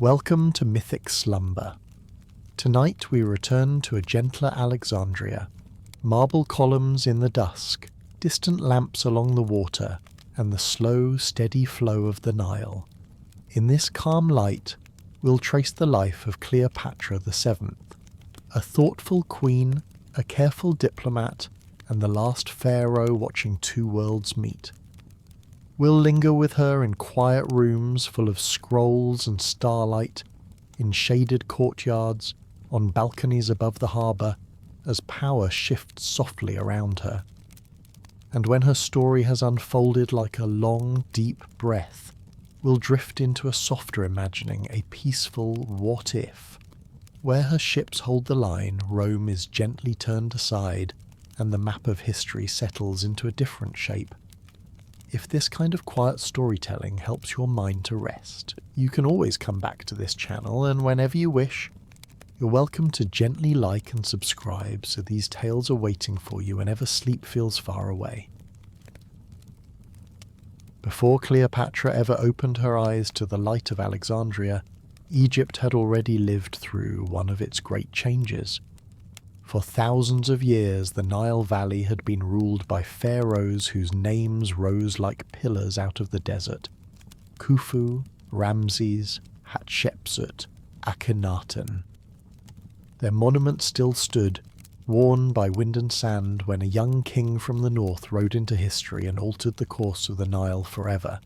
Welcome to Mythic Slumber. Tonight we return to a gentler Alexandria, marble columns in the dusk, distant lamps along the water, and the slow, steady flow of the Nile. In this calm light, we'll trace the life of Cleopatra VII, a thoughtful queen, a careful diplomat, and the last pharaoh watching two worlds meet. We'll linger with her in quiet rooms full of scrolls and starlight, in shaded courtyards, on balconies above the harbour, as power shifts softly around her. And when her story has unfolded like a long, deep breath, we'll drift into a softer imagining, a peaceful what-if. Where her ships hold the line, Rome is gently turned aside, and the map of history settles into a different shape. If this kind of quiet storytelling helps your mind to rest, you can always come back to this channel, and whenever you wish, you're welcome to gently like and subscribe so these tales are waiting for you whenever sleep feels far away. Before Cleopatra ever opened her eyes to the light of Alexandria, Egypt had already lived through one of its great changes. For thousands of years, the Nile Valley had been ruled by pharaohs whose names rose like pillars out of the desert: Khufu, Ramses, Hatshepsut, Akhenaten. Their monuments still stood, worn by wind and sand, when a young king from the north rode into history and altered the course of the Nile forever.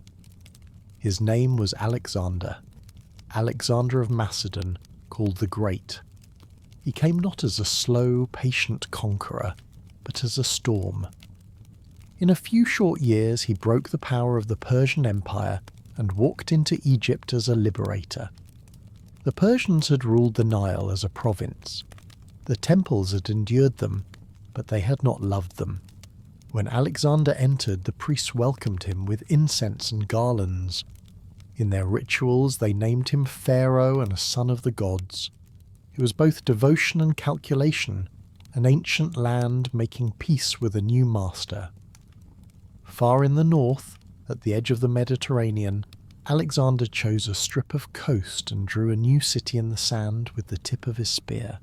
His name was Alexander of Macedon, called the Great. He came not as a slow, patient conqueror, but as a storm. In a few short years he broke the power of the Persian Empire and walked into Egypt as a liberator. The Persians had ruled the Nile as a province. The temples had endured them, but they had not loved them. When Alexander entered, the priests welcomed him with incense and garlands. In their rituals they named him Pharaoh and a son of the gods. It was both devotion and calculation, an ancient land making peace with a new master. Far in the north, at the edge of the Mediterranean, Alexander chose a strip of coast and drew a new city in the sand with the tip of his spear.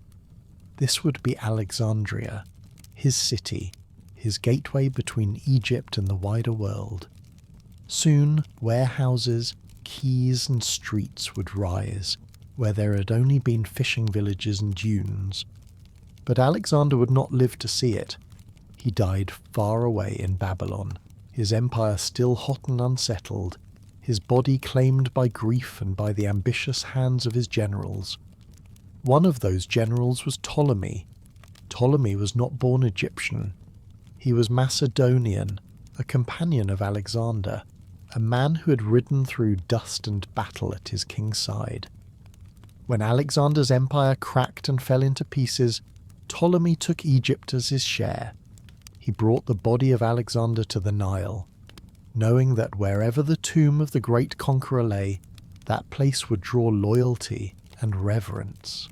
This would be Alexandria, his city, his gateway between Egypt and the wider world. Soon, warehouses, quays and streets would rise, where there had only been fishing villages and dunes. But Alexander would not live to see it. He died far away in Babylon, his empire still hot and unsettled, his body claimed by grief and by the ambitious hands of his generals. One of those generals was Ptolemy. Ptolemy was not born Egyptian. He was Macedonian, a companion of Alexander, a man who had ridden through dust and battle at his king's side. When Alexander's empire cracked and fell into pieces, Ptolemy took Egypt as his share. He brought the body of Alexander to the Nile, knowing that wherever the tomb of the great conqueror lay, that place would draw loyalty and reverence.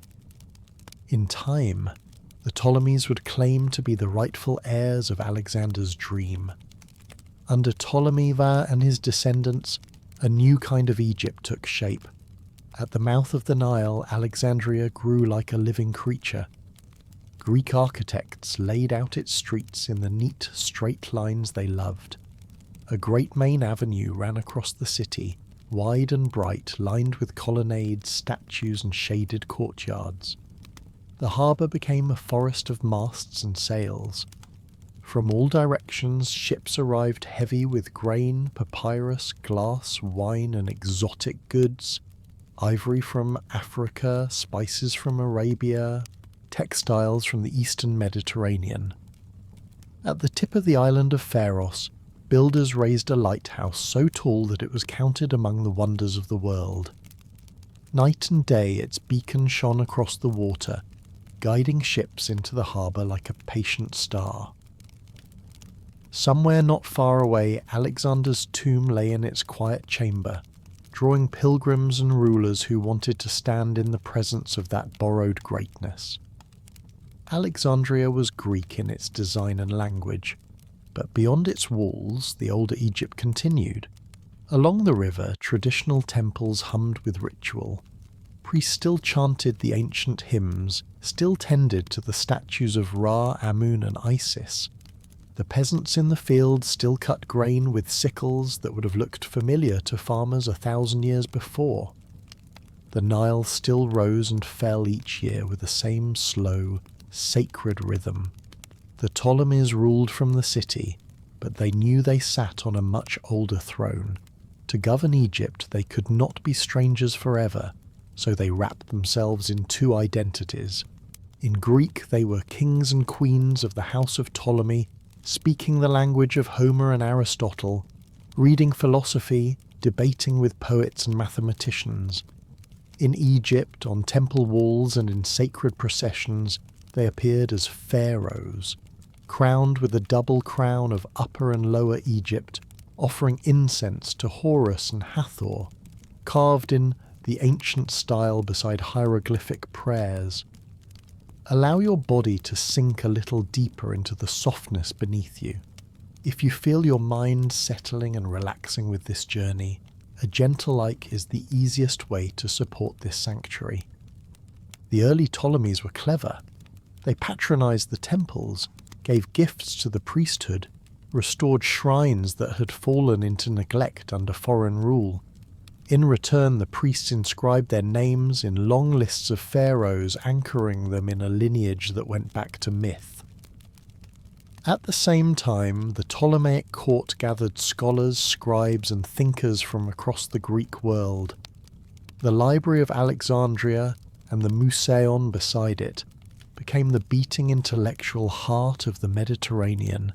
In time, the Ptolemies would claim to be the rightful heirs of Alexander's dream. Under Ptolemy and his descendants, a new kind of Egypt took shape. At the mouth of the Nile, Alexandria grew like a living creature. Greek architects laid out its streets in the neat, straight lines they loved. A great main avenue ran across the city, wide and bright, lined with colonnades, statues and shaded courtyards. The harbour became a forest of masts and sails. From all directions, ships arrived heavy with grain, papyrus, glass, wine and exotic goods. Ivory from Africa, spices from Arabia, textiles from the eastern Mediterranean. At the tip of the island of Pharos, builders raised a lighthouse so tall that it was counted among the wonders of the world. Night and day its beacon shone across the water, guiding ships into the harbour like a patient star. Somewhere not far away, Alexander's tomb lay in its quiet chamber, drawing pilgrims and rulers who wanted to stand in the presence of that borrowed greatness. Alexandria was Greek in its design and language, but beyond its walls the older Egypt continued. Along the river, traditional temples hummed with ritual. Priests still chanted the ancient hymns, still tended to the statues of Ra, Amun and Isis. The peasants in the fields still cut grain with sickles that would have looked familiar to farmers 1,000 years before. The Nile still rose and fell each year with the same slow, sacred rhythm. The Ptolemies ruled from the city, but they knew they sat on a much older throne. To govern Egypt, they could not be strangers forever, so they wrapped themselves in two identities. In Greek, they were kings and queens of the house of Ptolemy, speaking the language of Homer and Aristotle, reading philosophy, debating with poets and mathematicians. In Egypt, on temple walls and in sacred processions, they appeared as pharaohs, crowned with a double crown of Upper and Lower Egypt, offering incense to Horus and Hathor, carved in the ancient style beside hieroglyphic prayers. Allow your body to sink a little deeper into the softness beneath you. If you feel your mind settling and relaxing with this journey, a gentle like is the easiest way to support this sanctuary. The early Ptolemies were clever. They patronized the temples, gave gifts to the priesthood, restored shrines that had fallen into neglect under foreign rule. In return, the priests inscribed their names in long lists of pharaohs, anchoring them in a lineage that went back to myth. At the same time, the Ptolemaic court gathered scholars, scribes, and thinkers from across the Greek world. The Library of Alexandria and the Museion beside it became the beating intellectual heart of the Mediterranean,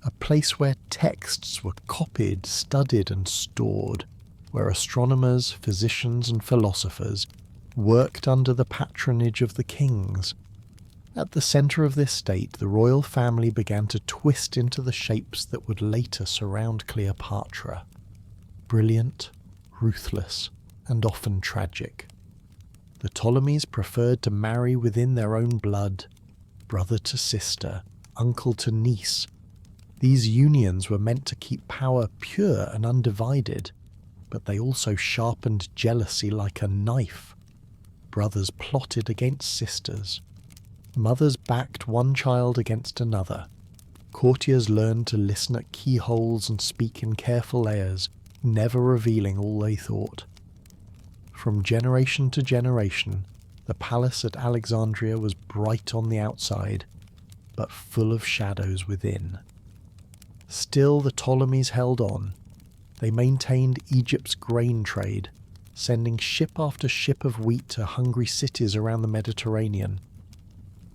a place where texts were copied, studied, and stored, where astronomers, physicians, and philosophers worked under the patronage of the kings. At the centre of this state, the royal family began to twist into the shapes that would later surround Cleopatra. Brilliant, ruthless, and often tragic. The Ptolemies preferred to marry within their own blood, brother to sister, uncle to niece. These unions were meant to keep power pure and undivided, but they also sharpened jealousy like a knife. Brothers plotted against sisters. Mothers backed one child against another. Courtiers learned to listen at keyholes and speak in careful airs, never revealing all they thought. From generation to generation, the palace at Alexandria was bright on the outside, but full of shadows within. Still, the Ptolemies held on. They maintained Egypt's grain trade, sending ship after ship of wheat to hungry cities around the Mediterranean.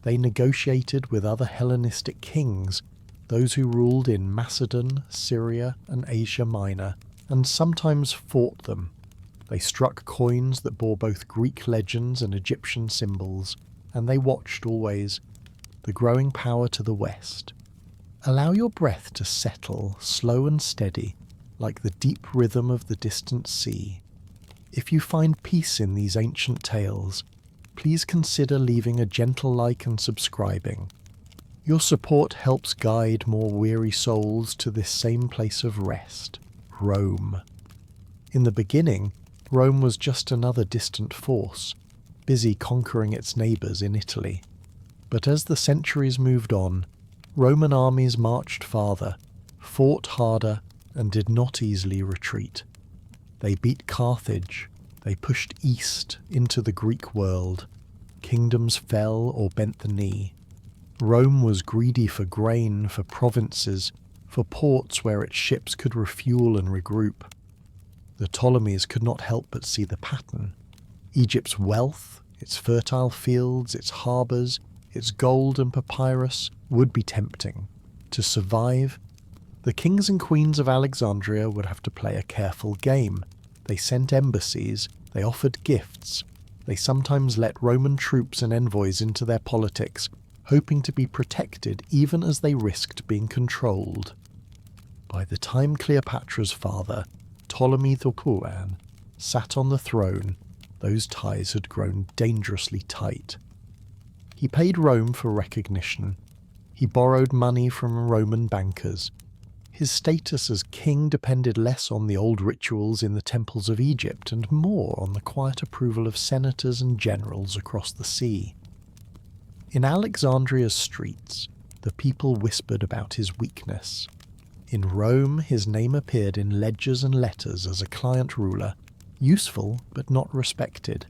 They negotiated with other Hellenistic kings, those who ruled in Macedon, Syria, and Asia Minor, and sometimes fought them. They struck coins that bore both Greek legends and Egyptian symbols, and they watched always the growing power to the west. Allow your breath to settle, slow and steady, like the deep rhythm of the distant sea. If you find peace in these ancient tales, please consider leaving a gentle like and subscribing. Your support helps guide more weary souls to this same place of rest, Rome. In the beginning, Rome was just another distant force, busy conquering its neighbours in Italy. But as the centuries moved on, Roman armies marched farther, fought harder, and did not easily retreat. They beat Carthage, they pushed east into the Greek world. Kingdoms fell or bent the knee. Rome was greedy for grain, for provinces, for ports where its ships could refuel and regroup. The Ptolemies could not help but see the pattern. Egypt's wealth, its fertile fields, its harbours, its gold and papyrus would be tempting. To survive, the kings and queens of Alexandria would have to play a careful game. They sent embassies, they offered gifts, they sometimes let Roman troops and envoys into their politics, hoping to be protected even as they risked being controlled. By the time Cleopatra's father, Ptolemy the sat on the throne, those ties had grown dangerously tight. He paid Rome for recognition. He borrowed money from Roman bankers. His status as king depended less on the old rituals in the temples of Egypt and more on the quiet approval of senators and generals across the sea. In Alexandria's streets, the people whispered about his weakness. In Rome, his name appeared in ledgers and letters as a client ruler, useful but not respected.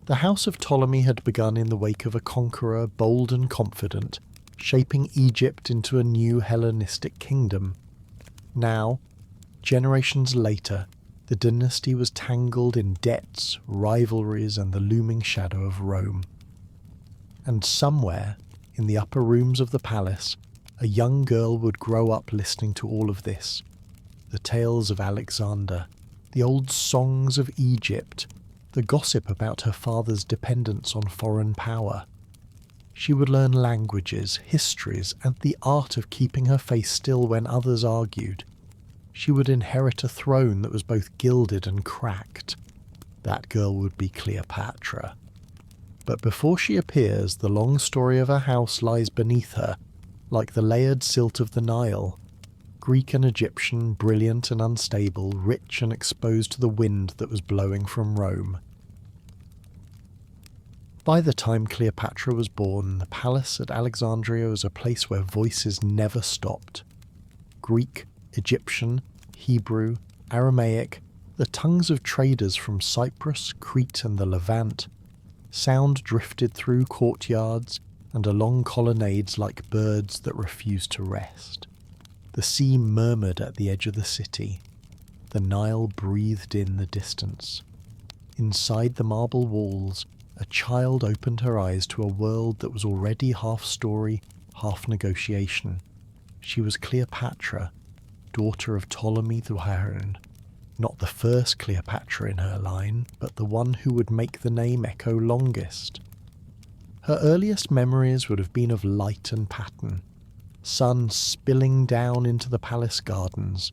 The house of Ptolemy had begun in the wake of a conqueror bold and confident, shaping Egypt into a new Hellenistic kingdom. Now, generations later, the dynasty was tangled in debts, rivalries, and the looming shadow of Rome. And somewhere, in the upper rooms of the palace, a young girl would grow up listening to all of this. The tales of Alexander, the old songs of Egypt, the gossip about her father's dependence on foreign power. She would learn languages, histories, and the art of keeping her face still when others argued. She would inherit a throne that was both gilded and cracked. That girl would be Cleopatra. But before she appears, the long story of her house lies beneath her, like the layered silt of the Nile. Greek and Egyptian, brilliant and unstable, rich and exposed to the wind that was blowing from Rome. By the time Cleopatra was born, the palace at Alexandria was a place where voices never stopped. Greek, Egyptian, Hebrew, Aramaic, the tongues of traders from Cyprus, Crete and the Levant. Sound drifted through courtyards and along colonnades like birds that refused to rest. The sea murmured at the edge of the city. The Nile breathed in the distance. Inside the marble walls, a child opened her eyes to a world that was already half story, half negotiation. She was Cleopatra, daughter of Ptolemy the Pharaoh. Not the first Cleopatra in her line, but the one who would make the name echo longest. Her earliest memories would have been of light and pattern. Sun spilling down into the palace gardens,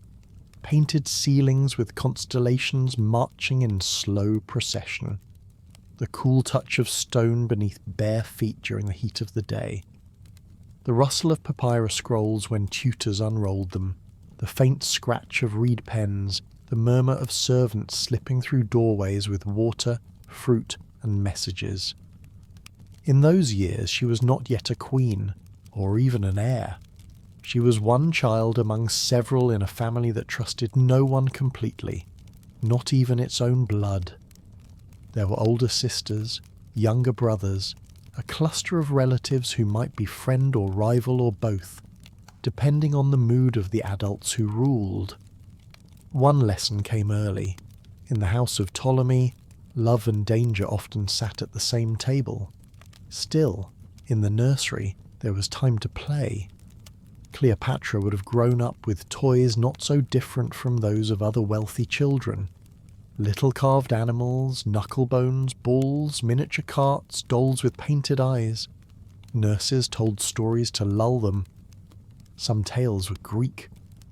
painted ceilings with constellations marching in slow procession, the cool touch of stone beneath bare feet during the heat of the day, the rustle of papyrus scrolls when tutors unrolled them, the faint scratch of reed pens, the murmur of servants slipping through doorways with water, fruit, and messages. In those years she was not yet a queen, or even an heir. She was one child among several in a family that trusted no one completely, not even its own blood. There were older sisters, younger brothers, a cluster of relatives who might be friend or rival or both, depending on the mood of the adults who ruled. One lesson came early. In the house of Ptolemy, love and danger often sat at the same table. Still, in the nursery, there was time to play. Cleopatra would have grown up with toys not so different from those of other wealthy children. Little carved animals, knucklebones, balls, miniature carts, dolls with painted eyes. Nurses told stories to lull them. Some tales were Greek.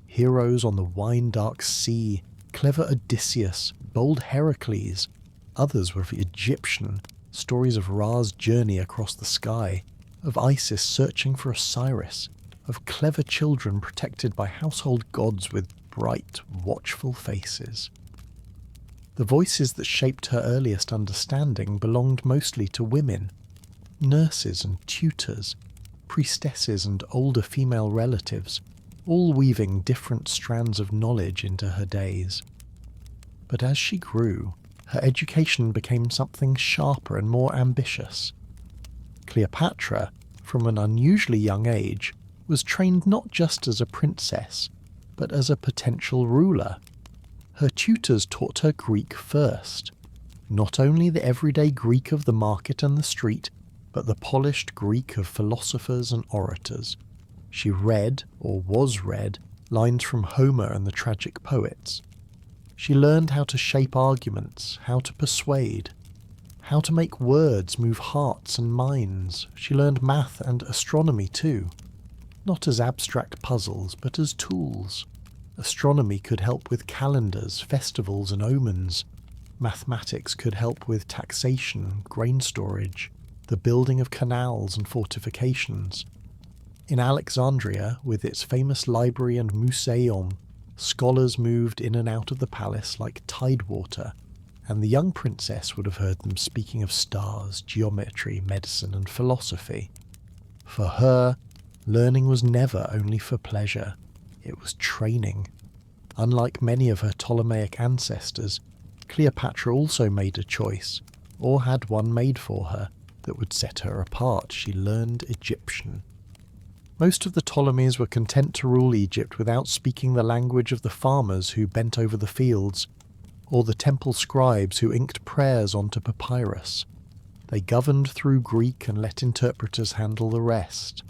Heroes on the wine-dark sea, clever Odysseus, bold Heracles. Others were Egyptian, stories of Ra's journey across the sky, of Isis searching for Osiris, of clever children protected by household gods with bright, watchful faces. The voices that shaped her earliest understanding belonged mostly to women, nurses and tutors, priestesses and older female relatives, all weaving different strands of knowledge into her days. But as she grew, her education became something sharper and more ambitious. Cleopatra, from an unusually young age, was trained not just as a princess, but as a potential ruler. Her tutors taught her Greek first, not only the everyday Greek of the market and the street, but the polished Greek of philosophers and orators. She read, or was read, lines from Homer and the tragic poets. She learned how to shape arguments, how to persuade, how to make words move hearts and minds. She learned math and astronomy too, not as abstract puzzles, but as tools. Astronomy could help with calendars, festivals and omens. Mathematics could help with taxation, grain storage, the building of canals and fortifications. In Alexandria, with its famous library and museum, scholars moved in and out of the palace like tidewater, and the young princess would have heard them speaking of stars, geometry, medicine, and philosophy. For her, learning was never only for pleasure, it was training. Unlike many of her Ptolemaic ancestors, Cleopatra also made a choice, or had one made for her, that would set her apart. She learned Egyptian. Most of the Ptolemies were content to rule Egypt without speaking the language of the farmers who bent over the fields, or the temple scribes who inked prayers onto papyrus. They governed through Greek and let interpreters handle the rest.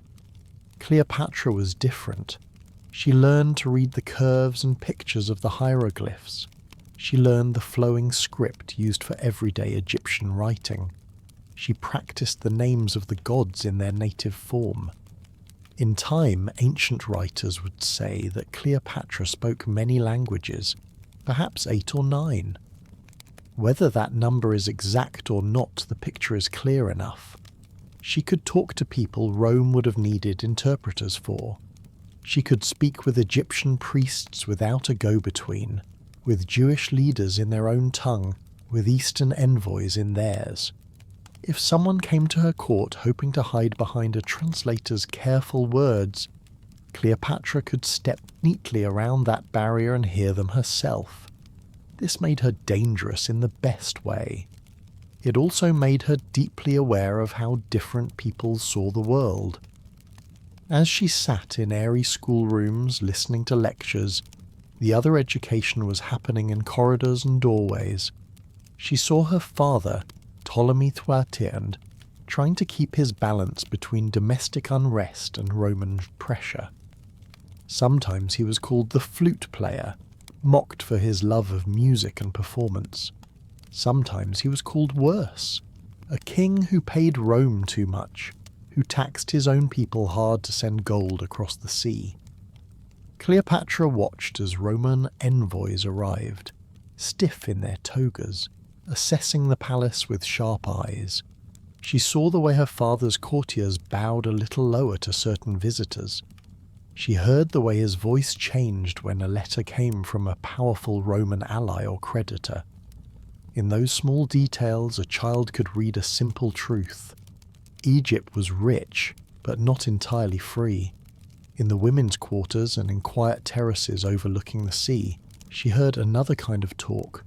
Cleopatra was different. She learned to read the curves and pictures of the hieroglyphs. She learned the flowing script used for everyday Egyptian writing. She practiced the names of the gods in their native form. In time, ancient writers would say that Cleopatra spoke many languages, perhaps 8 or 9. Whether that number is exact or not, the picture is clear enough. She could talk to people Rome would have needed interpreters for. She could speak with Egyptian priests without a go-between, with Jewish leaders in their own tongue, with Eastern envoys in theirs. If someone came to her court hoping to hide behind a translator's careful words, Cleopatra could step neatly around that barrier and hear them herself. This made her dangerous in the best way. It also made her deeply aware of how different people saw the world. As she sat in airy schoolrooms listening to lectures, the other education was happening in corridors and doorways. She saw her father, Ptolemy XIII, trying to keep his balance between domestic unrest and Roman pressure. Sometimes he was called the flute player, mocked for his love of music and performance. Sometimes he was called worse, a king who paid Rome too much, who taxed his own people hard to send gold across the sea. Cleopatra watched as Roman envoys arrived, stiff in their togas, assessing the palace with sharp eyes. She saw the way her father's courtiers bowed a little lower to certain visitors. She heard the way his voice changed when a letter came from a powerful Roman ally or creditor. In those small details, a child could read a simple truth. Egypt was rich, but not entirely free. In the women's quarters and in quiet terraces overlooking the sea, she heard another kind of talk.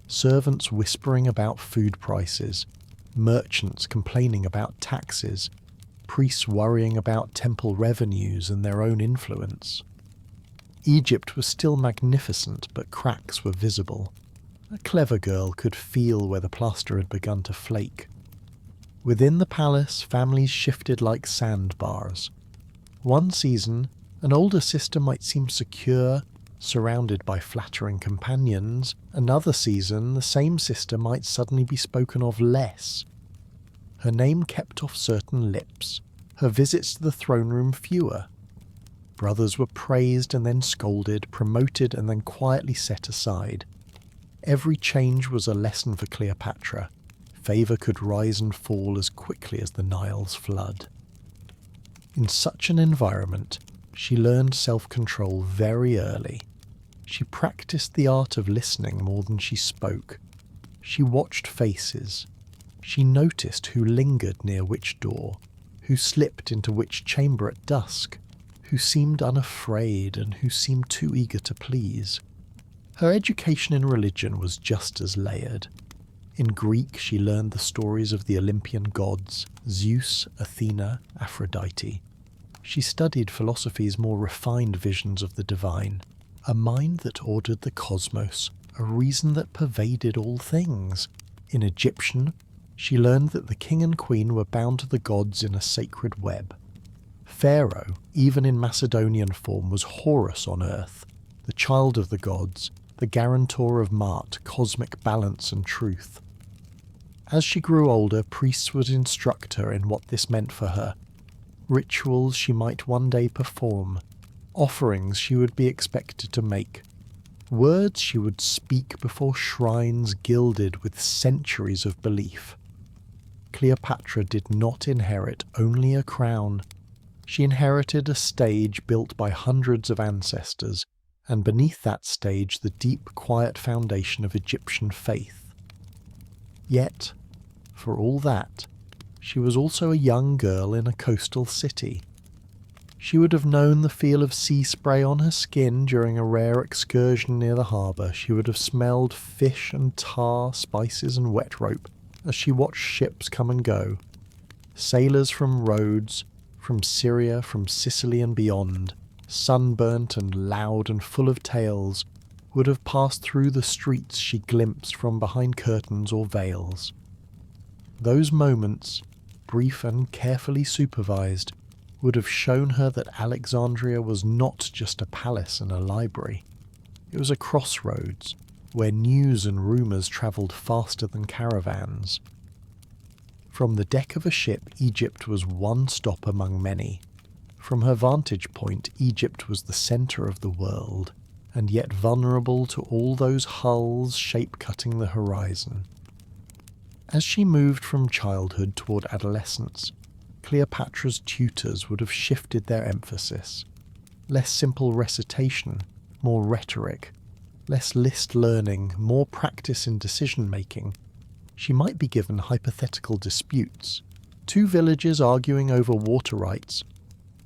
Servants whispering about food prices, merchants complaining about taxes, priests worrying about temple revenues and their own influence. Egypt was still magnificent, but cracks were visible. A clever girl could feel where the plaster had begun to flake. Within the palace, families shifted like sandbars. One season, an older sister might seem secure, surrounded by flattering companions. Another season, the same sister might suddenly be spoken of less. Her name kept off certain lips, her visits to the throne room fewer. Brothers were praised and then scolded, promoted and then quietly set aside. Every change was a lesson for Cleopatra. Favour could rise and fall as quickly as the Nile's flood. In such an environment, she learned self-control very early. She practiced the art of listening more than she spoke. She watched faces. She noticed who lingered near which door, who slipped into which chamber at dusk, who seemed unafraid and who seemed too eager to please. Her education in religion was just as layered. In Greek she learned the stories of the Olympian gods, Zeus, Athena, Aphrodite. She studied philosophy's more refined visions of the divine, a mind that ordered the cosmos, a reason that pervaded all things. In Egyptian, she learned that the king and queen were bound to the gods in a sacred web. Pharaoh, even in Macedonian form, was Horus on earth, the child of the gods, the guarantor of Ma'at, cosmic balance and truth. As she grew older, priests would instruct her in what this meant for her. Rituals she might one day perform, offerings she would be expected to make, words she would speak before shrines gilded with centuries of belief. Cleopatra did not inherit only a crown, She inherited a stage built by hundreds of ancestors, and beneath that stage the deep, quiet foundation of Egyptian faith. Yet, for all that, she was also a young girl in a coastal city. She would have known the feel of sea spray on her skin during a rare excursion near the harbour. She would have smelled fish and tar, spices and wet rope as she watched ships come and go. Sailors from Rhodes, from Syria, from Sicily and beyond, sunburnt and loud and full of tales, would have passed through the streets she glimpsed from behind curtains or veils. Those moments, brief and carefully supervised, would have shown her that Alexandria was not just a palace and a library. It was a crossroads, where news and rumours travelled faster than caravans. From the deck of a ship, Egypt was one stop among many. From her vantage point, Egypt was the centre of the world, and yet vulnerable to all those hulls shape-cutting the horizon. As she moved from childhood toward adolescence, Cleopatra's tutors would have shifted their emphasis. Less simple recitation, more rhetoric. Less list learning, more practice in decision-making. She might be given hypothetical disputes. 2 villages arguing over water rights.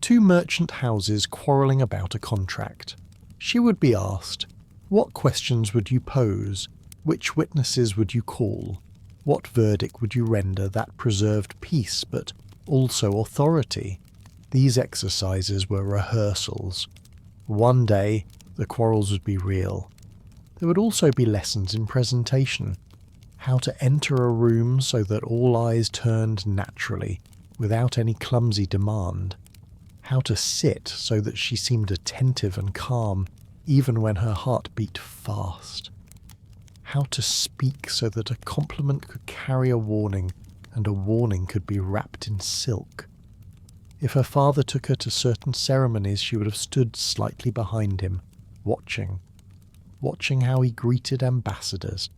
2 merchant houses quarrelling about a contract. She would be asked, what questions would you pose? Which witnesses would you call? What verdict would you render that preserved peace but also authority? These exercises were rehearsals. One day, the quarrels would be real. There would also be lessons in presentation. How to enter a room so that all eyes turned naturally, without any clumsy demand. How to sit so that she seemed attentive and calm, even when her heart beat fast. How to speak so that a compliment could carry a warning, and a warning could be wrapped in silk. If her father took her to certain ceremonies, she would have stood slightly behind him, watching how he greeted ambassadors,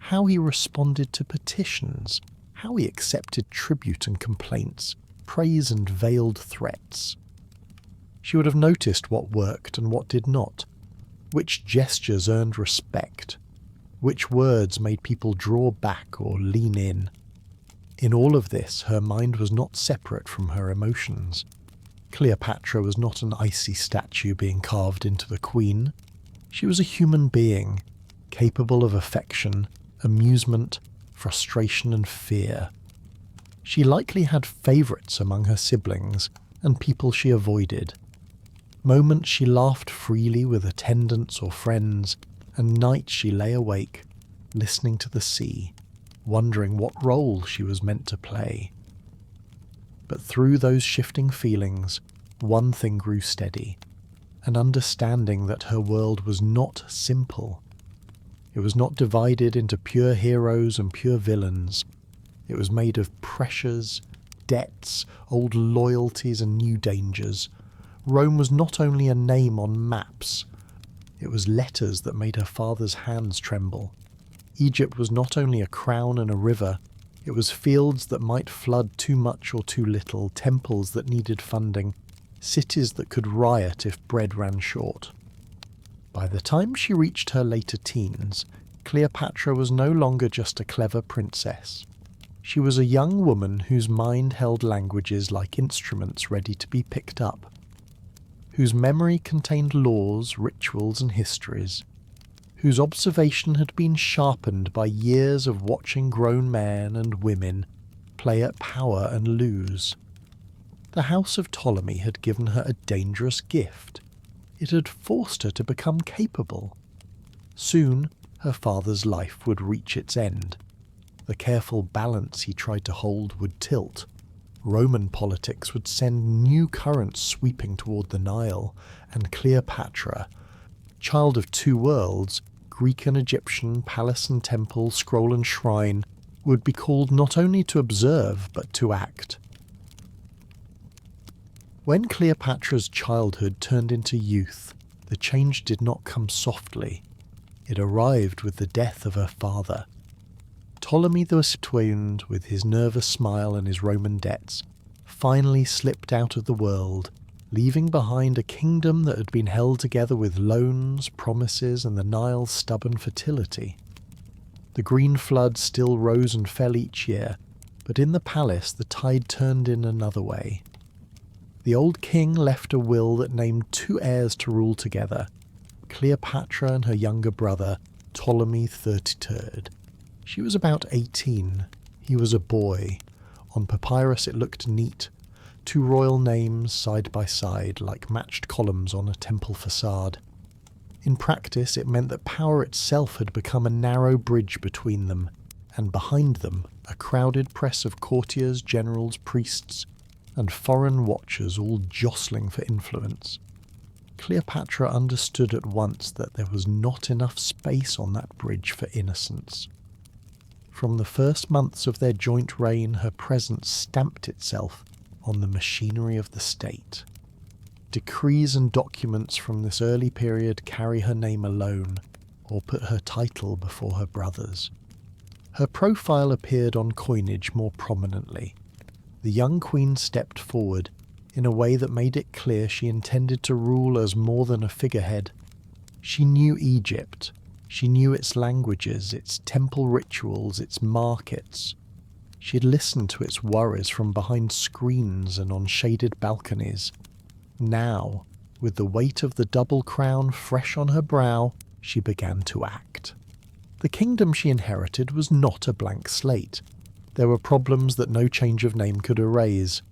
how he responded to petitions, how he accepted tribute and complaints, praise and veiled threats. She would have noticed what worked and what did not, which gestures earned respect, which words made people draw back or lean in. In all of this, her mind was not separate from her emotions. Cleopatra was not an icy statue being carved into the queen. She was a human being, capable of affection, amusement, frustration and fear. She likely had favourites among her siblings and people she avoided. Moments she laughed freely with attendants or friends, and nights she lay awake, listening to the sea, wondering what role she was meant to play. But through those shifting feelings, one thing grew steady. An understanding that her world was not simple. It was not divided into pure heroes and pure villains. It was made of pressures, debts, old loyalties and new dangers. Rome was not only a name on maps. It was letters that made her father's hands tremble. Egypt was not only a crown and a river. It was fields that might flood too much or too little, temples that needed funding, cities that could riot if bread ran short. By the time she reached her later teens, Cleopatra was no longer just a clever princess. She was a young woman whose mind held languages like instruments ready to be picked up, whose memory contained laws, rituals and histories, whose observation had been sharpened by years of watching grown men and women play at power and lose. The house of Ptolemy had given her a dangerous gift. It had forced her to become capable. Soon, her father's life would reach its end. The careful balance he tried to hold would tilt. Roman politics would send new currents sweeping toward the Nile, and Cleopatra, child of 2 worlds, Greek and Egyptian, palace and temple, scroll and shrine, would be called not only to observe but to act. When Cleopatra's childhood turned into youth, the change did not come softly. It arrived with the death of her father. Ptolemy the Septuagint, with his nervous smile and his Roman debts, finally slipped out of the world, leaving behind a kingdom that had been held together with loans, promises, and the Nile's stubborn fertility. The green flood still rose and fell each year, but in the palace the tide turned in another way. The old king left a will that named 2 heirs to rule together, Cleopatra and her younger brother, Ptolemy XXXIII. She was about 18. He was a boy. On papyrus it looked neat. 2 royal names side by side, like matched columns on a temple facade. In practice, it meant that power itself had become a narrow bridge between them, and behind them, a crowded press of courtiers, generals, priests, and foreign watchers all jostling for influence. Cleopatra understood at once that there was not enough space on that bridge for innocence. From the first months of their joint reign, her presence stamped itself on the machinery of the state. Decrees and documents from this early period carry her name alone, or put her title before her brother's. Her profile appeared on coinage more prominently. The young queen stepped forward in a way that made it clear she intended to rule as more than a figurehead. She knew Egypt. She knew its languages, its temple rituals, its markets. She had listened to its worries from behind screens and on shaded balconies. Now, with the weight of the double crown fresh on her brow, she began to act. The kingdom she inherited was not a blank slate. There were problems that no change of name could erase.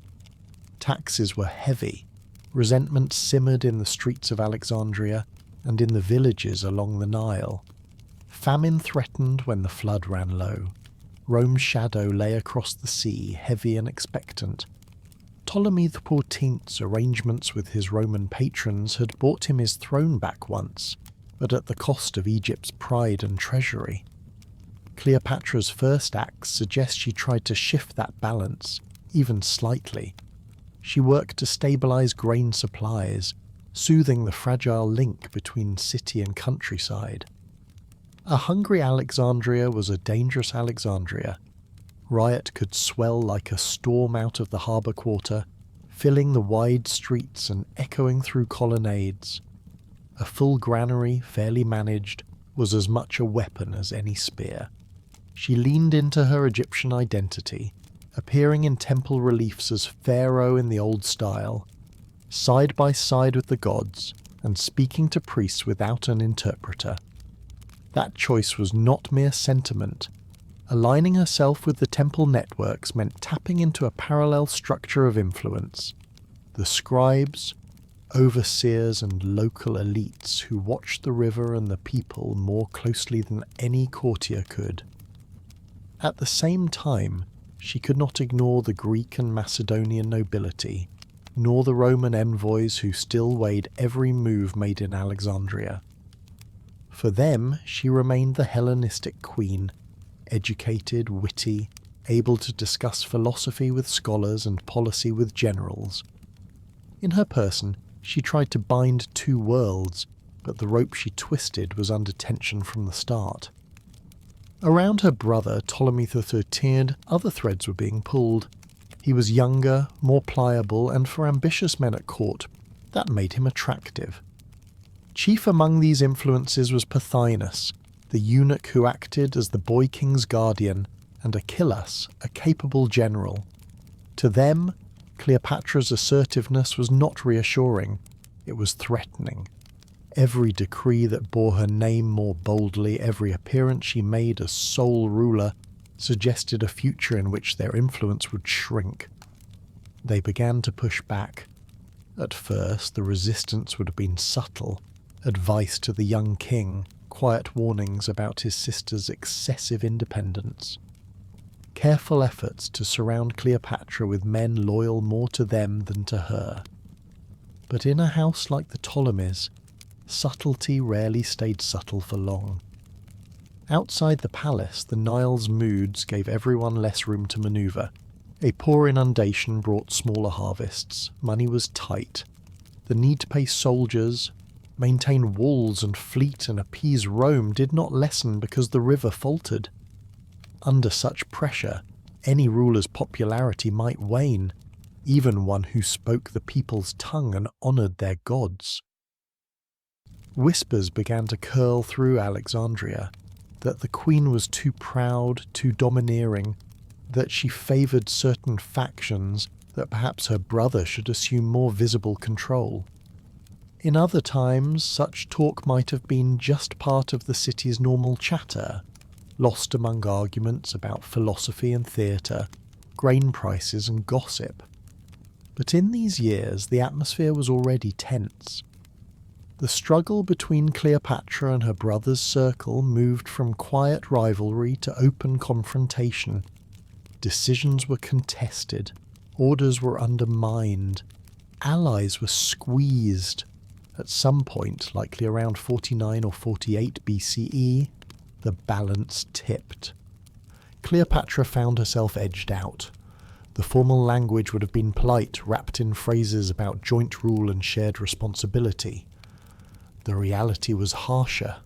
Taxes were heavy. Resentment simmered in the streets of Alexandria and in the villages along the Nile. Famine threatened when the flood ran low. Rome's shadow lay across the sea, heavy and expectant. Ptolemy XIV's arrangements with his Roman patrons had bought him his throne back once, but at the cost of Egypt's pride and treasury. Cleopatra's first acts suggest she tried to shift that balance, even slightly. She worked to stabilize grain supplies, soothing the fragile link between city and countryside. A hungry Alexandria was a dangerous Alexandria. Riot could swell like a storm out of the harbour quarter, filling the wide streets and echoing through colonnades. A full granary, fairly managed, was as much a weapon as any spear. She leaned into her Egyptian identity, appearing in temple reliefs as Pharaoh in the old style, side by side with the gods, and speaking to priests without an interpreter. That choice was not mere sentiment. Aligning herself with the temple networks meant tapping into a parallel structure of influence. The scribes, overseers and local elites who watched the river and the people more closely than any courtier could. At the same time, she could not ignore the Greek and Macedonian nobility, nor the Roman envoys who still weighed every move made in Alexandria. For them, she remained the Hellenistic queen, educated, witty, able to discuss philosophy with scholars and policy with generals. In her person, she tried to bind 2 worlds, but the rope she twisted was under tension from the start. Around her brother, Ptolemy XIII, other threads were being pulled. He was younger, more pliable, and for ambitious men at court, that made him attractive. Chief among these influences was Pothinus, the eunuch who acted as the boy king's guardian, and Achillas, a capable general. To them, Cleopatra's assertiveness was not reassuring, it was threatening. Every decree that bore her name more boldly, every appearance she made as sole ruler, suggested a future in which their influence would shrink. They began to push back. At first, the resistance would have been subtle, advice to the young king, quiet warnings about his sister's excessive independence. Careful efforts to surround Cleopatra with men loyal more to them than to her. But in a house like the Ptolemies, subtlety rarely stayed subtle for long. Outside the palace, the Nile's moods gave everyone less room to maneuver. A poor inundation brought smaller harvests. Money was tight. The need to pay soldiers, maintain walls and fleet and appease Rome did not lessen because the river faltered. Under such pressure, any ruler's popularity might wane. even one who spoke the people's tongue and honoured their gods. Whispers began to curl through Alexandria that the queen was too proud, too domineering, that she favoured certain factions, that perhaps her brother should assume more visible control. In other times, such talk might have been just part of the city's normal chatter, lost among arguments about philosophy and theatre, grain prices and gossip. But in these years, the atmosphere was already tense. The struggle between Cleopatra and her brother's circle moved from quiet rivalry to open confrontation. Decisions were contested, orders were undermined, allies were squeezed. At some point, likely around 49 or 48 BCE, the balance tipped. Cleopatra found herself edged out. The formal language would have been polite, wrapped in phrases about joint rule and shared responsibility. The reality was harsher.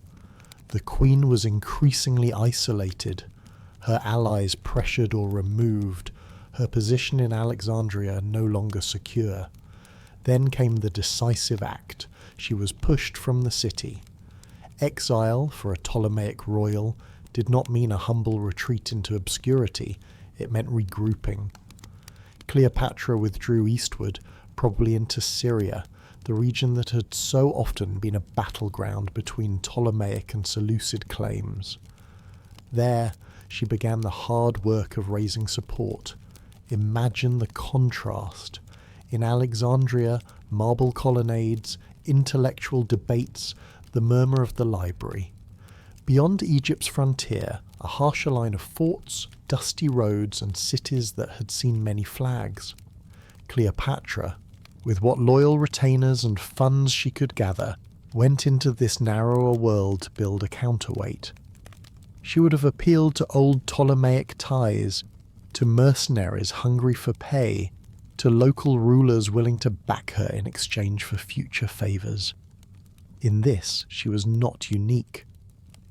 The queen was increasingly isolated, her allies pressured or removed, her position in Alexandria no longer secure. Then came the decisive act. She was pushed from the city. Exile for a Ptolemaic royal did not mean a humble retreat into obscurity, it meant regrouping. Cleopatra withdrew eastward, probably into Syria, the region that had so often been a battleground between Ptolemaic and Seleucid claims. There, she began the hard work of raising support. Imagine the contrast. In Alexandria, marble colonnades, intellectual debates, the murmur of the library. Beyond Egypt's frontier, a harsher line of forts, dusty roads, and cities that had seen many flags. Cleopatra, with what loyal retainers and funds she could gather, went into this narrower world to build a counterweight. She would have appealed to old Ptolemaic ties, to mercenaries hungry for pay, to local rulers willing to back her in exchange for future favours. In this, she was not unique.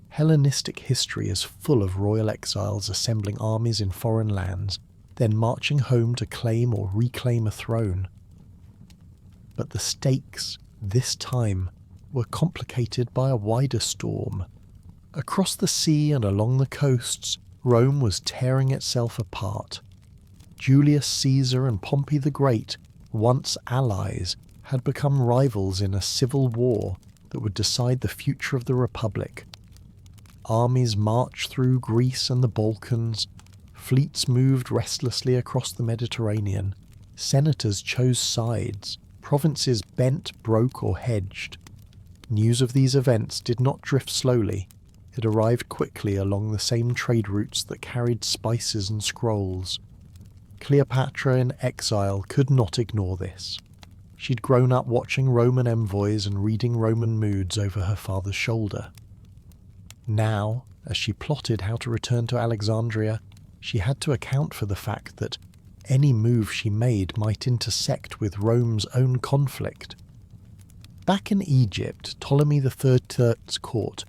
Hellenistic history is full of royal exiles assembling armies in foreign lands, then marching home to claim or reclaim a throne. But the stakes, this time, were complicated by a wider storm. Across the sea and along the coasts, Rome was tearing itself apart. Julius Caesar and Pompey the Great, once allies, had become rivals in a civil war that would decide the future of the Republic. Armies marched through Greece and the Balkans, fleets moved restlessly across the Mediterranean, senators chose sides, provinces bent, broke, or hedged. News of these events did not drift slowly. It arrived quickly along the same trade routes that carried spices and scrolls. Cleopatra in exile could not ignore this. She'd grown up watching Roman envoys and reading Roman moods over her father's shoulder. Now, as she plotted how to return to Alexandria, she had to account for the fact that any move she made might intersect with Rome's own conflict. Back in Egypt, Ptolemy III's court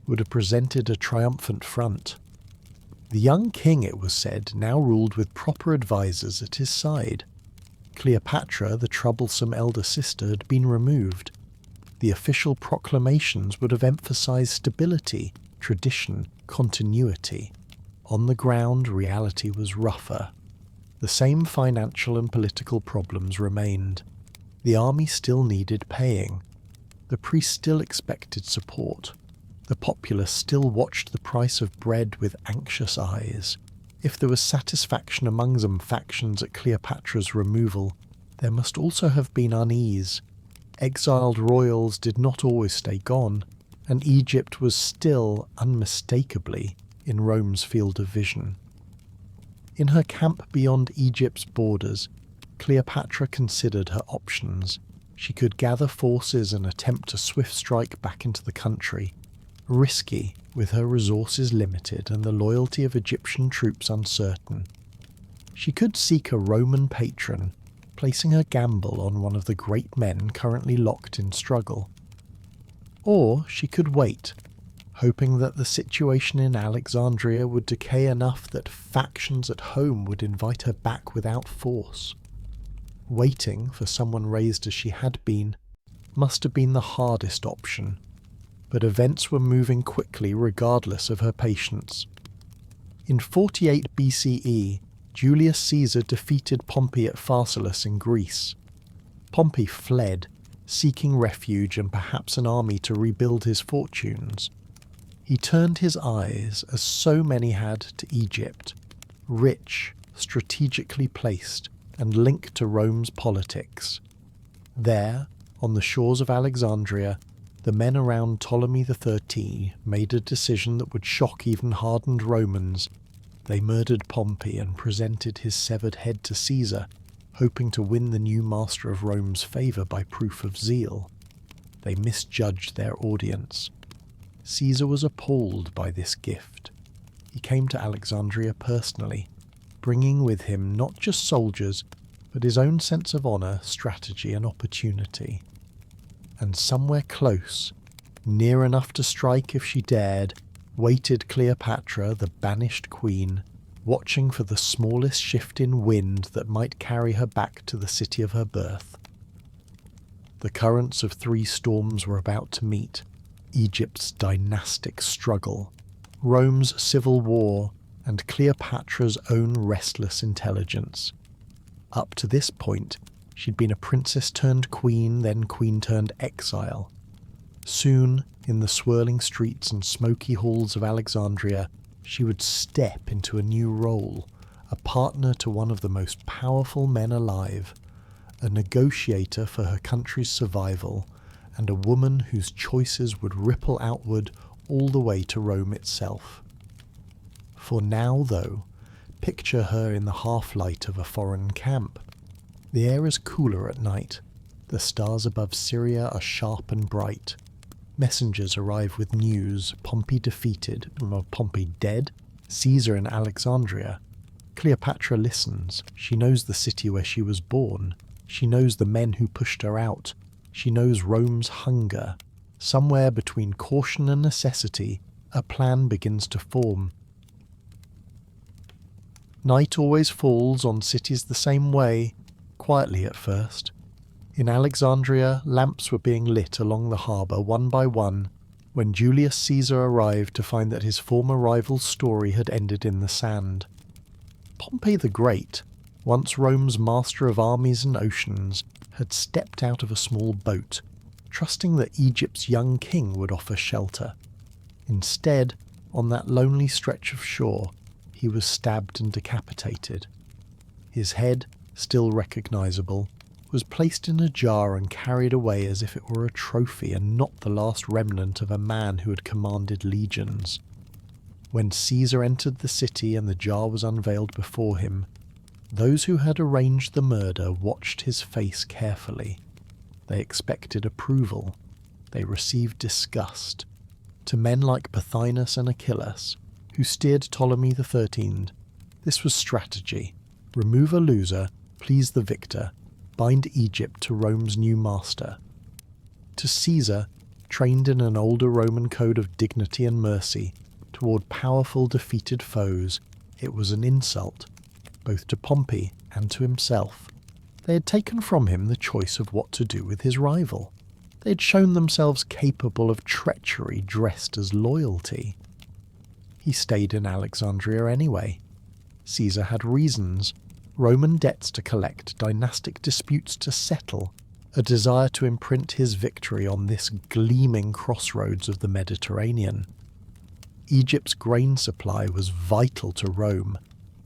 would have presented a triumphant front. The young king, it was said, now ruled with proper advisers at his side. Cleopatra, the troublesome elder sister, had been removed. The official proclamations would have emphasized stability, tradition, continuity. On the ground, reality was rougher. The same financial and political problems remained. The army still needed paying. The priests still expected support. The populace still watched the price of bread with anxious eyes. If there was satisfaction among some factions at Cleopatra's removal, there must also have been unease. Exiled royals did not always stay gone, and Egypt was still, unmistakably, in Rome's field of vision. In her camp beyond Egypt's borders, Cleopatra considered her options. She could gather forces and attempt a swift strike back into the country. Risky, with her resources limited and the loyalty of Egyptian troops uncertain. She could seek a Roman patron, placing her gamble on one of the great men currently locked in struggle. Or she could wait, hoping that the situation in Alexandria would decay enough that factions at home would invite her back without force. Waiting for someone raised as she had been must have been the hardest option, but events were moving quickly regardless of her patience. In 48 BCE, Julius Caesar defeated Pompey at Pharsalus in Greece. Pompey fled, seeking refuge and perhaps an army to rebuild his fortunes. He turned his eyes, as so many had, to Egypt, rich, strategically placed, and linked to Rome's politics. There, on the shores of Alexandria, the men around Ptolemy XIII made a decision that would shock even hardened Romans. They murdered Pompey and presented his severed head to Caesar, hoping to win the new master of Rome's favour by proof of zeal. They misjudged their audience. Caesar was appalled by this gift. He came to Alexandria personally, bringing with him not just soldiers, but his own sense of honour, strategy and opportunity. And somewhere close, near enough to strike if she dared, waited Cleopatra, the banished queen, watching for the smallest shift in wind that might carry her back to the city of her birth. The currents of three storms were about to meet: Egypt's dynastic struggle, Rome's civil war, and Cleopatra's own restless intelligence. Up to this point, she'd been a princess turned queen, then queen turned exile. Soon, in the swirling streets and smoky halls of Alexandria, she would step into a new role, a partner to one of the most powerful men alive, a negotiator for her country's survival, and a woman whose choices would ripple outward all the way to Rome itself. For now, though, picture her in the half-light of a foreign camp. The air is cooler at night. The stars above Syria are sharp and bright. Messengers arrive with news: Pompey defeated, Pompey dead, Caesar in Alexandria. Cleopatra listens. She knows the city where she was born. She knows the men who pushed her out. She knows Rome's hunger. Somewhere between caution and necessity, a plan begins to form. Night always falls on cities the same way, quietly at first. In Alexandria, lamps were being lit along the harbour one by one when Julius Caesar arrived to find that his former rival's story had ended in the sand. Pompey the Great, once Rome's master of armies and oceans, had stepped out of a small boat, trusting that Egypt's young king would offer shelter. Instead, on that lonely stretch of shore, he was stabbed and decapitated. His head, still recognisable, was placed in a jar and carried away as if it were a trophy and not the last remnant of a man who had commanded legions. When Caesar entered the city and the jar was unveiled before him, those who had arranged the murder watched his face carefully. They expected approval. They received disgust. To men like Pothinus and Achilles, who steered Ptolemy XIII, this was strategy. Remove a loser, please the victor, bind Egypt to Rome's new master. To Caesar, trained in an older Roman code of dignity and mercy, toward powerful defeated foes, it was an insult, both to Pompey and to himself. They had taken from him the choice of what to do with his rival. They had shown themselves capable of treachery dressed as loyalty. He stayed in Alexandria anyway. Caesar had reasons: Roman debts to collect, dynastic disputes to settle, a desire to imprint his victory on this gleaming crossroads of the Mediterranean. Egypt's grain supply was vital to Rome.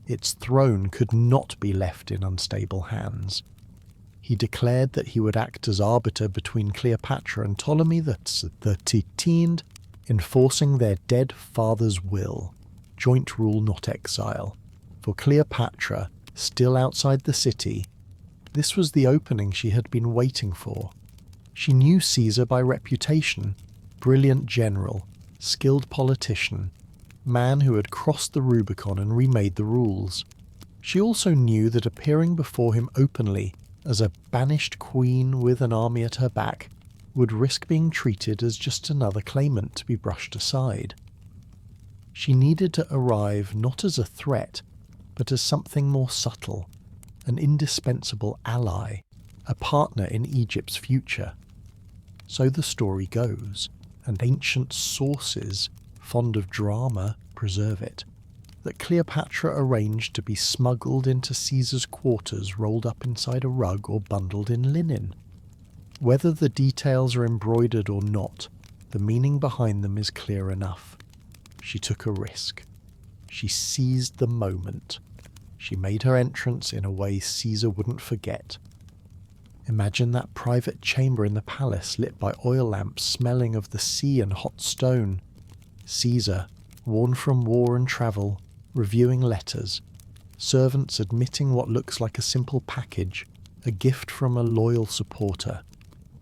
Its throne could not be left in unstable hands. He declared that he would act as arbiter between Cleopatra and Ptolemy XIII, enforcing their dead father's will, joint rule not exile. For Cleopatra, still outside the city, this was the opening she had been waiting for. She knew Caesar by reputation: brilliant general, skilled politician, man who had crossed the Rubicon and remade the rules. She also knew that appearing before him openly as a banished queen with an army at her back would risk being treated as just another claimant to be brushed aside. She needed to arrive not as a threat, but as something more subtle, an indispensable ally, a partner in Egypt's future. So the story goes, and ancient sources, fond of drama, preserve it, that Cleopatra arranged to be smuggled into Caesar's quarters rolled up inside a rug or bundled in linen. Whether the details are embroidered or not, the meaning behind them is clear enough. She took a risk. She seized the moment. She made her entrance in a way Caesar wouldn't forget. Imagine that private chamber in the palace lit by oil lamps smelling of the sea and hot stone. Caesar, worn from war and travel, reviewing letters, servants admitting what looks like a simple package, a gift from a loyal supporter.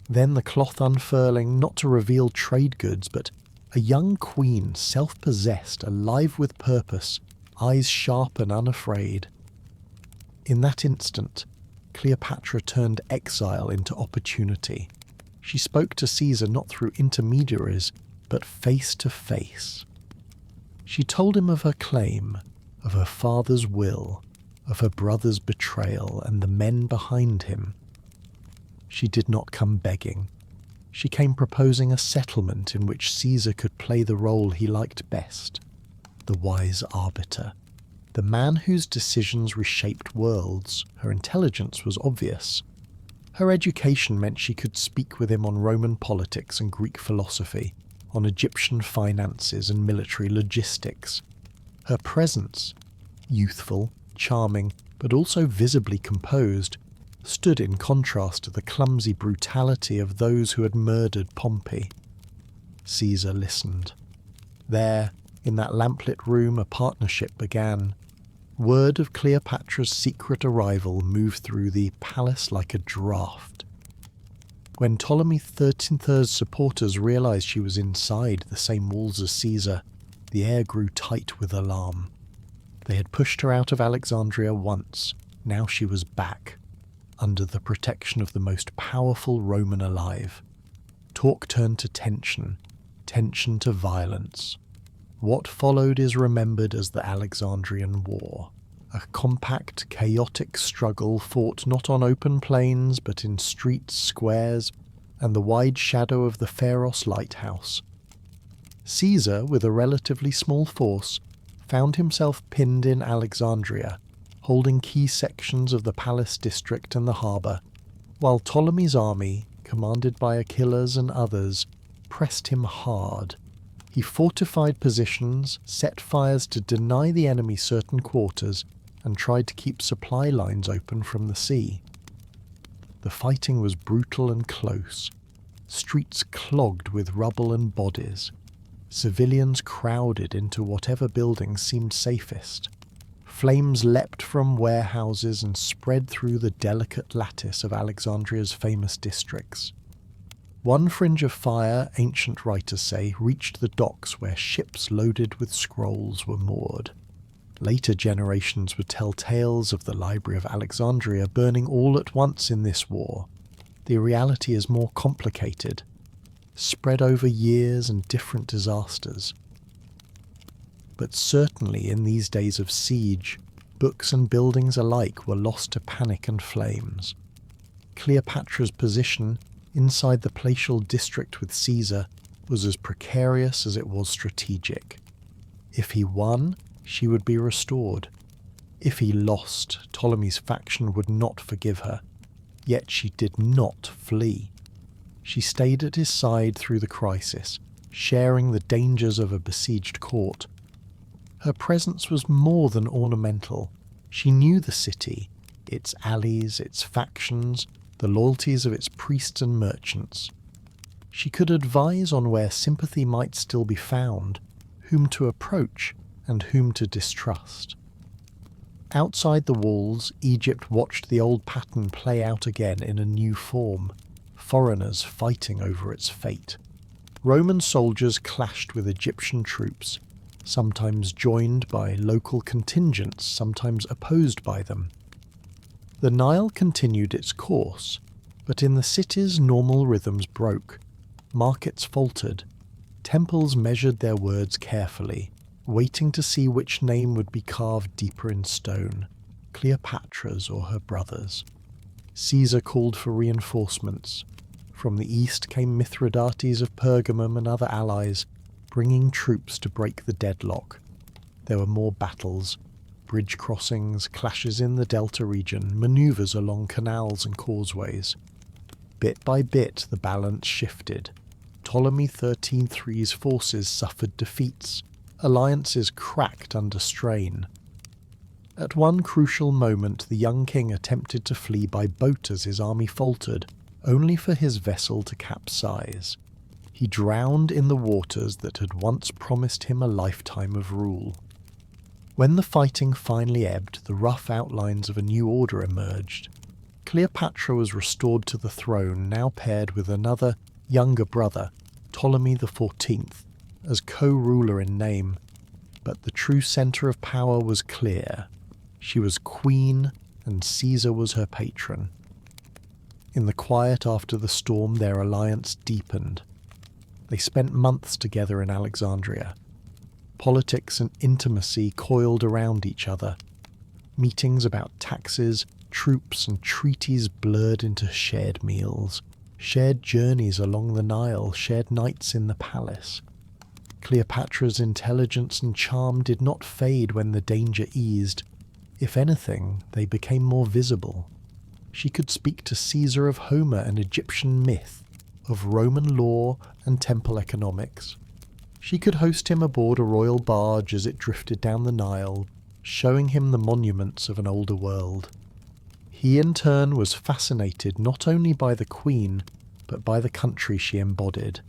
Then the cloth unfurling, not to reveal trade goods, but a young queen, self-possessed, alive with purpose, eyes sharp and unafraid. In that instant, Cleopatra turned exile into opportunity. She spoke to Caesar not through intermediaries, but face to face. She told him of her claim, of her father's will, of her brother's betrayal and the men behind him. She did not come begging. She came proposing a settlement in which Caesar could play the role he liked best, the wise arbiter, the man whose decisions reshaped worlds. Her intelligence was obvious. Her education meant she could speak with him on Roman politics and Greek philosophy, on Egyptian finances and military logistics. Her presence, youthful, charming, but also visibly composed, stood in contrast to the clumsy brutality of those who had murdered Pompey. Caesar listened. There, in that lamplit room, a partnership began. Word of Cleopatra's secret arrival moved through the palace like a draft. When Ptolemy XIII's supporters realized she was inside the same walls as Caesar, the air grew tight with alarm. They had pushed her out of Alexandria once. Now she was back, under the protection of the most powerful Roman alive. Talk turned to tension, tension to violence. What followed is remembered as the Alexandrian War, a compact, chaotic struggle fought not on open plains but in streets, squares, and the wide shadow of the Pharos lighthouse. Caesar, with a relatively small force, found himself pinned in Alexandria, holding key sections of the palace district and the harbour, while Ptolemy's army, commanded by Achilles and others, pressed him hard. He fortified positions, set fires to deny the enemy certain quarters, and tried to keep supply lines open from the sea. The fighting was brutal and close. Streets clogged with rubble and bodies. Civilians crowded into whatever buildings seemed safest. Flames leapt from warehouses and spread through the delicate lattice of Alexandria's famous districts. One fringe of fire, ancient writers say, reached the docks where ships loaded with scrolls were moored. Later generations would tell tales of the Library of Alexandria burning all at once in this war. The reality is more complicated, spread over years and different disasters. But certainly in these days of siege, books and buildings alike were lost to panic and flames. Cleopatra's position inside the palatial district with Caesar was as precarious as it was strategic. If he won, she would be restored. If he lost, Ptolemy's faction would not forgive her. Yet she did not flee. She stayed at his side through the crisis, sharing the dangers of a besieged court. Her presence was more than ornamental. She knew the city, its alleys, its factions, the loyalties of its priests and merchants. She could advise on where sympathy might still be found, whom to approach and whom to distrust. Outside the walls, Egypt watched the old pattern play out again in a new form, foreigners fighting over its fate. Roman soldiers clashed with Egyptian troops, sometimes joined by local contingents, sometimes opposed by them. The Nile continued its course, but in the cities normal rhythms broke. Markets faltered. Temples measured their words carefully, waiting to see which name would be carved deeper in stone. Cleopatra's or her brother's. Caesar called for reinforcements. From the east came Mithridates of Pergamum and other allies, bringing troops to break the deadlock. There were more battles, bridge crossings, clashes in the delta region, maneuvers along canals and causeways. Bit by bit the balance shifted. Ptolemy XIII's forces suffered defeats. Alliances cracked under strain. At one crucial moment the young king attempted to flee by boat as his army faltered, only for his vessel to capsize. He drowned in the waters that had once promised him a lifetime of rule. When the fighting finally ebbed, the rough outlines of a new order emerged. Cleopatra was restored to the throne, now paired with another, younger brother, Ptolemy XIV, as co-ruler in name. But the true centre of power was clear. She was queen, and Caesar was her patron. In the quiet after the storm, their alliance deepened. They spent months together in Alexandria. Politics and intimacy coiled around each other. Meetings about taxes, troops, and treaties blurred into shared meals, shared journeys along the Nile, shared nights in the palace. Cleopatra's intelligence and charm did not fade when the danger eased. If anything, they became more visible. She could speak to Caesar of Homer and Egyptian myth, of Roman law and temple economics. She could host him aboard a royal barge as it drifted down the Nile, showing him the monuments of an older world. He in turn was fascinated not only by the queen, but by the country she embodied,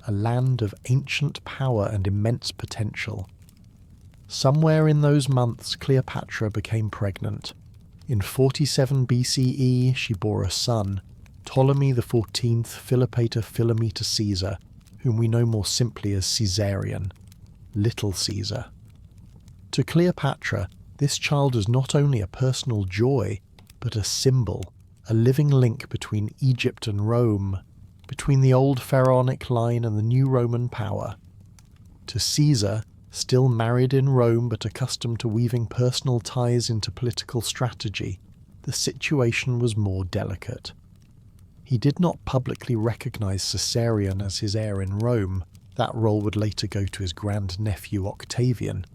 a land of ancient power and immense potential. Somewhere in those months Cleopatra became pregnant. In 47 BCE she bore a son, Ptolemy XIV Philopator Philometor Caesar, whom we know more simply as Caesarion, Little Caesar. To Cleopatra, this child was not only a personal joy, but a symbol, a living link between Egypt and Rome, between the old pharaonic line and the new Roman power. To Caesar, still married in Rome but accustomed to weaving personal ties into political strategy, the situation was more delicate. He did not publicly recognize Caesarion as his heir in Rome. That role would later go to his grandnephew Octavian.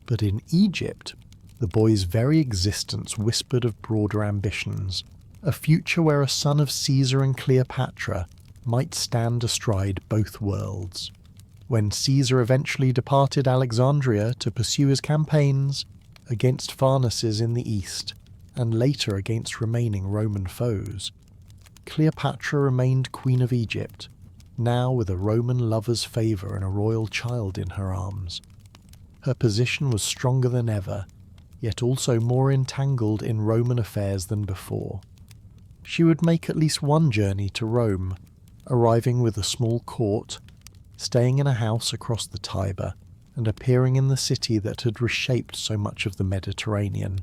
But in Egypt, the boy's very existence whispered of broader ambitions, a future where a son of Caesar and Cleopatra might stand astride both worlds. When Caesar eventually departed Alexandria to pursue his campaigns against Pharnaces in the east, and later against remaining Roman foes, Cleopatra remained Queen of Egypt, now with a Roman lover's favour and a royal child in her arms. Her position was stronger than ever, yet also more entangled in Roman affairs than before. She would make at least one journey to Rome, arriving with a small court, staying in a house across the Tiber, and appearing in the city that had reshaped so much of the Mediterranean.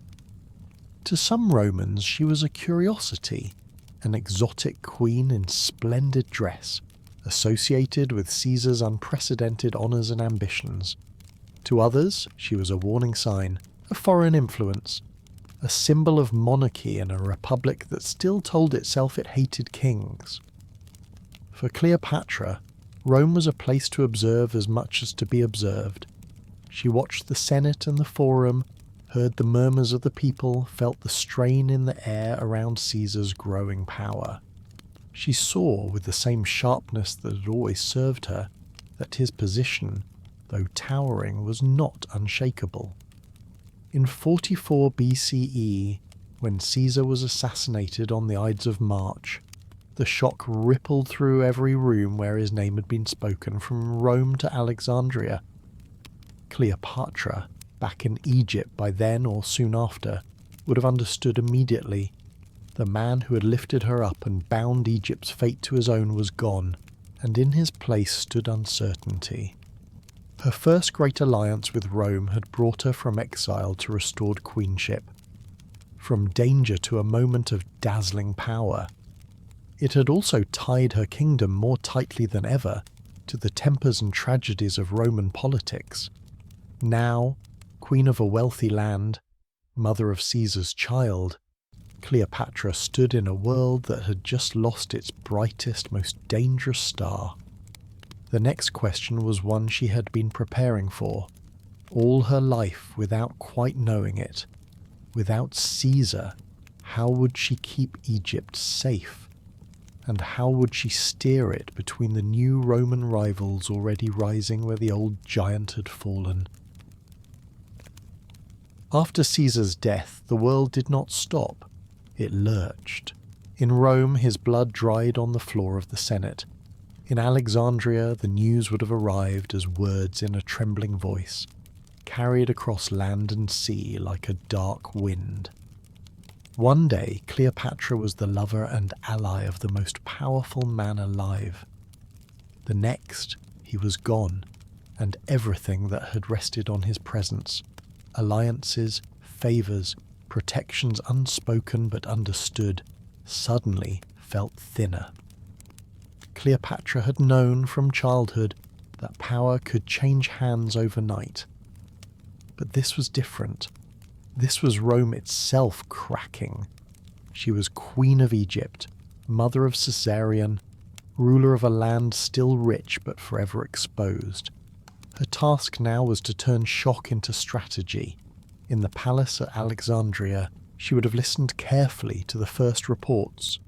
To some Romans she was a curiosity, an exotic queen in splendid dress, associated with Caesar's unprecedented honours and ambitions. To others she was a warning sign, a foreign influence, a symbol of monarchy in a republic that still told itself it hated kings. For Cleopatra, Rome was a place to observe as much as to be observed. She watched the Senate and the Forum, heard the murmurs of the people, felt the strain in the air around Caesar's growing power. She saw, with the same sharpness that had always served her, that his position, though towering, was not unshakable. In 44 BCE, when Caesar was assassinated on the Ides of March, the shock rippled through every room where his name had been spoken, from Rome to Alexandria. Cleopatra, back in Egypt by then or soon after, would have understood immediately. The man who had lifted her up and bound Egypt's fate to his own was gone, and in his place stood uncertainty. Her first great alliance with Rome had brought her from exile to restored queenship, from danger to a moment of dazzling power. It had also tied her kingdom more tightly than ever to the tempers and tragedies of Roman politics. Now, queen of a wealthy land, mother of Caesar's child, Cleopatra stood in a world that had just lost its brightest, most dangerous star. The next question was one she had been preparing for, all her life without quite knowing it. Without Caesar, how would she keep Egypt safe? And how would she steer it between the new Roman rivals already rising where the old giant had fallen? After Caesar's death, the world did not stop. It lurched. In Rome, his blood dried on the floor of the Senate. In Alexandria, the news would have arrived as words in a trembling voice, carried across land and sea like a dark wind. One day, Cleopatra was the lover and ally of the most powerful man alive. The next, he was gone, and everything that had rested on his presence, alliances, favours, protections unspoken but understood, suddenly felt thinner. Cleopatra had known from childhood that power could change hands overnight. But this was different. This was Rome itself cracking. She was Queen of Egypt, mother of Caesarion, ruler of a land still rich but forever exposed. Her task now was to turn shock into strategy. In the palace at Alexandria, she would have listened carefully to the first reports.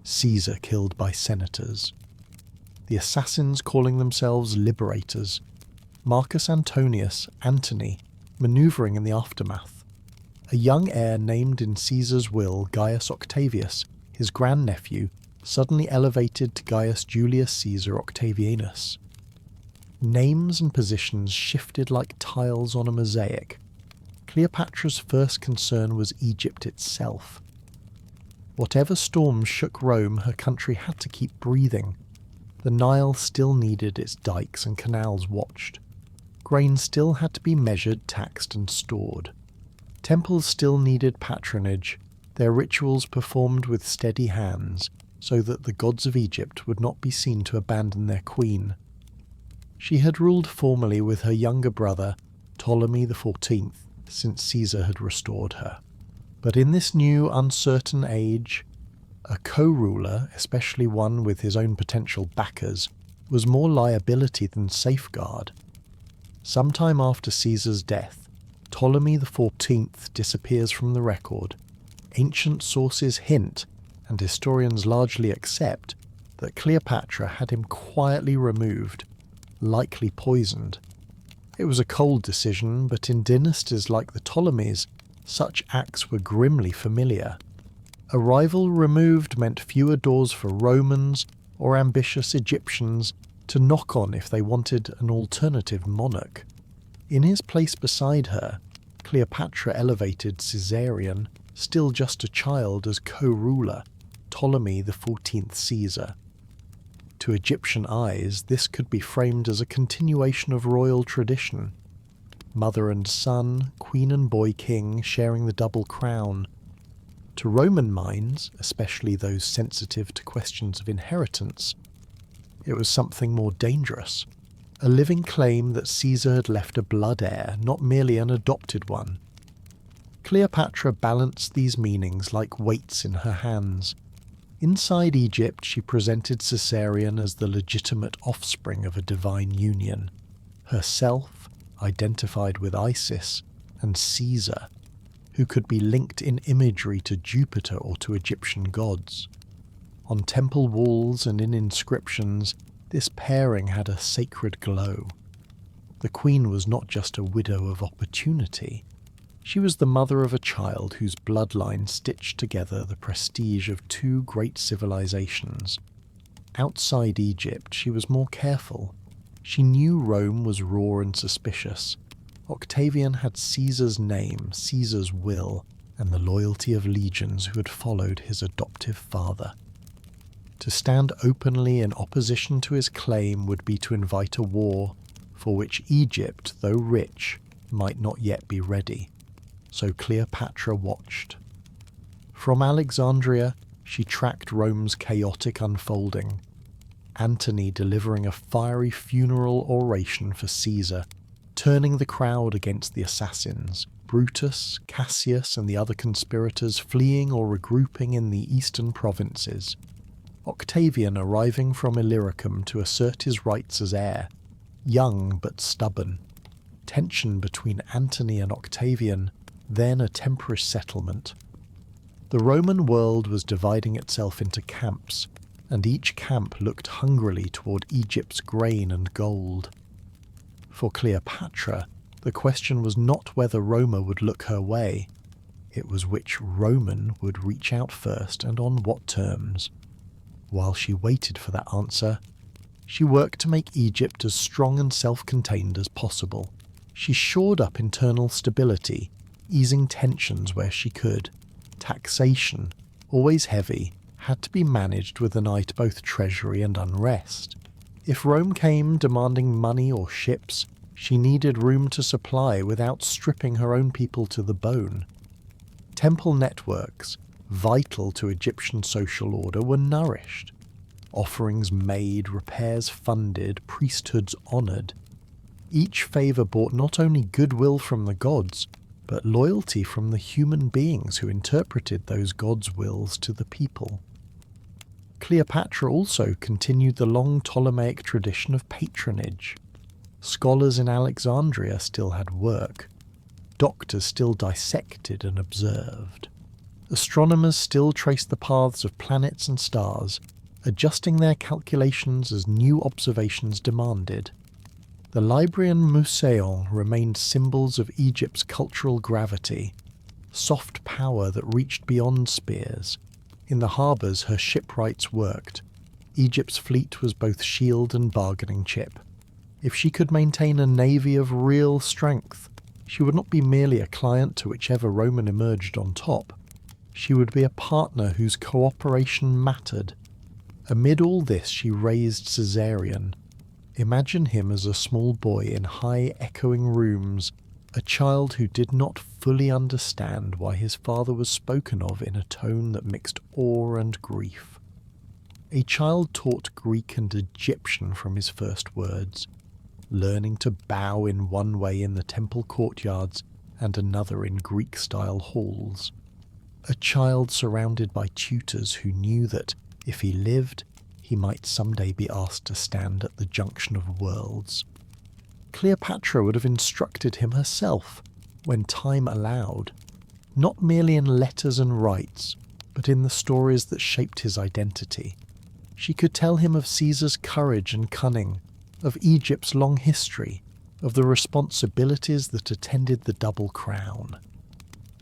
Caesar killed by senators. The assassins calling themselves liberators. Marcus Antonius, Antony, manoeuvring in the aftermath. A young heir named in Caesar's will Gaius Octavius, his grandnephew, suddenly elevated to Gaius Julius Caesar Octavianus. Names and positions shifted like tiles on a mosaic. Cleopatra's first concern was Egypt itself. Whatever storms shook Rome, her country had to keep breathing. The Nile still needed its dikes and canals watched. Grain still had to be measured, taxed and stored. Temples still needed patronage, their rituals performed with steady hands, so that the gods of Egypt would not be seen to abandon their queen. She had ruled formally with her younger brother, Ptolemy XIV, since Caesar had restored her. But in this new, uncertain age, a co-ruler, especially one with his own potential backers, was more liability than safeguard. Sometime after Caesar's death, Ptolemy XIV disappears from the record. Ancient sources hint, and historians largely accept, that Cleopatra had him quietly removed, likely poisoned. It was a cold decision, but in dynasties like the Ptolemies, such acts were grimly familiar. A rival removed meant fewer doors for Romans or ambitious Egyptians to knock on if they wanted an alternative monarch. In his place beside her, Cleopatra elevated Caesarion, still just a child, as co-ruler, Ptolemy XIV Caesar. To Egyptian eyes, this could be framed as a continuation of royal tradition. Mother and son, queen and boy king, sharing the double crown. To Roman minds, especially those sensitive to questions of inheritance, it was something more dangerous. A living claim that Caesar had left a blood heir, not merely an adopted one. Cleopatra balanced these meanings like weights in her hands. Inside Egypt, she presented Caesarion as the legitimate offspring of a divine union. Herself, identified with Isis, and Caesar, who could be linked in imagery to Jupiter or to Egyptian gods. On temple walls and in inscriptions, this pairing had a sacred glow. The queen was not just a widow of opportunity. She was the mother of a child whose bloodline stitched together the prestige of two great civilizations. Outside Egypt, she was more careful. She knew Rome was raw and suspicious. Octavian had Caesar's name, Caesar's will, and the loyalty of legions who had followed his adoptive father. To stand openly in opposition to his claim would be to invite a war for which Egypt, though rich, might not yet be ready. So Cleopatra watched. From Alexandria, she tracked Rome's chaotic unfolding. Antony delivering a fiery funeral oration for Caesar, turning the crowd against the assassins. Brutus, Cassius, and the other conspirators fleeing or regrouping in the eastern provinces. Octavian arriving from Illyricum to assert his rights as heir, young but stubborn. Tension between Antony and Octavian, then a temporary settlement. The Roman world was dividing itself into camps, and each camp looked hungrily toward Egypt's grain and gold. For Cleopatra, the question was not whether Roma would look her way, it was which Roman would reach out first and on what terms. While she waited for that answer, she worked to make Egypt as strong and self-contained as possible. She shored up internal stability, easing tensions where she could. Taxation, always heavy, had to be managed with an eye to both treasury and unrest. If Rome came demanding money or ships, she needed room to supply without stripping her own people to the bone. Temple networks, vital to Egyptian social order, were nourished. Offerings made, repairs funded, priesthoods honoured. Each favour brought not only goodwill from the gods, but loyalty from the human beings who interpreted those gods' wills to the people. Cleopatra also continued the long Ptolemaic tradition of patronage. Scholars in Alexandria still had work. Doctors still dissected and observed. Astronomers still traced the paths of planets and stars, adjusting their calculations as new observations demanded. The library and Museum remained symbols of Egypt's cultural gravity, soft power that reached beyond spears. In the harbours her shipwrights worked. Egypt's fleet was both shield and bargaining chip. If she could maintain a navy of real strength, she would not be merely a client to whichever Roman emerged on top. She would be a partner whose cooperation mattered. Amid all this she raised Caesarion. Imagine him as a small boy in high echoing rooms, a child who did not fully understand why his father was spoken of in a tone that mixed awe and grief. A child taught Greek and Egyptian from his first words, learning to bow in one way in the temple courtyards and another in Greek-style halls. A child surrounded by tutors who knew that, if he lived, he might someday be asked to stand at the junction of worlds. Cleopatra would have instructed him herself, when time allowed, not merely in letters and rites, but in the stories that shaped his identity. She could tell him of Caesar's courage and cunning, of Egypt's long history, of the responsibilities that attended the double crown.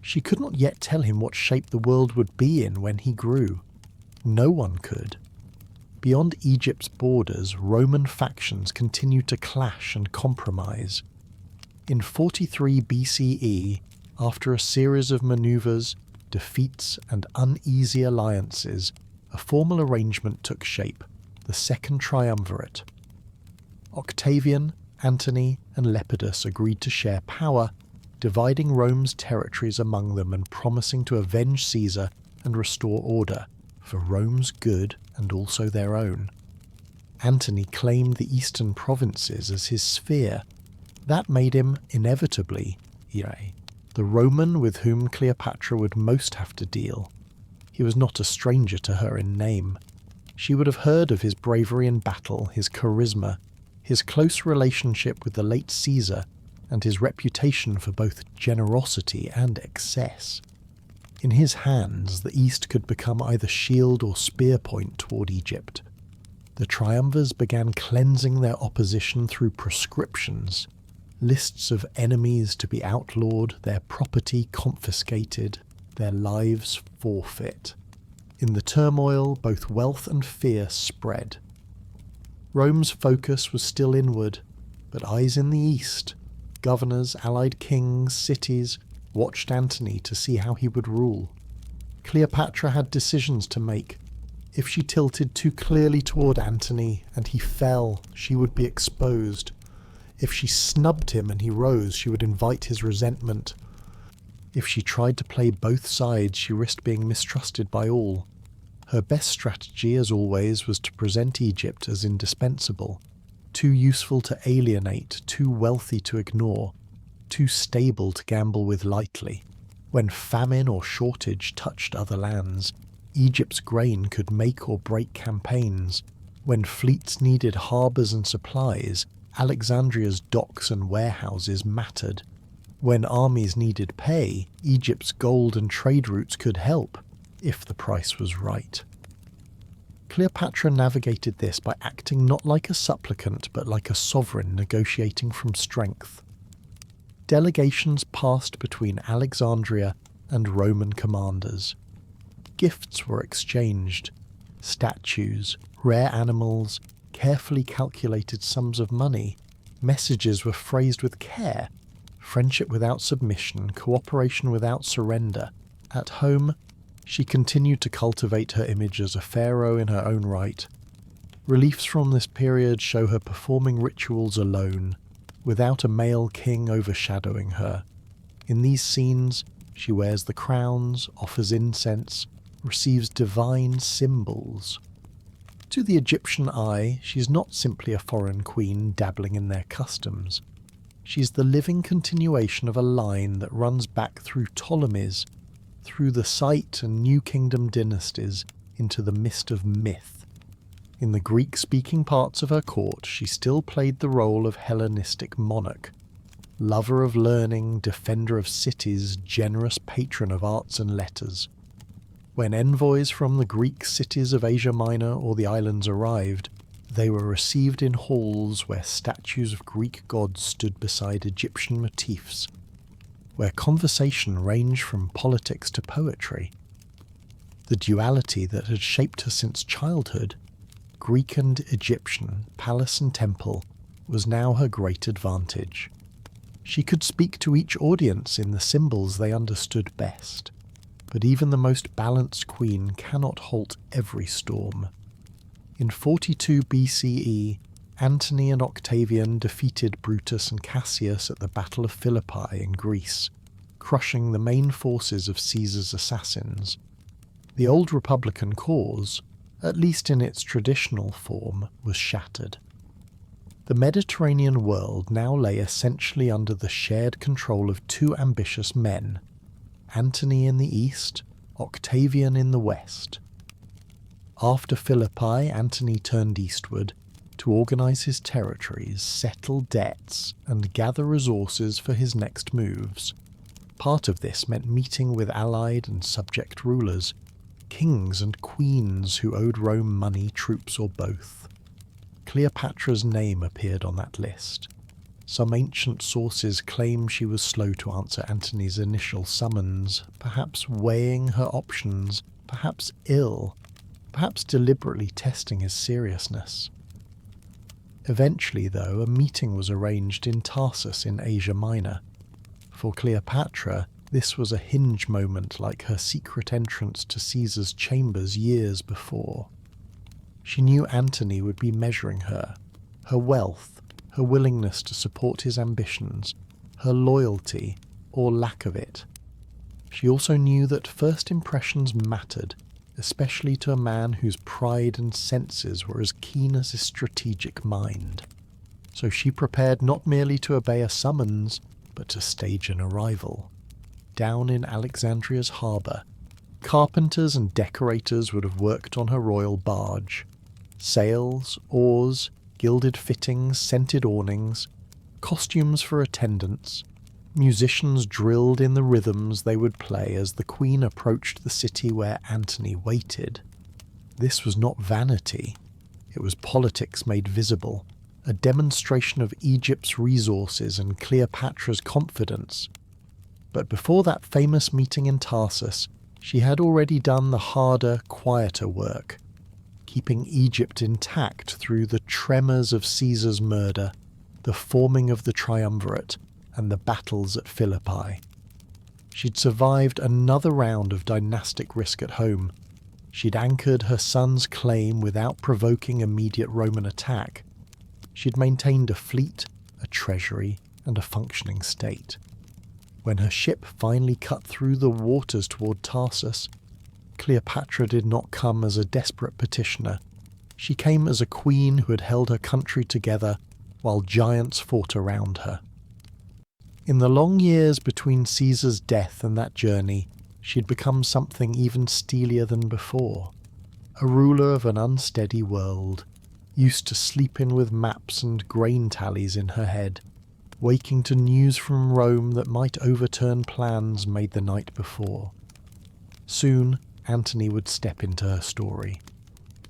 She could not yet tell him what shape the world would be in when he grew. No one could. Beyond Egypt's borders, Roman factions continued to clash and compromise. In 43 BCE, after a series of maneuvers, defeats, and uneasy alliances, a formal arrangement took shape, the Second Triumvirate. Octavian, Antony, and Lepidus agreed to share power, dividing Rome's territories among them and promising to avenge Caesar and restore order, for Rome's good and also their own. Antony claimed the eastern provinces as his sphere. That made him, inevitably, the Roman with whom Cleopatra would most have to deal. He was not a stranger to her in name. She would have heard of his bravery in battle, his charisma, his close relationship with the late Caesar, and his reputation for both generosity and excess. In his hands, the East could become either shield or spear point toward Egypt. The triumvirs began cleansing their opposition through proscriptions, lists of enemies to be outlawed, their property confiscated, their lives forfeit. In the turmoil, both wealth and fear spread. Rome's focus was still inward, but eyes in the East, governors, allied kings, cities, watched Antony to see how he would rule. Cleopatra had decisions to make. If she tilted too clearly toward Antony and he fell, she would be exposed. If she snubbed him and he rose, she would invite his resentment. If she tried to play both sides, she risked being mistrusted by all. Her best strategy, as always, was to present Egypt as indispensable, too useful to alienate, too wealthy to ignore. too stable to gamble with lightly. When famine or shortage touched other lands, Egypt's grain could make or break campaigns. When fleets needed harbours and supplies, Alexandria's docks and warehouses mattered. When armies needed pay, Egypt's gold and trade routes could help, if the price was right. Cleopatra navigated this by acting not like a supplicant but like a sovereign negotiating from strength. Delegations passed between Alexandria and Roman commanders. Gifts were exchanged. Statues, rare animals, carefully calculated sums of money. Messages were phrased with care. Friendship without submission, cooperation without surrender. At home, she continued to cultivate her image as a pharaoh in her own right. Reliefs from this period show her performing rituals alone, without a male king overshadowing her. In these scenes, she wears the crowns, offers incense, receives divine symbols. To the Egyptian eye, she's not simply a foreign queen dabbling in their customs. She's the living continuation of a line that runs back through Ptolemies, through the Site and New Kingdom dynasties, into the mist of myth. In the Greek-speaking parts of her court, she still played the role of Hellenistic monarch, lover of learning, defender of cities, generous patron of arts and letters. When envoys from the Greek cities of Asia Minor or the islands arrived, they were received in halls where statues of Greek gods stood beside Egyptian motifs, where conversation ranged from politics to poetry. The duality that had shaped her since childhood, Greek and Egyptian, palace and temple, was now her great advantage. She could speak to each audience in the symbols they understood best, but even the most balanced queen cannot halt every storm. In 42 BCE, Antony and Octavian defeated Brutus and Cassius at the Battle of Philippi in Greece, crushing the main forces of Caesar's assassins. The old Republican cause, at least in its traditional form, was shattered. The Mediterranean world now lay essentially under the shared control of two ambitious men, Antony in the east, Octavian in the west. After Philippi, Antony turned eastward to organise his territories, settle debts, and gather resources for his next moves. Part of this meant meeting with allied and subject rulers, kings and queens who owed Rome money, troops, or both. Cleopatra's name appeared on that list. Some ancient sources claim she was slow to answer Antony's initial summons, perhaps weighing her options, perhaps ill, perhaps deliberately testing his seriousness. Eventually, though, a meeting was arranged in Tarsus in Asia Minor. For Cleopatra, this was a hinge moment like her secret entrance to Caesar's chambers years before. She knew Antony would be measuring her wealth, her willingness to support his ambitions, her loyalty, or lack of it. She also knew that first impressions mattered, especially to a man whose pride and senses were as keen as his strategic mind. So she prepared not merely to obey a summons, but to stage an arrival. Down in Alexandria's harbour, carpenters and decorators would have worked on her royal barge. Sails, oars, gilded fittings, scented awnings, costumes for attendants, musicians drilled in the rhythms they would play as the queen approached the city where Antony waited. This was not vanity, it was politics made visible, a demonstration of Egypt's resources and Cleopatra's confidence. But before that famous meeting in Tarsus, she had already done the harder, quieter work, keeping Egypt intact through the tremors of Caesar's murder, the forming of the triumvirate, and the battles at Philippi. She'd survived another round of dynastic risk at home. She'd anchored her son's claim without provoking immediate Roman attack. She'd maintained a fleet, a treasury, and a functioning state. When her ship finally cut through the waters toward Tarsus, Cleopatra did not come as a desperate petitioner. She came as a queen who had held her country together while giants fought around her. In the long years between Caesar's death and that journey, she'd become something even steelier than before. A ruler of an unsteady world, used to sleeping with maps and grain tallies in her head, waking to news from Rome that might overturn plans made the night before. Soon, Antony would step into her story.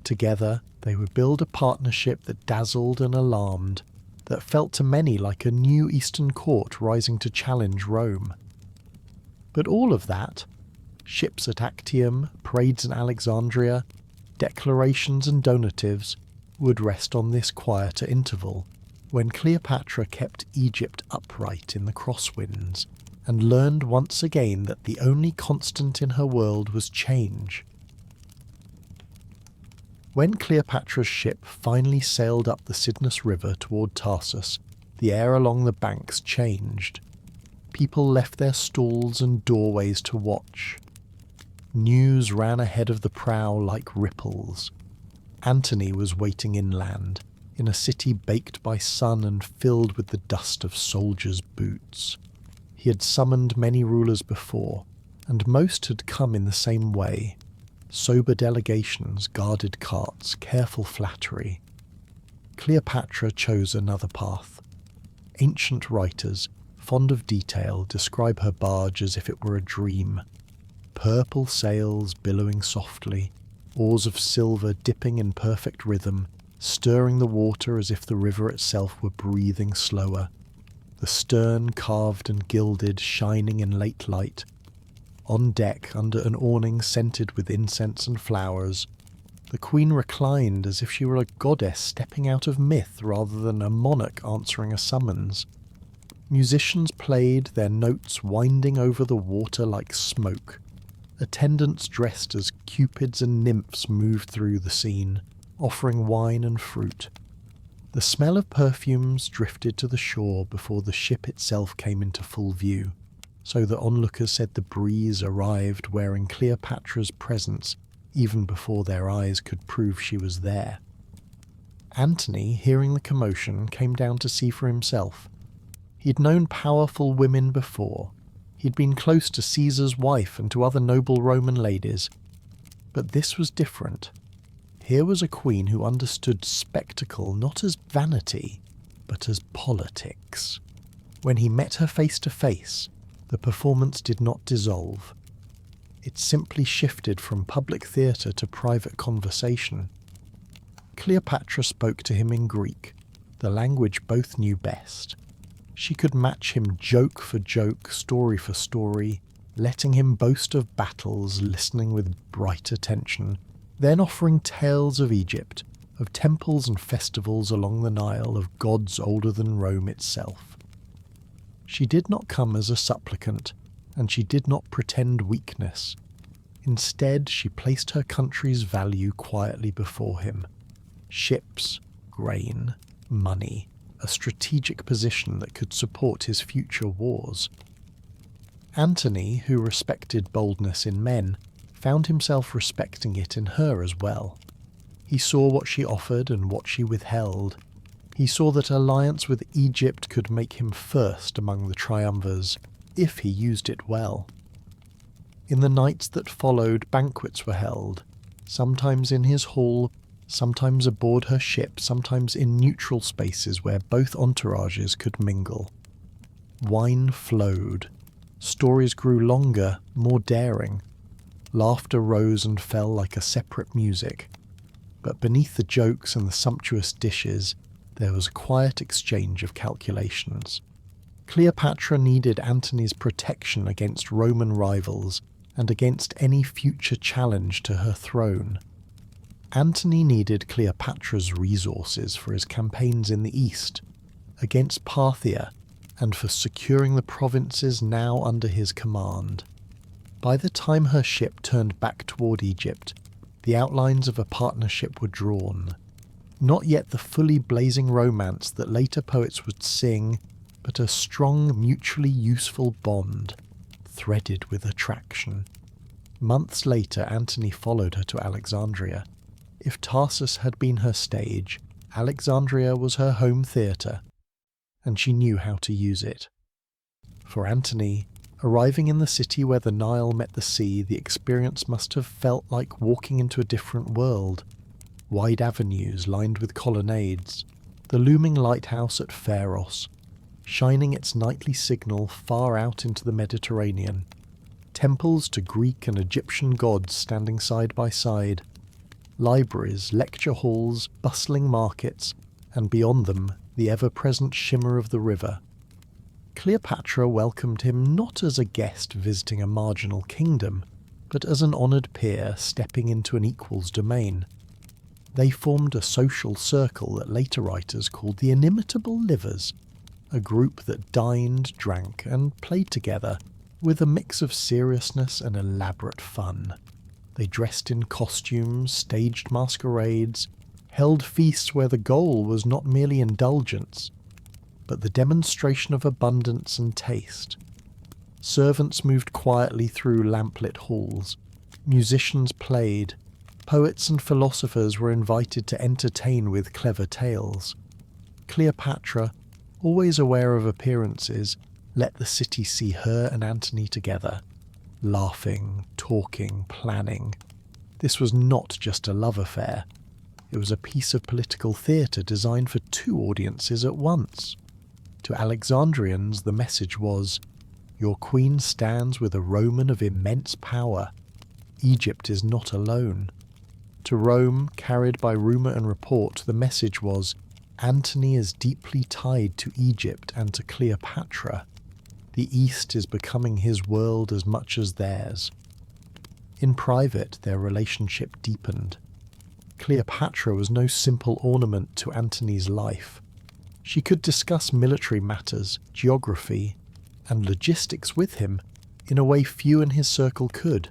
Together, they would build a partnership that dazzled and alarmed, that felt to many like a new Eastern court rising to challenge Rome. But all of that, ships at Actium, parades in Alexandria, declarations and donatives, would rest on this quieter interval, when Cleopatra kept Egypt upright in the crosswinds, and learned once again that the only constant in her world was change. When Cleopatra's ship finally sailed up the Cydnus River toward Tarsus, the air along the banks changed. People left their stalls and doorways to watch. News ran ahead of the prow like ripples. Antony was waiting inland, in a city baked by sun and filled with the dust of soldiers' boots. He had summoned many rulers before, and most had come in the same way. Sober delegations, guarded carts, careful flattery. Cleopatra chose another path. Ancient writers, fond of detail, describe her barge as if it were a dream. Purple sails billowing softly, oars of silver dipping in perfect rhythm, stirring the water as if the river itself were breathing slower. The stern carved and gilded, shining in late light. On deck, under an awning scented with incense and flowers, the queen reclined as if she were a goddess stepping out of myth rather than a monarch answering a summons. Musicians played, their notes winding over the water like smoke. Attendants dressed as cupids and nymphs moved through the scene, offering wine and fruit. The smell of perfumes drifted to the shore before the ship itself came into full view, so that onlookers said the breeze arrived wearing Cleopatra's presence even before their eyes could prove she was there. Antony, hearing the commotion, came down to see for himself. He'd known powerful women before. He'd been close to Caesar's wife and to other noble Roman ladies. But this was different. Here was a queen who understood spectacle not as vanity, but as politics. When he met her face to face, the performance did not dissolve. It simply shifted from public theatre to private conversation. Cleopatra spoke to him in Greek, the language both knew best. She could match him joke for joke, story for story, letting him boast of battles, listening with bright attention, then offering tales of Egypt, of temples and festivals along the Nile, of gods older than Rome itself. She did not come as a supplicant, and she did not pretend weakness. Instead, she placed her country's value quietly before him. Ships, grain, money, a strategic position that could support his future wars. Antony, who respected boldness in men, found himself respecting it in her as well. He saw what she offered and what she withheld. He saw that alliance with Egypt could make him first among the triumvirs, if he used it well. In the nights that followed, banquets were held, sometimes in his hall, sometimes aboard her ship, sometimes in neutral spaces where both entourages could mingle. Wine flowed. Stories grew longer, more daring. Laughter rose and fell like a separate music. But beneath the jokes and the sumptuous dishes, there was a quiet exchange of calculations. Cleopatra needed Antony's protection against Roman rivals and against any future challenge to her throne. Antony needed Cleopatra's resources for his campaigns in the east, against Parthia, and for securing the provinces now under his command. By the time her ship turned back toward Egypt, the outlines of a partnership were drawn. Not yet the fully blazing romance that later poets would sing, but a strong, mutually useful bond, threaded with attraction. Months later, Antony followed her to Alexandria. If Tarsus had been her stage, Alexandria was her home theatre, and she knew how to use it. For Antony, arriving in the city where the Nile met the sea, the experience must have felt like walking into a different world. Wide avenues lined with colonnades, the looming lighthouse at Pharos, shining its nightly signal far out into the Mediterranean, temples to Greek and Egyptian gods standing side by side, libraries, lecture halls, bustling markets, and beyond them the ever-present shimmer of the river. Cleopatra welcomed him not as a guest visiting a marginal kingdom, but as an honoured peer stepping into an equal's domain. They formed a social circle that later writers called the Inimitable Livers, a group that dined, drank, and played together with a mix of seriousness and elaborate fun. They dressed in costumes, staged masquerades, held feasts where the goal was not merely indulgence, but the demonstration of abundance and taste. Servants moved quietly through lamplit halls, musicians played, poets and philosophers were invited to entertain with clever tales. Cleopatra, always aware of appearances, let the city see her and Antony together, laughing, talking, planning. This was not just a love affair. It was a piece of political theatre designed for two audiences at once. To Alexandrians, the message was, "Your queen stands with a Roman of immense power. Egypt is not alone." To Rome, carried by rumour and report, the message was, Antony is deeply tied to Egypt and to Cleopatra. The East is becoming his world as much as theirs. In private, their relationship deepened. Cleopatra was no simple ornament to Antony's life. She could discuss military matters, geography, and logistics with him in a way few in his circle could.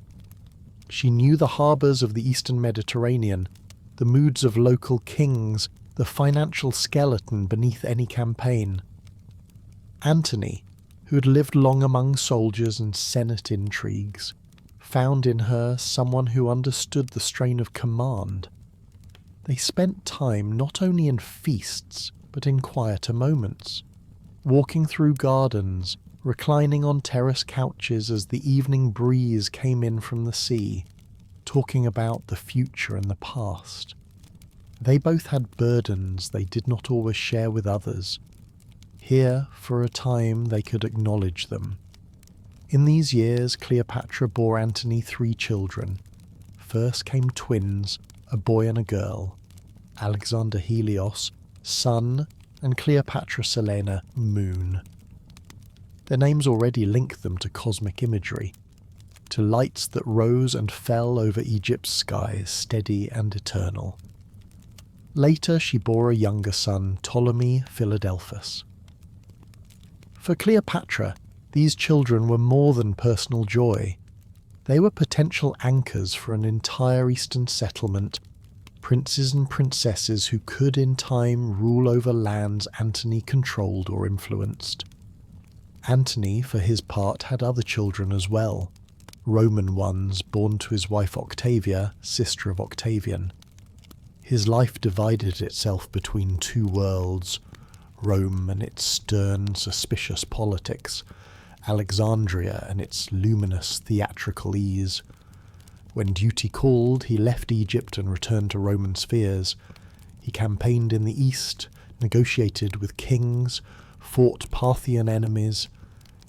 She knew the harbours of the eastern Mediterranean, the moods of local kings, the financial skeleton beneath any campaign. Antony, who had lived long among soldiers and senate intrigues, found in her someone who understood the strain of command. They spent time not only in feasts, but in quieter moments, walking through gardens, reclining on terrace couches as the evening breeze came in from the sea, talking about the future and the past. They both had burdens they did not always share with others. Here, for a time, they could acknowledge them. In these years, Cleopatra bore Antony 3 children. First came twins, a boy and a girl. Alexander Helios, sun, and Cleopatra Selene, moon. Their names already link them to cosmic imagery, to lights that rose and fell over Egypt's skies, steady and eternal. Later she bore a younger son, Ptolemy Philadelphus. For Cleopatra, these children were more than personal joy. They were potential anchors for an entire Eastern settlement, princes and princesses who could in time rule over lands Antony controlled or influenced. Antony, for his part, had other children as well, Roman ones born to his wife Octavia, sister of Octavian. His life divided itself between 2 worlds, Rome and its stern, suspicious politics, Alexandria and its luminous theatrical ease. When duty called, he left Egypt and returned to Roman spheres. He campaigned in the east, negotiated with kings, fought Parthian enemies.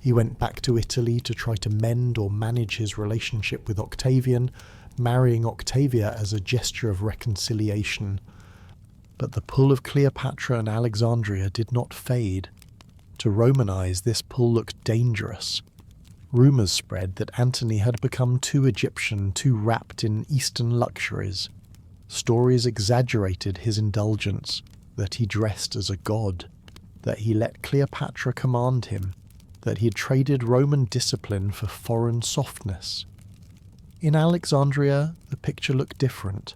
He went back to Italy to try to mend or manage his relationship with Octavian, marrying Octavia as a gesture of reconciliation. But the pull of Cleopatra and Alexandria did not fade. To Roman eyes, this pull looked dangerous. Rumours spread that Antony had become too Egyptian, too wrapped in Eastern luxuries. Stories exaggerated his indulgence, that he dressed as a god, that he let Cleopatra command him, that he had traded Roman discipline for foreign softness. In Alexandria, the picture looked different.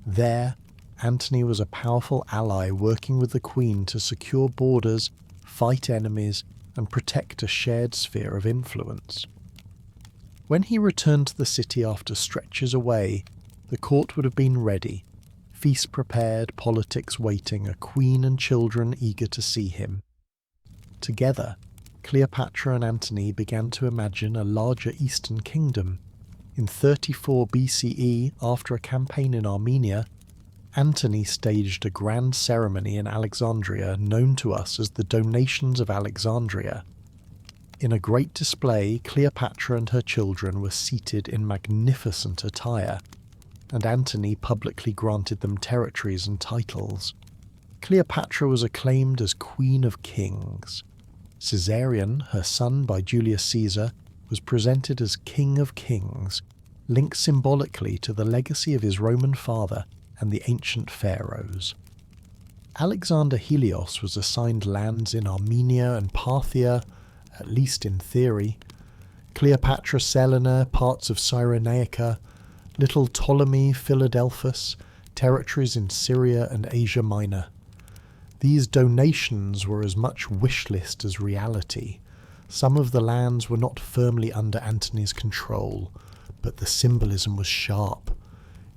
There, Antony was a powerful ally working with the queen to secure borders, fight enemies, and protect a shared sphere of influence. When he returned to the city after stretches away, the court would have been ready, feast prepared, politics waiting, a queen and children eager to see him. Together, Cleopatra and Antony began to imagine a larger eastern kingdom. In 34 BCE, after a campaign in Armenia, Antony staged a grand ceremony in Alexandria known to us as the Donations of Alexandria. In a great display, Cleopatra and her children were seated in magnificent attire, and Antony publicly granted them territories and titles. Cleopatra was acclaimed as Queen of Kings. Caesarion, her son by Julius Caesar, was presented as King of Kings, linked symbolically to the legacy of his Roman father and the ancient pharaohs. Alexander Helios was assigned lands in Armenia and Parthia, at least in theory. Cleopatra Selene, parts of Cyrenaica, little Ptolemy, Philadelphus, territories in Syria and Asia Minor. These donations were as much wish list as reality. Some of the lands were not firmly under Antony's control, but the symbolism was sharp.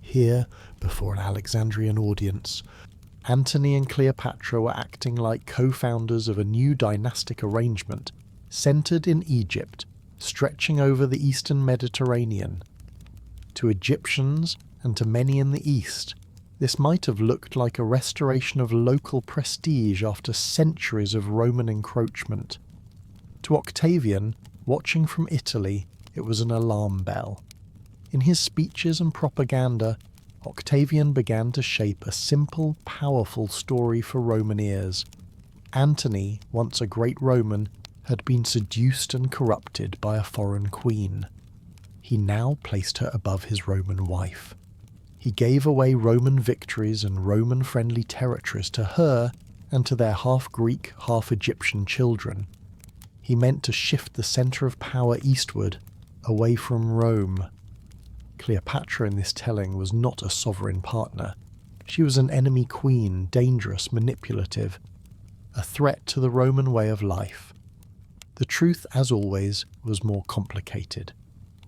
Here, before an Alexandrian audience, Antony and Cleopatra were acting like co-founders of a new dynastic arrangement, centered in Egypt, stretching over the eastern Mediterranean. To Egyptians, and to many in the East, this might have looked like a restoration of local prestige after centuries of Roman encroachment. To Octavian, watching from Italy, it was an alarm bell. In his speeches and propaganda, Octavian began to shape a simple, powerful story for Roman ears. Antony, once a great Roman, had been seduced and corrupted by a foreign queen. He now placed her above his Roman wife. He gave away Roman victories and Roman-friendly territories to her and to their half-Greek, half-Egyptian children. He meant to shift the centre of power eastward, away from Rome. Cleopatra in this telling was not a sovereign partner. She was an enemy queen, dangerous, manipulative, a threat to the Roman way of life. The truth, as always, was more complicated.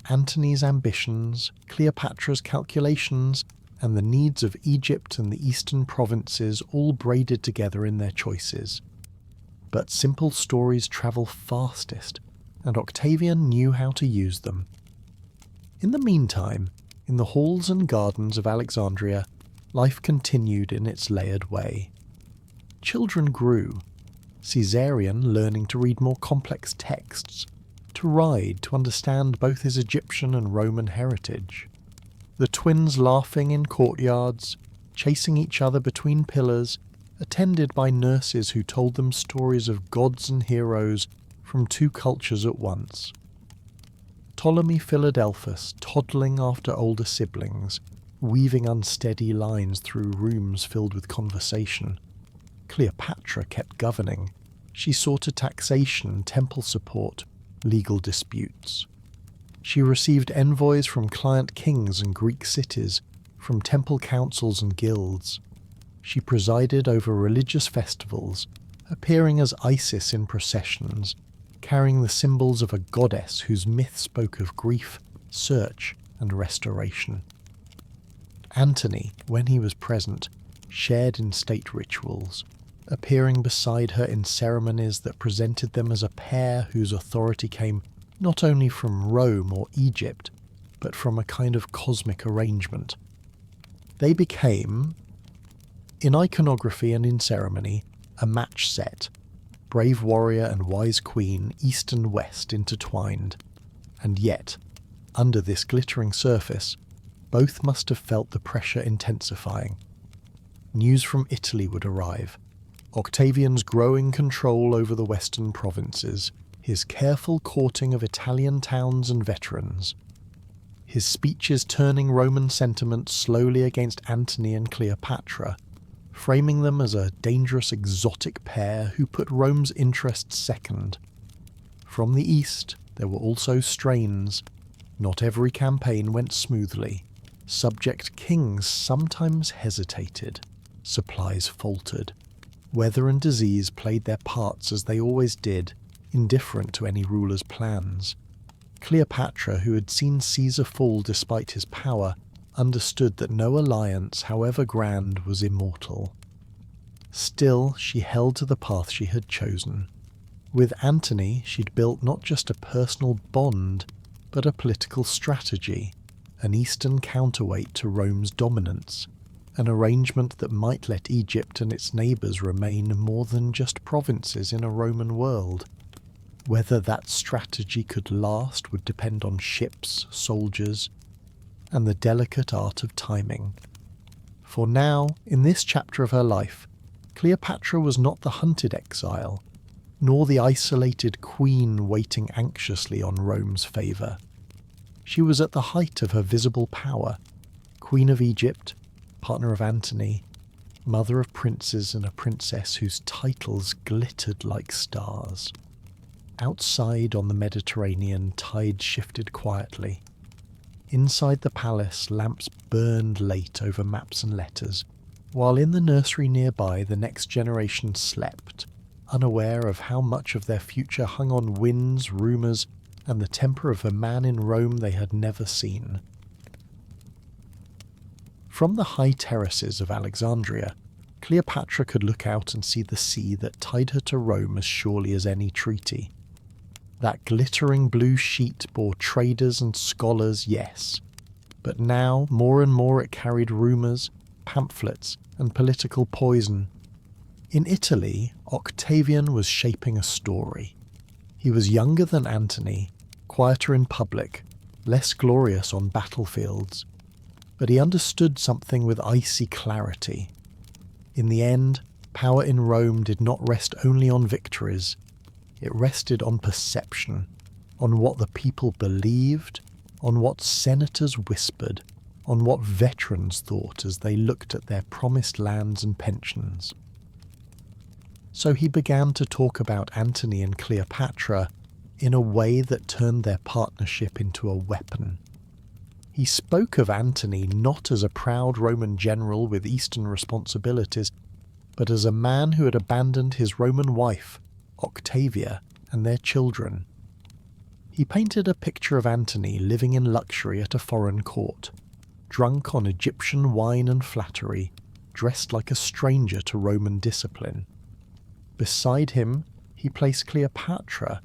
Antony's ambitions, Cleopatra's calculations, and the needs of Egypt and the eastern provinces all braided together in their choices. But simple stories travel fastest, and Octavian knew how to use them. In the meantime, in the halls and gardens of Alexandria, life continued in its layered way. Children grew, Caesarion learning to read more complex texts, to ride, to understand both his Egyptian and Roman heritage. The twins laughing in courtyards, chasing each other between pillars, attended by nurses who told them stories of gods and heroes from two cultures at once. Ptolemy Philadelphus toddling after older siblings, weaving unsteady lines through rooms filled with conversation. Cleopatra kept governing. She saw to taxation, temple support, legal disputes. She received envoys from client kings and Greek cities, from temple councils and guilds. She presided over religious festivals, appearing as Isis in processions, carrying the symbols of a goddess whose myth spoke of grief, search, and restoration. Antony, when he was present, shared in state rituals, appearing beside her in ceremonies that presented them as a pair whose authority came not only from Rome or Egypt, but from a kind of cosmic arrangement. They became, in iconography and in ceremony, a match set, brave warrior and wise queen, east and west intertwined. And yet, under this glittering surface, both must have felt the pressure intensifying. News from Italy would arrive. Octavian's growing control over the western provinces, his careful courting of Italian towns and veterans, his speeches turning Roman sentiment slowly against Antony and Cleopatra, framing them as a dangerous exotic pair who put Rome's interests second. From the east, there were also strains. Not every campaign went smoothly. Subject kings sometimes hesitated. Supplies faltered. Weather and disease played their parts as they always did, indifferent to any ruler's plans. Cleopatra, who had seen Caesar fall despite his power, understood that no alliance, however grand, was immortal. Still, she held to the path she had chosen. With Antony, she'd built not just a personal bond, but a political strategy, an eastern counterweight to Rome's dominance, an arrangement that might let Egypt and its neighbours remain more than just provinces in a Roman world. Whether that strategy could last would depend on ships, soldiers, and the delicate art of timing. For now, in this chapter of her life, Cleopatra was not the hunted exile, nor the isolated queen waiting anxiously on Rome's favour. She was at the height of her visible power, Queen of Egypt, partner of Antony, mother of princes and a princess whose titles glittered like stars. Outside on the Mediterranean, tide shifted quietly. Inside the palace, lamps burned late over maps and letters, while in the nursery nearby the next generation slept, unaware of how much of their future hung on winds, rumours, and the temper of a man in Rome they had never seen. From the high terraces of Alexandria, Cleopatra could look out and see the sea that tied her to Rome as surely as any treaty. That glittering blue sheet bore traders and scholars, yes, but now more and more it carried rumours, pamphlets, and political poison. In Italy, Octavian was shaping a story. He was younger than Antony, quieter in public, less glorious on battlefields, but he understood something with icy clarity. In the end, power in Rome did not rest only on victories. It rested on perception, on what the people believed, on what senators whispered, on what veterans thought as they looked at their promised lands and pensions. So he began to talk about Antony and Cleopatra in a way that turned their partnership into a weapon. He spoke of Antony not as a proud Roman general with Eastern responsibilities, but as a man who had abandoned his Roman wife, Octavia, and their children. He painted a picture of Antony living in luxury at a foreign court, drunk on Egyptian wine and flattery, dressed like a stranger to Roman discipline. Beside him, he placed Cleopatra,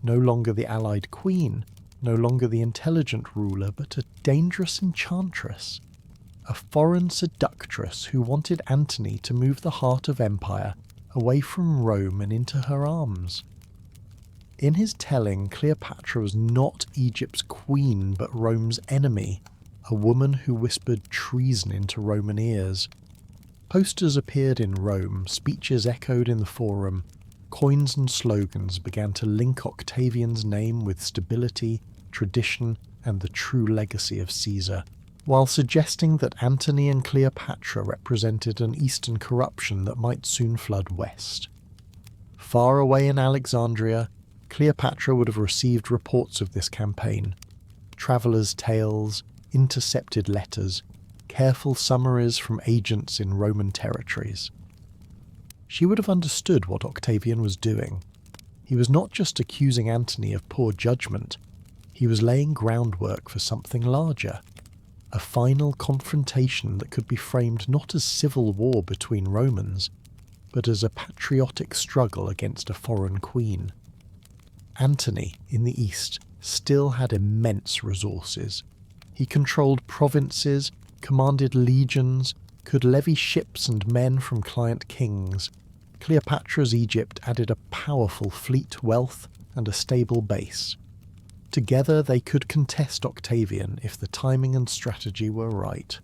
no longer the allied queen, no longer the intelligent ruler, but a dangerous enchantress, a foreign seductress who wanted Antony to move the heart of empire away from Rome and into her arms. In his telling, Cleopatra was not Egypt's queen, but Rome's enemy, a woman who whispered treason into Roman ears. Posters appeared in Rome, speeches echoed in the Forum, coins and slogans began to link Octavian's name with stability, tradition, and the true legacy of Caesar, while suggesting that Antony and Cleopatra represented an eastern corruption that might soon flood west. Far away in Alexandria, Cleopatra would have received reports of this campaign, travellers' tales, intercepted letters, careful summaries from agents in Roman territories. She would have understood what Octavian was doing. He was not just accusing Antony of poor judgment, he was laying groundwork for something larger, a final confrontation that could be framed not as civil war between Romans, but as a patriotic struggle against a foreign queen. Antony, in the east, still had immense resources. He controlled provinces, commanded legions, could levy ships and men from client kings. Cleopatra's Egypt added a powerful fleet, wealth, and a stable base. Together they could contest Octavian if the timing and strategy were right.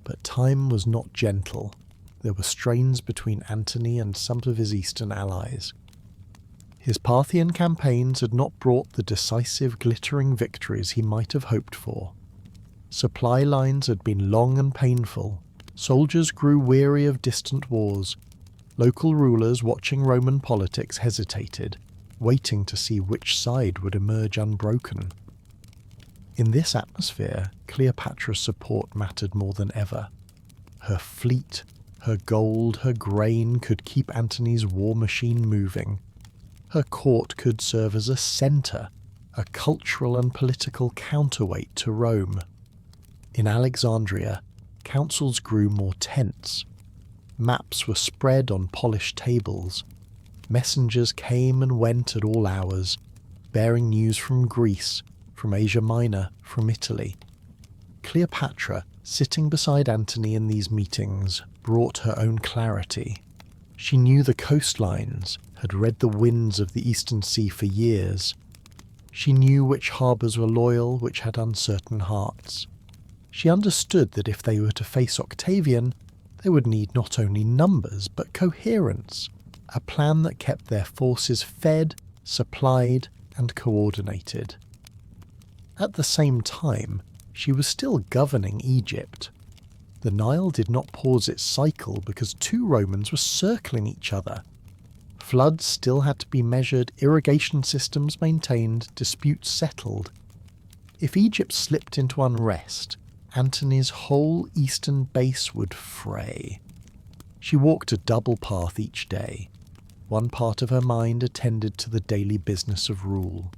But time was not gentle. There were strains between Antony and some of his eastern allies. His Parthian campaigns had not brought the decisive, glittering victories he might have hoped for. Supply lines had been long and painful. Soldiers grew weary of distant wars. Local rulers watching Roman politics hesitated, waiting to see which side would emerge unbroken. In this atmosphere, Cleopatra's support mattered more than ever. Her fleet, her gold, her grain could keep Antony's war machine moving. Her court could serve as a centre, a cultural and political counterweight to Rome. In Alexandria, councils grew more tense. Maps were spread on polished tables. Messengers came and went at all hours, bearing news from Greece, from Asia Minor, from Italy. Cleopatra, sitting beside Antony in these meetings, brought her own clarity. She knew the coastlines, had read the winds of the Eastern Sea for years. She knew which harbours were loyal, which had uncertain hearts. She understood that if they were to face Octavian, they would need not only numbers, but coherence, a plan that kept their forces fed, supplied, and coordinated. At the same time, she was still governing Egypt. The Nile did not pause its cycle because two Romans were circling each other. Floods still had to be measured, irrigation systems maintained, disputes settled. If Egypt slipped into unrest, Antony's whole eastern base would fray. She walked a double path each day. One part of her mind attended to the daily business of rule: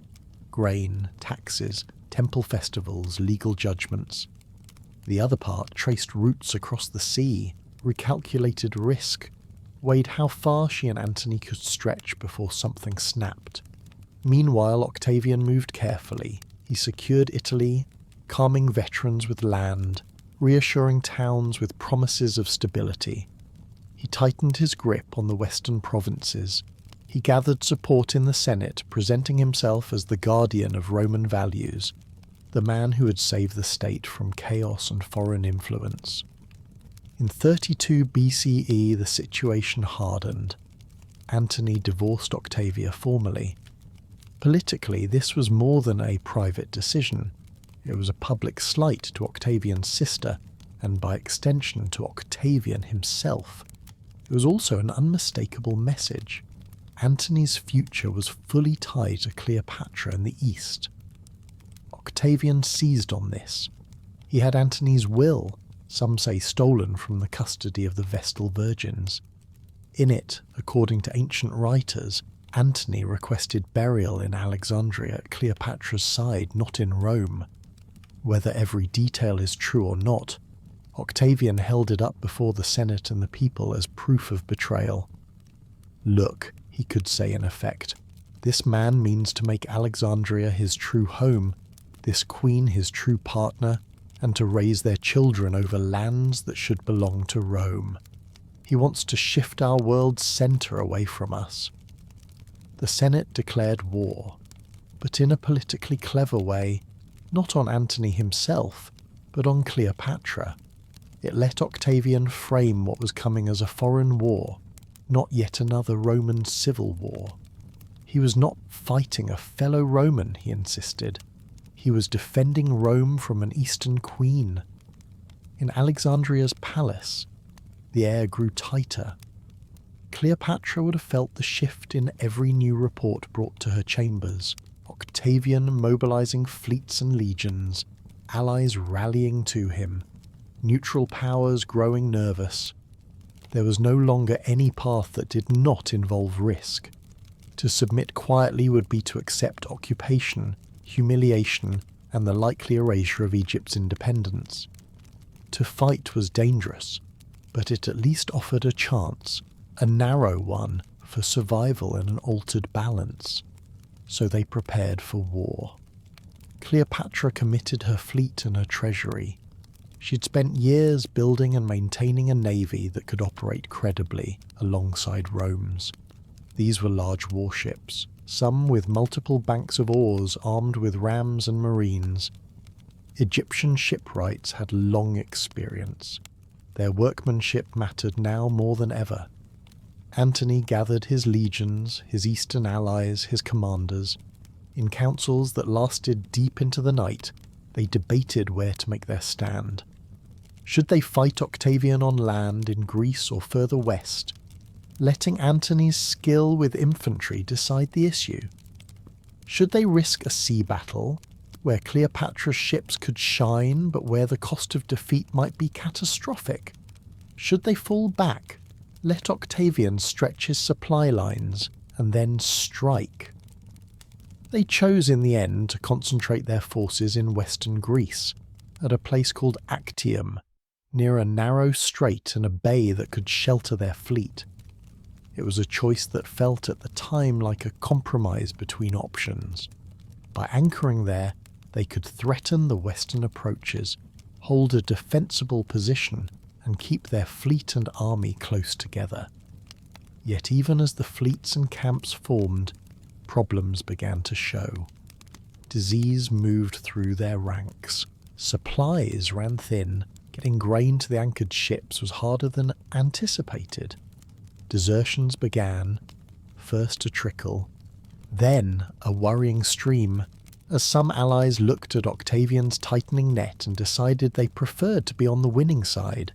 grain, taxes, temple festivals, legal judgments. The other part traced routes across the sea, recalculated risk, weighed how far she and Antony could stretch before something snapped. Meanwhile, Octavian moved carefully. He secured Italy, calming veterans with land, reassuring towns with promises of stability. He tightened his grip on the western provinces. He gathered support in the Senate, presenting himself as the guardian of Roman values, the man who would save the state from chaos and foreign influence. In 32 BCE, the situation hardened. Antony divorced Octavia formally. Politically, this was more than a private decision. It was a public slight to Octavian's sister, and by extension to Octavian himself. It was also an unmistakable message. Antony's future was fully tied to Cleopatra in the east. Octavian seized on this. He had Antony's will, some say stolen from the custody of the Vestal virgins. In it, according to ancient writers, Antony requested burial in Alexandria at Cleopatra's side, not in Rome. Whether every detail is true or not, Octavian held it up before the Senate and the people as proof of betrayal. "Look," he could say in effect, "this man means to make Alexandria his true home, this queen his true partner, and to raise their children over lands that should belong to Rome. He wants to shift our world's centre away from us." The Senate declared war, but in a politically clever way, not on Antony himself, but on Cleopatra. It let Octavian frame what was coming as a foreign war, not yet another Roman civil war. He was not fighting a fellow Roman, he insisted. He was defending Rome from an Eastern queen. In Alexandria's palace, the air grew tighter. Cleopatra would have felt the shift in every new report brought to her chambers. Octavian mobilizing fleets and legions, allies rallying to him, neutral powers growing nervous. There was no longer any path that did not involve risk. To submit quietly would be to accept occupation, humiliation, and the likely erasure of Egypt's independence. To fight was dangerous, but it at least offered a chance, a narrow one, for survival in an altered balance. So they prepared for war. Cleopatra committed her fleet and her treasury. She'd spent years building and maintaining a navy that could operate credibly alongside Rome's. These were large warships, some with multiple banks of oars armed with rams and marines. Egyptian shipwrights had long experience. Their workmanship mattered now more than ever. Antony gathered his legions, his eastern allies, his commanders. In councils that lasted deep into the night, they debated where to make their stand. Should they fight Octavian on land in Greece or further west, letting Antony's skill with infantry decide the issue? Should they risk a sea battle, where Cleopatra's ships could shine but where the cost of defeat might be catastrophic? Should they fall back, let Octavian stretch his supply lines, and then strike? They chose in the end to concentrate their forces in western Greece, at a place called Actium, near a narrow strait and a bay that could shelter their fleet. It was a choice that felt at the time like a compromise between options. By anchoring there, they could threaten the western approaches, hold a defensible position, and keep their fleet and army close together. Yet even as the fleets and camps formed, problems began to show. Disease moved through their ranks. Supplies ran thin. Getting grain to the anchored ships was harder than anticipated. Desertions began, first a trickle, then a worrying stream, as some allies looked at Octavian's tightening net and decided they preferred to be on the winning side.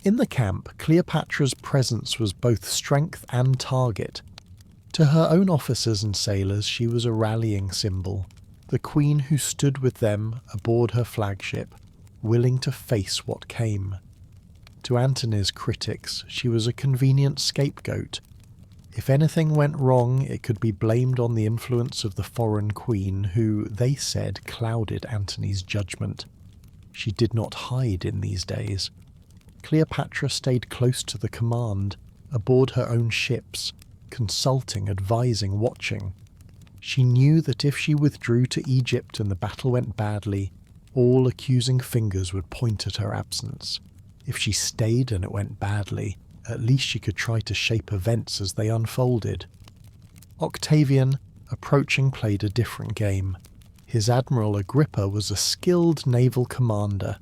In the camp, Cleopatra's presence was both strength and target. To her own officers and sailors, she was a rallying symbol, the queen who stood with them aboard her flagship, willing to face what came. To Antony's critics, she was a convenient scapegoat. If anything went wrong, it could be blamed on the influence of the foreign queen, who, they said, clouded Antony's judgment. She did not hide in these days. Cleopatra stayed close to the command, aboard her own ships, consulting, advising, watching. She knew that if she withdrew to Egypt and the battle went badly, all accusing fingers would point at her absence. If she stayed and it went badly, at least she could try to shape events as they unfolded. Octavian, approaching, played a different game. His admiral Agrippa was a skilled naval commander.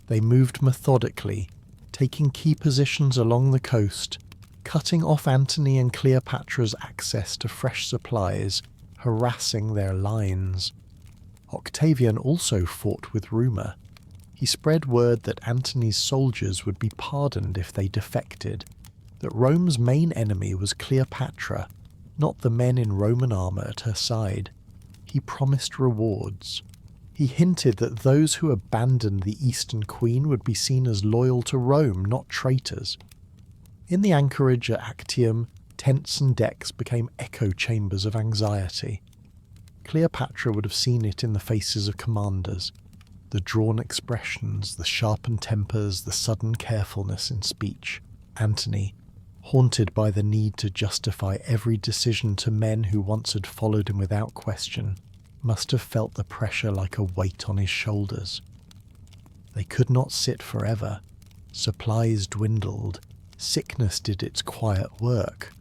They moved methodically, taking key positions along the coast, cutting off Antony and Cleopatra's access to fresh supplies, harassing their lines. Octavian also fought with rumour. He spread word that Antony's soldiers would be pardoned if they defected, that Rome's main enemy was Cleopatra, not the men in Roman armour at her side. He promised rewards. He hinted that those who abandoned the Eastern Queen would be seen as loyal to Rome, not traitors. In the anchorage at Actium, tents and decks became echo chambers of anxiety. Cleopatra would have seen it in the faces of commanders. The drawn expressions, the sharpened tempers, the sudden carefulness in speech. Antony, haunted by the need to justify every decision to men who once had followed him without question, must have felt the pressure like a weight on his shoulders. They could not sit forever. Supplies dwindled. Sickness did its quiet work.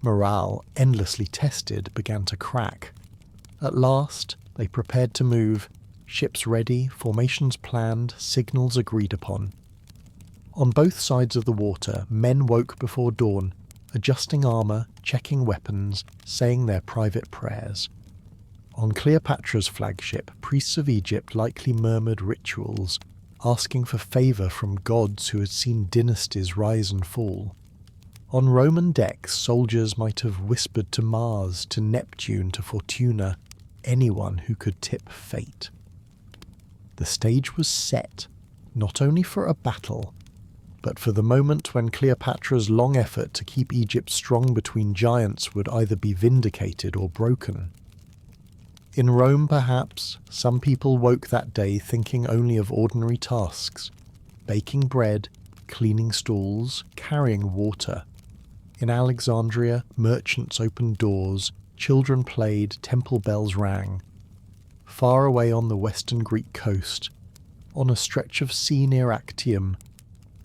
Morale, endlessly tested, began to crack. At last, they prepared to move, ships ready, formations planned, signals agreed upon. On both sides of the water, men woke before dawn, adjusting armour, checking weapons, saying their private prayers. On Cleopatra's flagship, priests of Egypt likely murmured rituals, asking for favour from gods who had seen dynasties rise and fall. On Roman decks, soldiers might have whispered to Mars, to Neptune, to Fortuna, anyone who could tip fate. The stage was set, not only for a battle, but for the moment when Cleopatra's long effort to keep Egypt strong between giants would either be vindicated or broken. In Rome, perhaps, some people woke that day thinking only of ordinary tasks: baking bread, cleaning stalls, carrying water. In Alexandria, merchants opened doors, children played, temple bells rang. Far away on the western Greek coast, on a stretch of sea near Actium,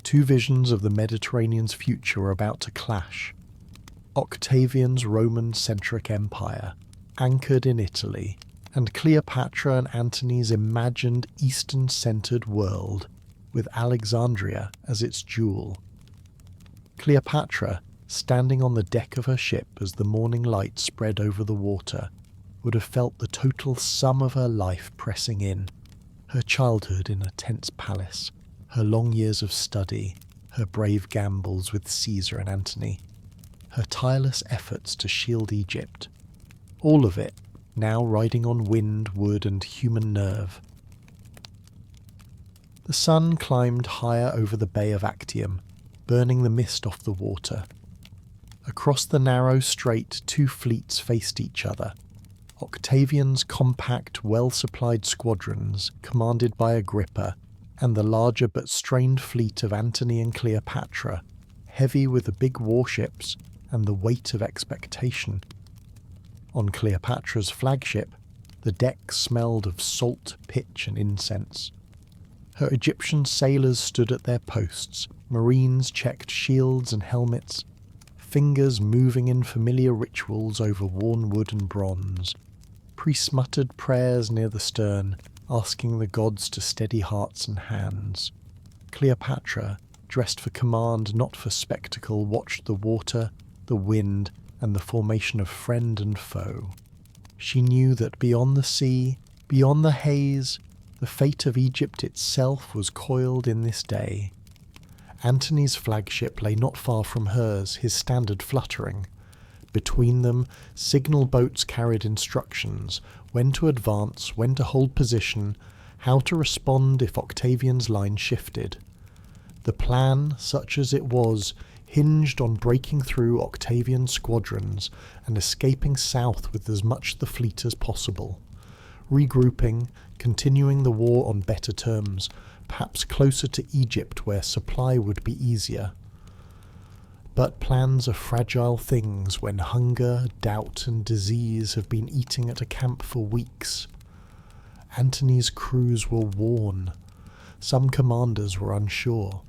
two visions of the Mediterranean's future were about to clash. Octavian's Roman-centric empire, anchored in Italy, and Cleopatra and Antony's imagined Eastern-centred world, with Alexandria as its jewel. Cleopatra, standing on the deck of her ship as the morning light spread over the water, would have felt the total sum of her life pressing in. Her childhood in a tense palace, her long years of study, her brave gambles with Caesar and Antony, her tireless efforts to shield Egypt. All of it, now riding on wind, wood, and human nerve. The sun climbed higher over the bay of Actium, burning the mist off the water. Across the narrow strait, two fleets faced each other. Octavian's compact, well-supplied squadrons, commanded by Agrippa, and the larger but strained fleet of Antony and Cleopatra, heavy with the big warships, and the weight of expectation. On Cleopatra's flagship, the deck smelled of salt, pitch, and incense. Her Egyptian sailors stood at their posts, marines checked shields and helmets, fingers moving in familiar rituals over worn wood and bronze. Priests muttered prayers near the stern, asking the gods to steady hearts and hands. Cleopatra, dressed for command not for spectacle, watched the water, the wind, and the formation of friend and foe. She knew that beyond the sea, beyond the haze, the fate of Egypt itself was coiled in this day. Antony's flagship lay not far from hers, his standard fluttering. Between them, signal boats carried instructions, when to advance, when to hold position, how to respond if Octavian's line shifted. The plan, such as it was, hinged on breaking through Octavian's squadrons and escaping south with as much of the fleet as possible. Regrouping, continuing the war on better terms, perhaps closer to Egypt where supply would be easier. But plans are fragile things when hunger, doubt, and disease have been eating at a camp for weeks. Antony's crews were worn. Some commanders were unsure.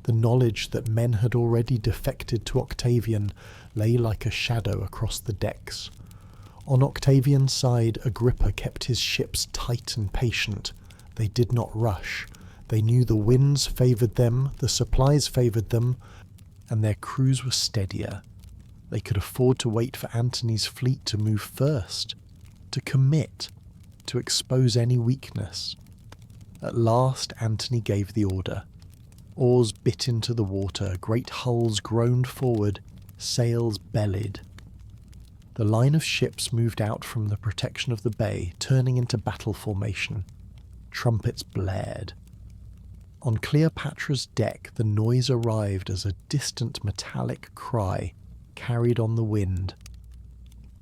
The knowledge that men had already defected to Octavian lay like a shadow across the decks. On Octavian's side, Agrippa kept his ships tight and patient. They did not rush. They knew the winds favoured them, the supplies favoured them, and their crews were steadier. They could afford to wait for Antony's fleet to move first, to commit, to expose any weakness. At last Antony gave the order. Oars bit into the water, great hulls groaned forward, sails bellied. The line of ships moved out from the protection of the bay, turning into battle formation. Trumpets blared. On Cleopatra's deck the noise arrived as a distant metallic cry, carried on the wind.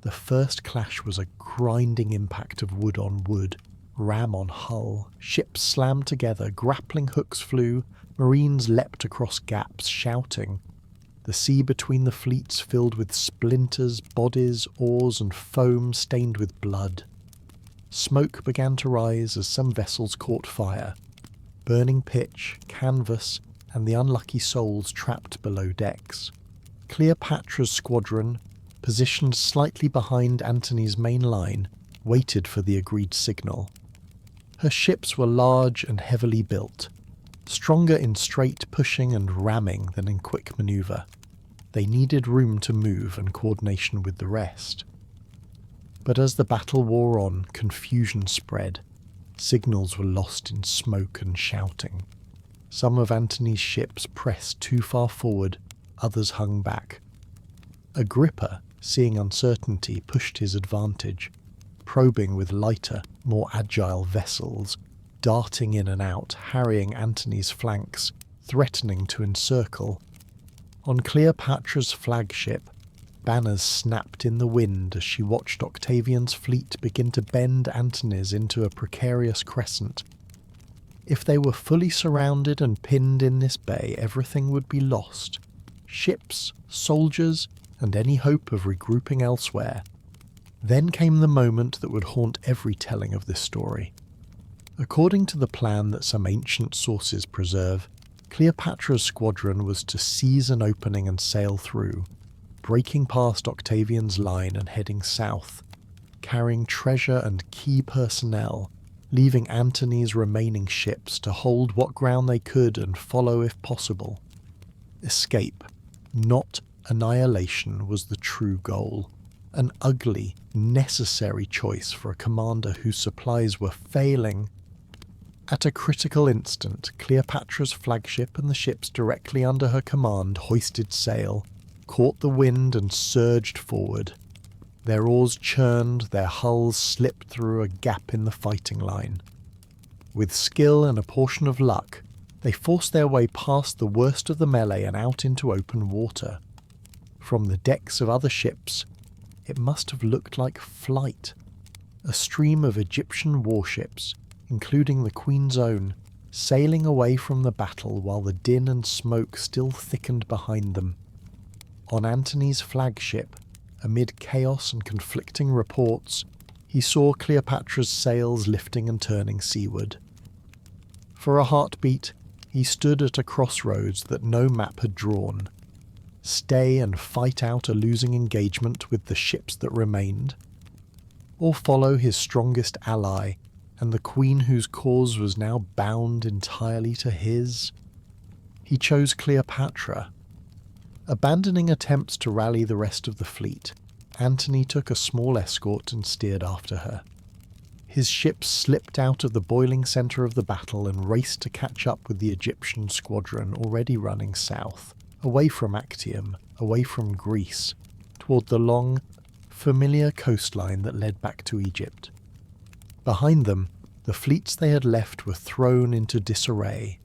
The first clash was a grinding impact of wood on wood, ram on hull. Ships slammed together, grappling hooks flew, marines leapt across gaps, shouting. The sea between the fleets filled with splinters, bodies, oars, and foam stained with blood. Smoke began to rise as some vessels caught fire. Burning pitch, canvas, and the unlucky souls trapped below decks. Cleopatra's squadron, positioned slightly behind Antony's main line, waited for the agreed signal. Her ships were large and heavily built, stronger in straight pushing and ramming than in quick manoeuvre. They needed room to move and coordination with the rest. But as the battle wore on, confusion spread. Signals were lost in smoke and shouting. Some of Antony's ships pressed too far forward, others hung back. Agrippa, seeing uncertainty, pushed his advantage, probing with lighter, more agile vessels, darting in and out, harrying Antony's flanks, threatening to encircle. On Cleopatra's flagship, banners snapped in the wind as she watched Octavian's fleet begin to bend Antony's into a precarious crescent. If they were fully surrounded and pinned in this bay, everything would be lost. Ships, soldiers, and any hope of regrouping elsewhere. Then came the moment that would haunt every telling of this story. According to the plan that some ancient sources preserve, Cleopatra's squadron was to seize an opening and sail through, breaking past Octavian's line and heading south, carrying treasure and key personnel, leaving Antony's remaining ships to hold what ground they could and follow if possible. Escape, not annihilation, was the true goal. An ugly, necessary choice for a commander whose supplies were failing. At a critical instant, Cleopatra's flagship and the ships directly under her command hoisted sail, caught the wind and surged forward. Their oars churned, their hulls slipped through a gap in the fighting line. With skill and a portion of luck, they forced their way past the worst of the melee and out into open water. From the decks of other ships, it must have looked like flight. A stream of Egyptian warships, including the Queen's own, sailing away from the battle while the din and smoke still thickened behind them. On Antony's flagship, amid chaos and conflicting reports, he saw Cleopatra's sails lifting and turning seaward. For a heartbeat, he stood at a crossroads that no map had drawn. Stay and fight out a losing engagement with the ships that remained, or follow his strongest ally and the queen whose cause was now bound entirely to his. He chose Cleopatra. Abandoning attempts to rally the rest of the fleet, Antony took a small escort and steered after her. His ships slipped out of the boiling centre of the battle and raced to catch up with the Egyptian squadron already running south, away from Actium, away from Greece, toward the long, familiar coastline that led back to Egypt. Behind them, the fleets they had left were thrown into disarray.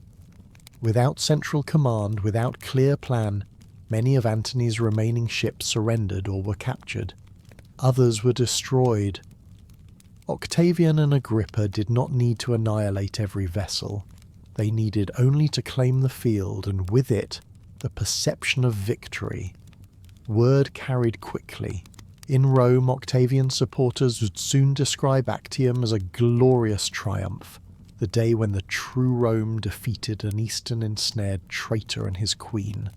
Without central command, without clear plan, many of Antony's remaining ships surrendered or were captured. Others were destroyed. Octavian and Agrippa did not need to annihilate every vessel. They needed only to claim the field, and with it, the perception of victory. Word carried quickly. In Rome, Octavian's supporters would soon describe Actium as a glorious triumph, the day when the true Rome defeated an Eastern ensnared traitor and his queen.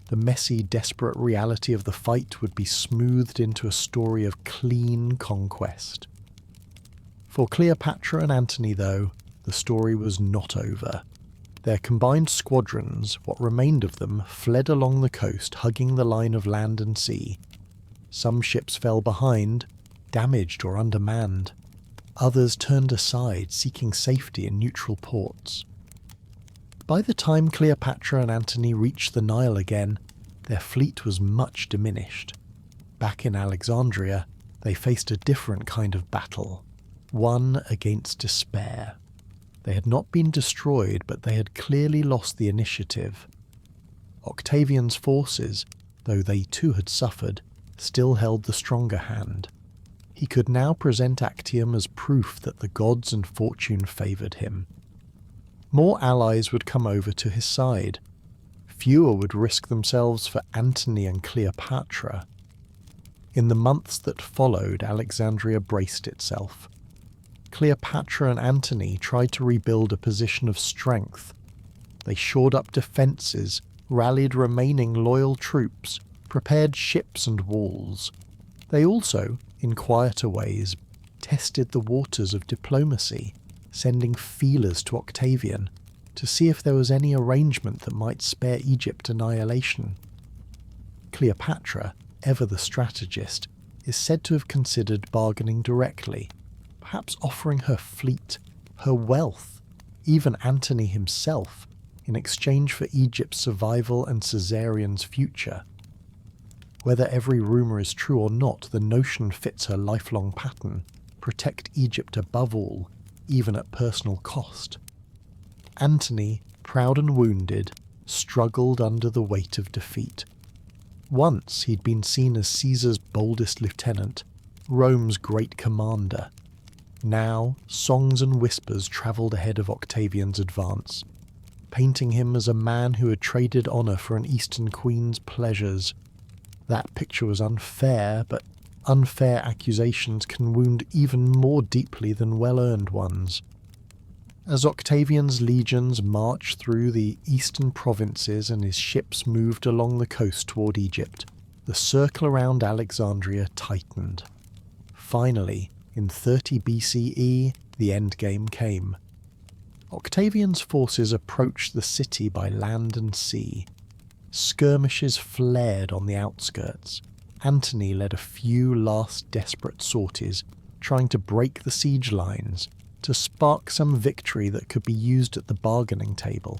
The messy, desperate reality of the fight would be smoothed into a story of clean conquest. For Cleopatra and Antony, though, the story was not over. Their combined squadrons, what remained of them, fled along the coast, hugging the line of land and sea. Some ships fell behind, damaged or undermanned. Others turned aside, seeking safety in neutral ports. By the time Cleopatra and Antony reached the Nile again, their fleet was much diminished. Back in Alexandria, they faced a different kind of battle, one against despair. They had not been destroyed, but they had clearly lost the initiative. Octavian's forces, though they too had suffered, still held the stronger hand. He could now present Actium as proof that the gods and fortune favoured him. More allies would come over to his side. Fewer would risk themselves for Antony and Cleopatra. In the months that followed, Alexandria braced itself. Cleopatra and Antony tried to rebuild a position of strength. They shored up defences, rallied remaining loyal troops, prepared ships and walls. They also, in quieter ways, tested the waters of diplomacy, sending feelers to Octavian to see if there was any arrangement that might spare Egypt annihilation. Cleopatra, ever the strategist, is said to have considered bargaining directly, perhaps offering her fleet, her wealth, even Antony himself, in exchange for Egypt's survival and Caesarion's future. Whether every rumour is true or not, the notion fits her lifelong pattern: protect Egypt above all, even at personal cost. Antony, proud and wounded, struggled under the weight of defeat. Once he'd been seen as Caesar's boldest lieutenant, Rome's great commander. Now, songs and whispers travelled ahead of Octavian's advance, painting him as a man who had traded honour for an Eastern queen's pleasures. That picture was unfair, but unfair accusations can wound even more deeply than well-earned ones. As Octavian's legions marched through the eastern provinces and his ships moved along the coast toward Egypt, the circle around Alexandria tightened. Finally, in 30 BCE, the endgame came. Octavian's forces approached the city by land and sea. Skirmishes flared on the outskirts. Antony led a few last desperate sorties, trying to break the siege lines, to spark some victory that could be used at the bargaining table.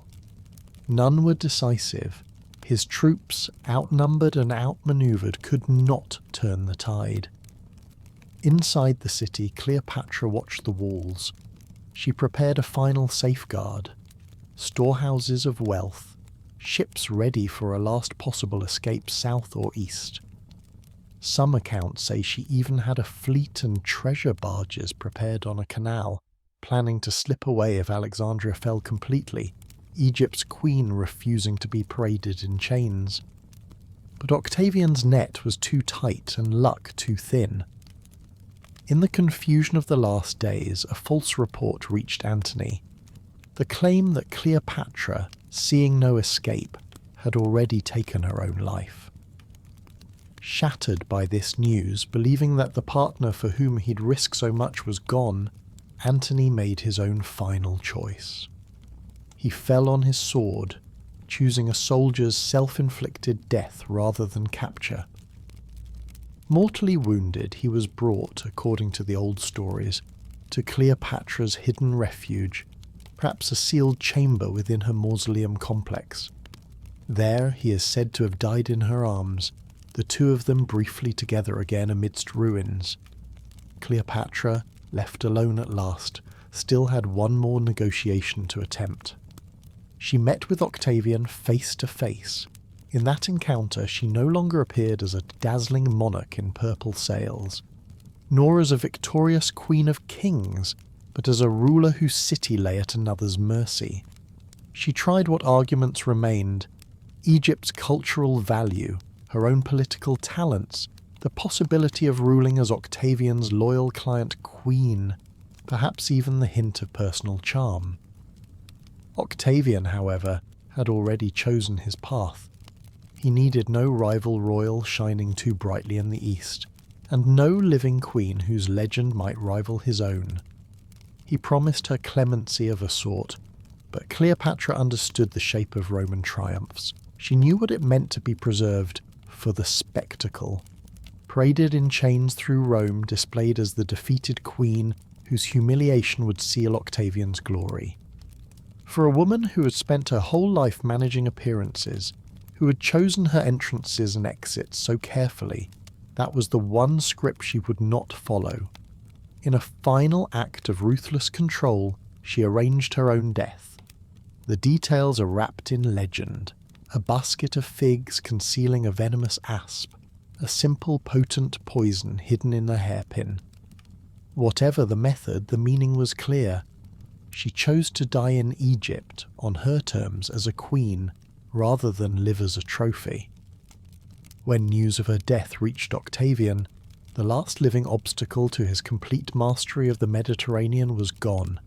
None were decisive. His troops, outnumbered and outmanoeuvred, could not turn the tide. Inside the city, Cleopatra watched the walls. She prepared a final safeguard: storehouses of wealth, ships ready for a last possible escape south or east. Some accounts say she even had a fleet and treasure barges prepared on a canal, planning to slip away if Alexandria fell completely, Egypt's queen refusing to be paraded in chains. but Octavian's net was too tight and luck too thin. In the confusion of the last days, a false report reached Antony. The claim that Cleopatra, seeing no escape, had already taken her own life. Shattered by this news, believing that the partner for whom he'd risked so much was gone, Antony made his own final choice. He fell on his sword, choosing a soldier's self-inflicted death rather than capture. Mortally wounded, he was brought, according to the old stories, to Cleopatra's hidden refuge, perhaps a sealed chamber within her mausoleum complex. There he is said to have died in her arms, the two of them briefly together again amidst ruins. Cleopatra, left alone at last, still had one more negotiation to attempt. She met with Octavian face to face. In that encounter she no longer appeared as a dazzling monarch in purple sails, nor as a victorious queen of kings, but as a ruler whose city lay at another's mercy. She tried what arguments remained: Egypt's cultural value, her own political talents, the possibility of ruling as Octavian's loyal client queen, perhaps even the hint of personal charm. Octavian, however, had already chosen his path. He needed no rival royal shining too brightly in the east, and no living queen whose legend might rival his own. He promised her clemency of a sort, but Cleopatra understood the shape of Roman triumphs. She knew what it meant to be preserved for the spectacle. Paraded in chains through Rome, displayed as the defeated queen whose humiliation would seal Octavian's glory. For a woman who had spent her whole life managing appearances, who had chosen her entrances and exits so carefully, that was the one script she would not follow. In a final act of ruthless control, she arranged her own death. The details are wrapped in legend: a basket of figs concealing a venomous asp, a simple potent poison hidden in a hairpin. Whatever the method, the meaning was clear. She chose to die in Egypt, on her terms as a queen, rather than live as a trophy. When news of her death reached Octavian, the last living obstacle to his complete mastery of the Mediterranean was gone.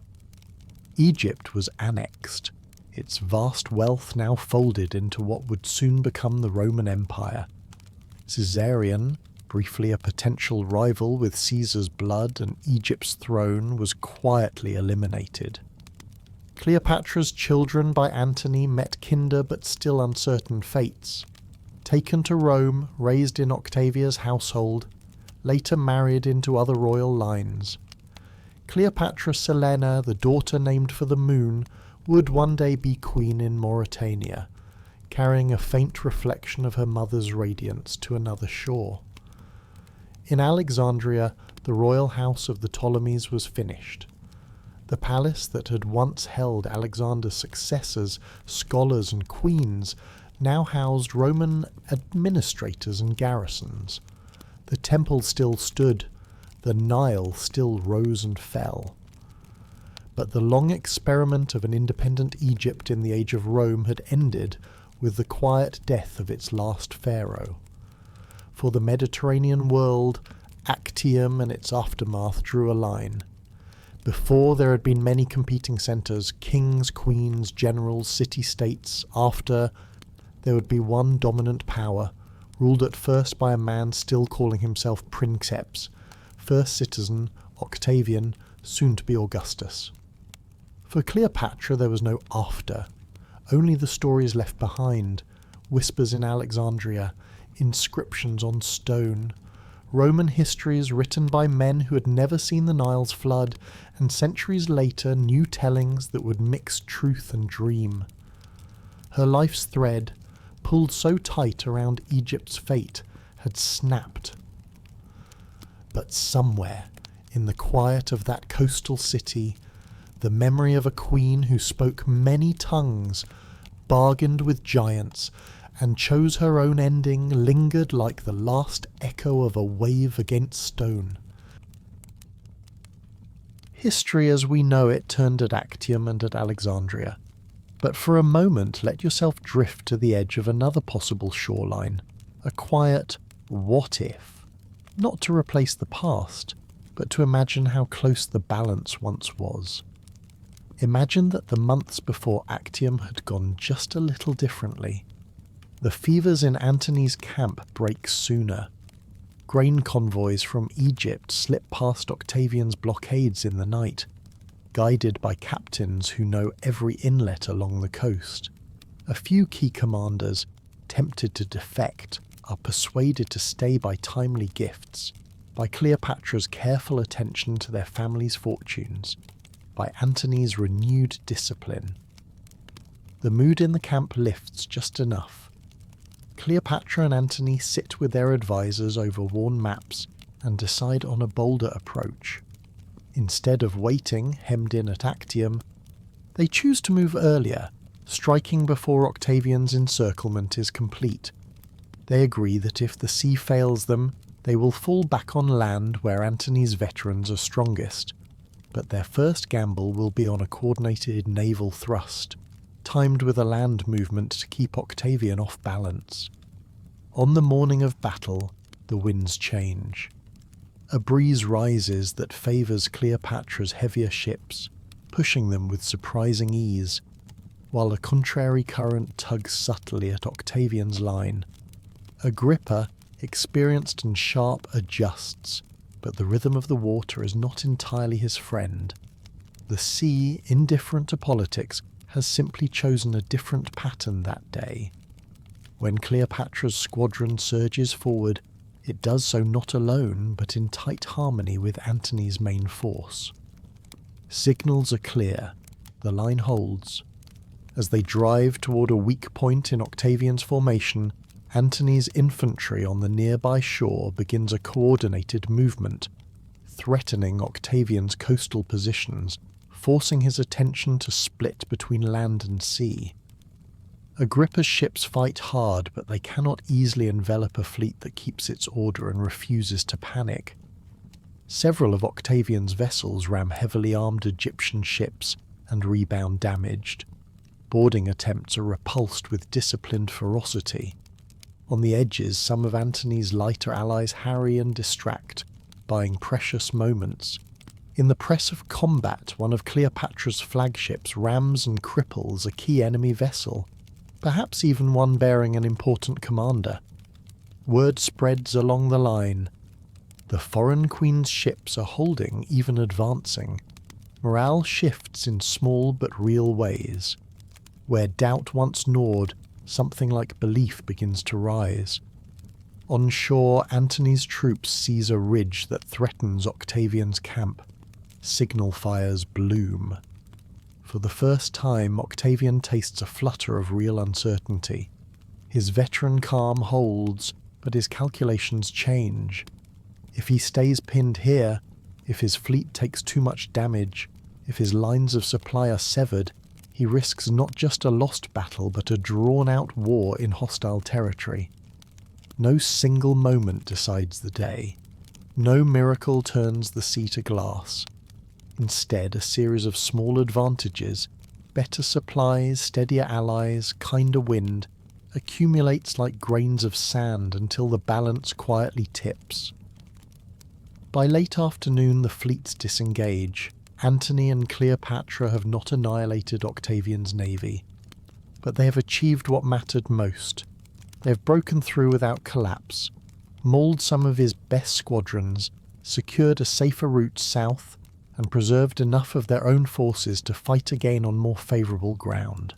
Egypt was annexed, its vast wealth now folded into what would soon become the Roman Empire. Caesarion, briefly a potential rival with Caesar's blood and Egypt's throne, was quietly eliminated. Cleopatra's children by Antony met kinder but still uncertain fates. Taken to Rome, raised in Octavia's household, later married into other royal lines. Cleopatra Selene, the daughter named for the moon, would one day be queen in Mauritania, carrying a faint reflection of her mother's radiance to another shore. In Alexandria, the royal house of the Ptolemies was finished. The palace that had once held Alexander's successors, scholars and queens, now housed Roman administrators and garrisons. The temple still stood, the Nile still rose and fell. But the long experiment of an independent Egypt in the age of Rome had ended with the quiet death of its last pharaoh. For the Mediterranean world, Actium and its aftermath drew a line. Before, there had been many competing centres: kings, queens, generals, city-states. After, there would be one dominant power, ruled at first by a man still calling himself princeps, first citizen, Octavian, soon to be Augustus. For Cleopatra there was no after, only the stories left behind, whispers in Alexandria, inscriptions on stone, Roman histories written by men who had never seen the Nile's flood, and centuries later new tellings that would mix truth and dream. Her life's thread, pulled so tight around Egypt's fate, had snapped. But somewhere, in the quiet of that coastal city, the memory of a queen who spoke many tongues, bargained with giants, and chose her own ending lingered like the last echo of a wave against stone. History as we know it turned at Actium and at Alexandria, but for a moment let yourself drift to the edge of another possible shoreline, a quiet what if, not to replace the past, but to imagine how close the balance once was. Imagine that the months before Actium had gone just a little differently. The fevers in Antony's camp break sooner. Grain convoys from Egypt slip past Octavian's blockades in the night, guided by captains who know every inlet along the coast. A few key commanders, tempted to defect, are persuaded to stay by timely gifts, by Cleopatra's careful attention to their family's fortunes, by Antony's renewed discipline. The mood in the camp lifts just enough. Cleopatra and Antony sit with their advisors over worn maps and decide on a bolder approach. Instead of waiting, hemmed in at Actium, they choose to move earlier, striking before Octavian's encirclement is complete. They agree that if the sea fails them, they will fall back on land where Antony's veterans are strongest, but their first gamble will be on a coordinated naval thrust, timed with a land movement to keep Octavian off balance. On the morning of battle, the winds change. A breeze rises that favours Cleopatra's heavier ships, pushing them with surprising ease, while a contrary current tugs subtly at Octavian's line. Agrippa, experienced and sharp, adjusts, but the rhythm of the water is not entirely his friend. The sea, indifferent to politics, has simply chosen a different pattern that day. When Cleopatra's squadron surges forward, it does so not alone, but in tight harmony with Antony's main force. Signals are clear. The line holds. As they drive toward a weak point in Octavian's formation, Antony's infantry on the nearby shore begins a coordinated movement, threatening Octavian's coastal positions, forcing his attention to split between land and sea. Agrippa's ships fight hard, but they cannot easily envelop a fleet that keeps its order and refuses to panic. Several of Octavian's vessels ram heavily armed Egyptian ships and rebound damaged. Boarding attempts are repulsed with disciplined ferocity. On the edges, some of Antony's lighter allies harry and distract, buying precious moments. In the press of combat, one of Cleopatra's flagships rams and cripples a key enemy vessel, perhaps even one bearing an important commander. Word spreads along the line. The foreign queen's ships are holding, even advancing. Morale shifts in small but real ways. Where doubt once gnawed, something like belief begins to rise. On shore, Antony's troops seize a ridge that threatens Octavian's camp. Signal fires bloom. For the first time, Octavian tastes a flutter of real uncertainty. His veteran calm holds, but his calculations change. If he stays pinned here, if his fleet takes too much damage, if his lines of supply are severed, he risks not just a lost battle but a drawn-out war in hostile territory. No single moment decides the day. No miracle turns the sea to glass. Instead, a series of small advantages, better supplies, steadier allies, kinder wind, accumulates like grains of sand until the balance quietly tips. By late afternoon, the fleets disengage. Antony and Cleopatra have not annihilated Octavian's navy, but they have achieved what mattered most. They have broken through without collapse, mauled some of his best squadrons, secured a safer route south, and preserved enough of their own forces to fight again on more favourable ground.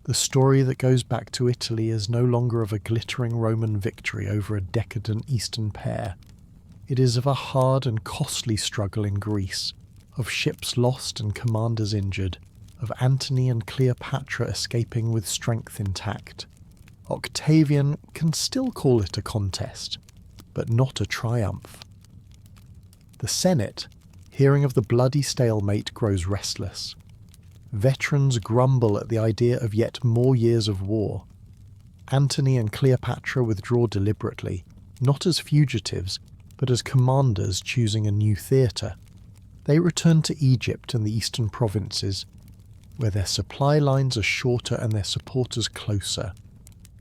The story that goes back to Italy is no longer of a glittering Roman victory over a decadent Eastern pair. It is of a hard and costly struggle in Greece, of ships lost and commanders injured, of Antony and Cleopatra escaping with strength intact. Octavian can still call it a contest, but not a triumph. The Senate, hearing of the bloody stalemate, grows restless. Veterans grumble at the idea of yet more years of war. Antony and Cleopatra withdraw deliberately, not as fugitives, but as commanders choosing a new theatre. They return to Egypt and the eastern provinces, where their supply lines are shorter and their supporters closer.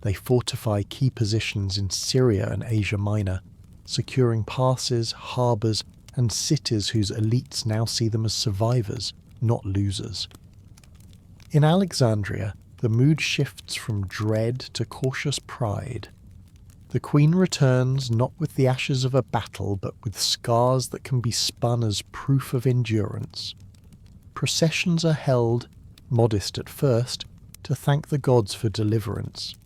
They fortify key positions in Syria and Asia Minor, securing passes, harbours, and cities whose elites now see them as survivors, not losers. In Alexandria, the mood shifts from dread to cautious pride. The queen returns not with the ashes of a battle, but with scars that can be spun as proof of endurance. Processions are held, modest at first, to thank the gods for deliverance.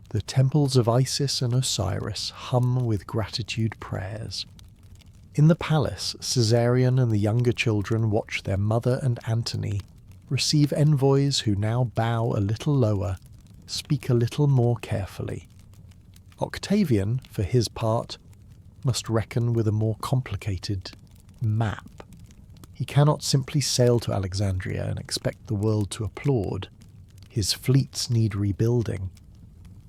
The temples of Isis and Osiris hum with gratitude prayers. In the palace, Caesarion and the younger children watch their mother and Antony receive envoys who now bow a little lower, speak a little more carefully. Octavian, for his part, must reckon with a more complicated map. He cannot simply sail to Alexandria and expect the world to applaud. His fleets need rebuilding.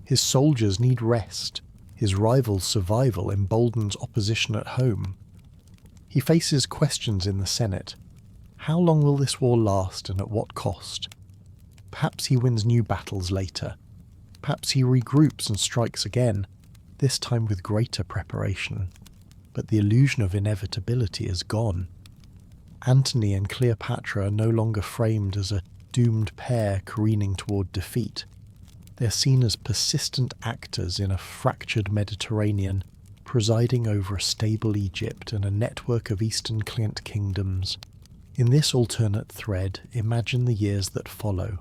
His soldiers need rest. His rival's survival emboldens opposition at home. He faces questions in the Senate. How long will this war last, and at what cost? Perhaps he wins new battles later. Perhaps he regroups and strikes again, this time with greater preparation. But the illusion of inevitability is gone. Antony and Cleopatra are no longer framed as a doomed pair careening toward defeat. They are seen as persistent actors in a fractured Mediterranean, presiding over a stable Egypt and a network of Eastern client kingdoms. In this alternate thread, imagine the years that follow.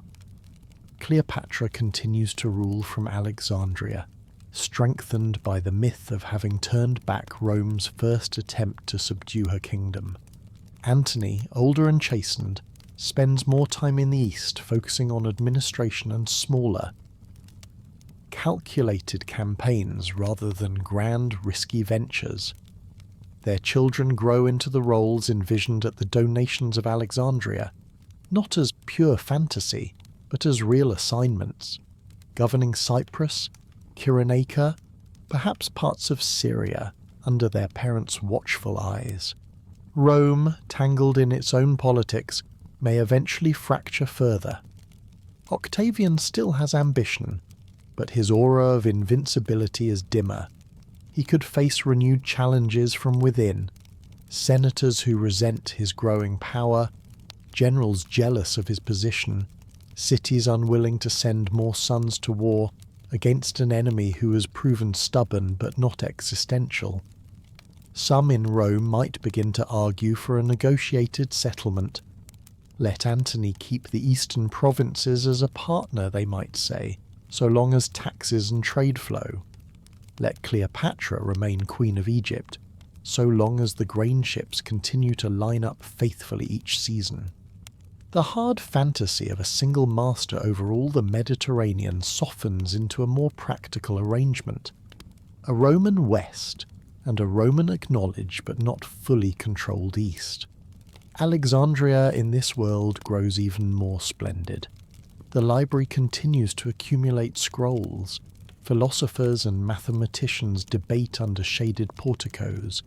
Cleopatra continues to rule from Alexandria, strengthened by the myth of having turned back Rome's first attempt to subdue her kingdom. Antony, older and chastened, spends more time in the east, focusing on administration and smaller, calculated campaigns rather than grand, risky ventures. Their children grow into the roles envisioned at the donations of Alexandria, not as pure fantasy, but as real assignments, governing Cyprus, Cyrenaica, perhaps parts of Syria, under their parents' watchful eyes. Rome, tangled in its own politics, may eventually fracture further. Octavian still has ambition, but his aura of invincibility is dimmer. He could face renewed challenges from within, senators who resent his growing power, generals jealous of his position, cities unwilling to send more sons to war against an enemy who has proven stubborn but not existential. Some in Rome might begin to argue for a negotiated settlement. Let Antony keep the eastern provinces as a partner, they might say, so long as taxes and trade flow. Let Cleopatra remain Queen of Egypt, so long as the grain ships continue to line up faithfully each season. The hard fantasy of a single master over all the Mediterranean softens into a more practical arrangement. A Roman West and a Roman acknowledged but not fully controlled East. Alexandria in this world grows even more splendid. The library continues to accumulate scrolls. Philosophers and mathematicians debate under shaded porticos.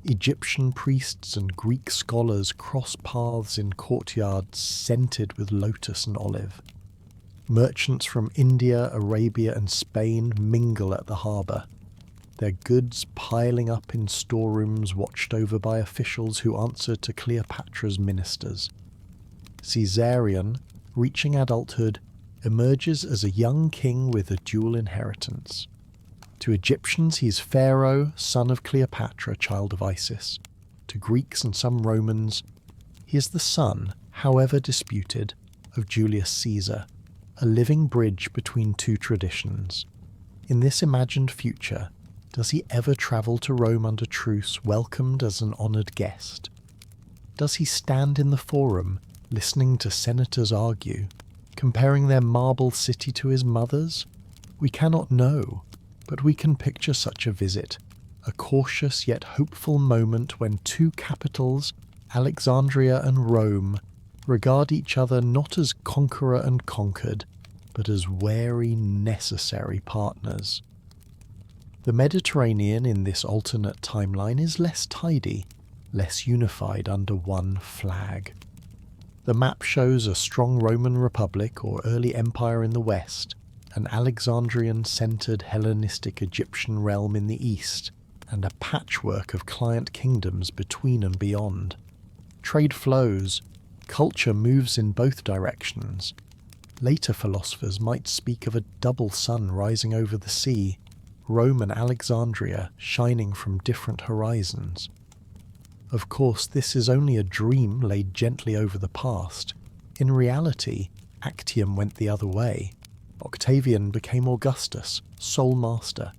Egyptian priests and Greek scholars cross paths in courtyards scented with lotus and olive. Merchants from India, Arabia and Spain mingle at the harbour, their goods piling up in storerooms watched over by officials who answer to Cleopatra's ministers. Caesarion, reaching adulthood, emerges as a young king with a dual inheritance. To Egyptians he is Pharaoh, son of Cleopatra, child of Isis. To Greeks and some Romans, he is the son, however disputed, of Julius Caesar, a living bridge between two traditions. In this imagined future, does he ever travel to Rome under truce, welcomed as an honoured guest? Does he stand in the forum, listening to senators argue, comparing their marble city to his mother's? We cannot know, but we can picture such a visit, a cautious yet hopeful moment when two capitals, Alexandria and Rome, regard each other not as conqueror and conquered, but as wary, necessary partners. The Mediterranean in this alternate timeline is less tidy, less unified under one flag. The map shows a strong Roman Republic or early empire in the west, an Alexandrian-centered Hellenistic Egyptian realm in the east, and a patchwork of client kingdoms between and beyond. Trade flows, culture moves in both directions. Later philosophers might speak of a double sun rising over the sea, Rome and Alexandria shining from different horizons. Of course, this is only a dream laid gently over the past. In reality, Actium went the other way. Octavian became Augustus, sole master.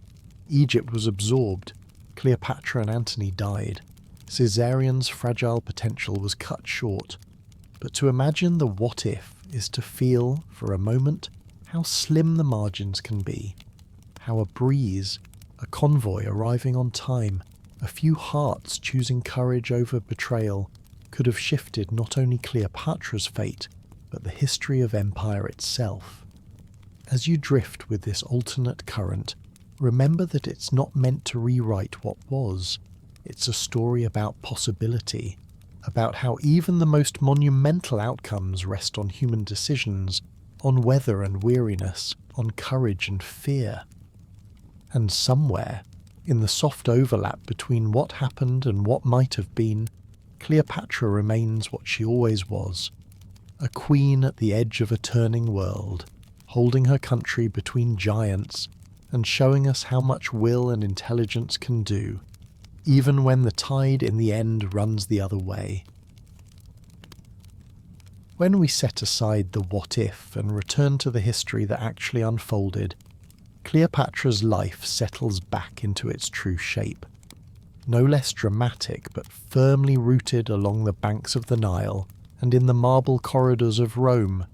Egypt was absorbed. Cleopatra and Antony died. Caesarion's fragile potential was cut short. But to imagine the what-if is to feel, for a moment, how slim the margins can be. How a breeze, a convoy arriving on time, a few hearts choosing courage over betrayal, could have shifted not only Cleopatra's fate, but the history of empire itself. As you drift with this alternate current, remember that it's not meant to rewrite what was. It's a story about possibility, about how even the most monumental outcomes rest on human decisions, on weather and weariness, on courage and fear. And somewhere, in the soft overlap between what happened and what might have been, Cleopatra remains what she always was, a queen at the edge of a turning world, holding her country between giants and showing us how much will and intelligence can do, even when the tide in the end runs the other way. When we set aside the what-if and return to the history that actually unfolded, Cleopatra's life settles back into its true shape. No less dramatic, but firmly rooted along the banks of the Nile and in the marble corridors of Rome.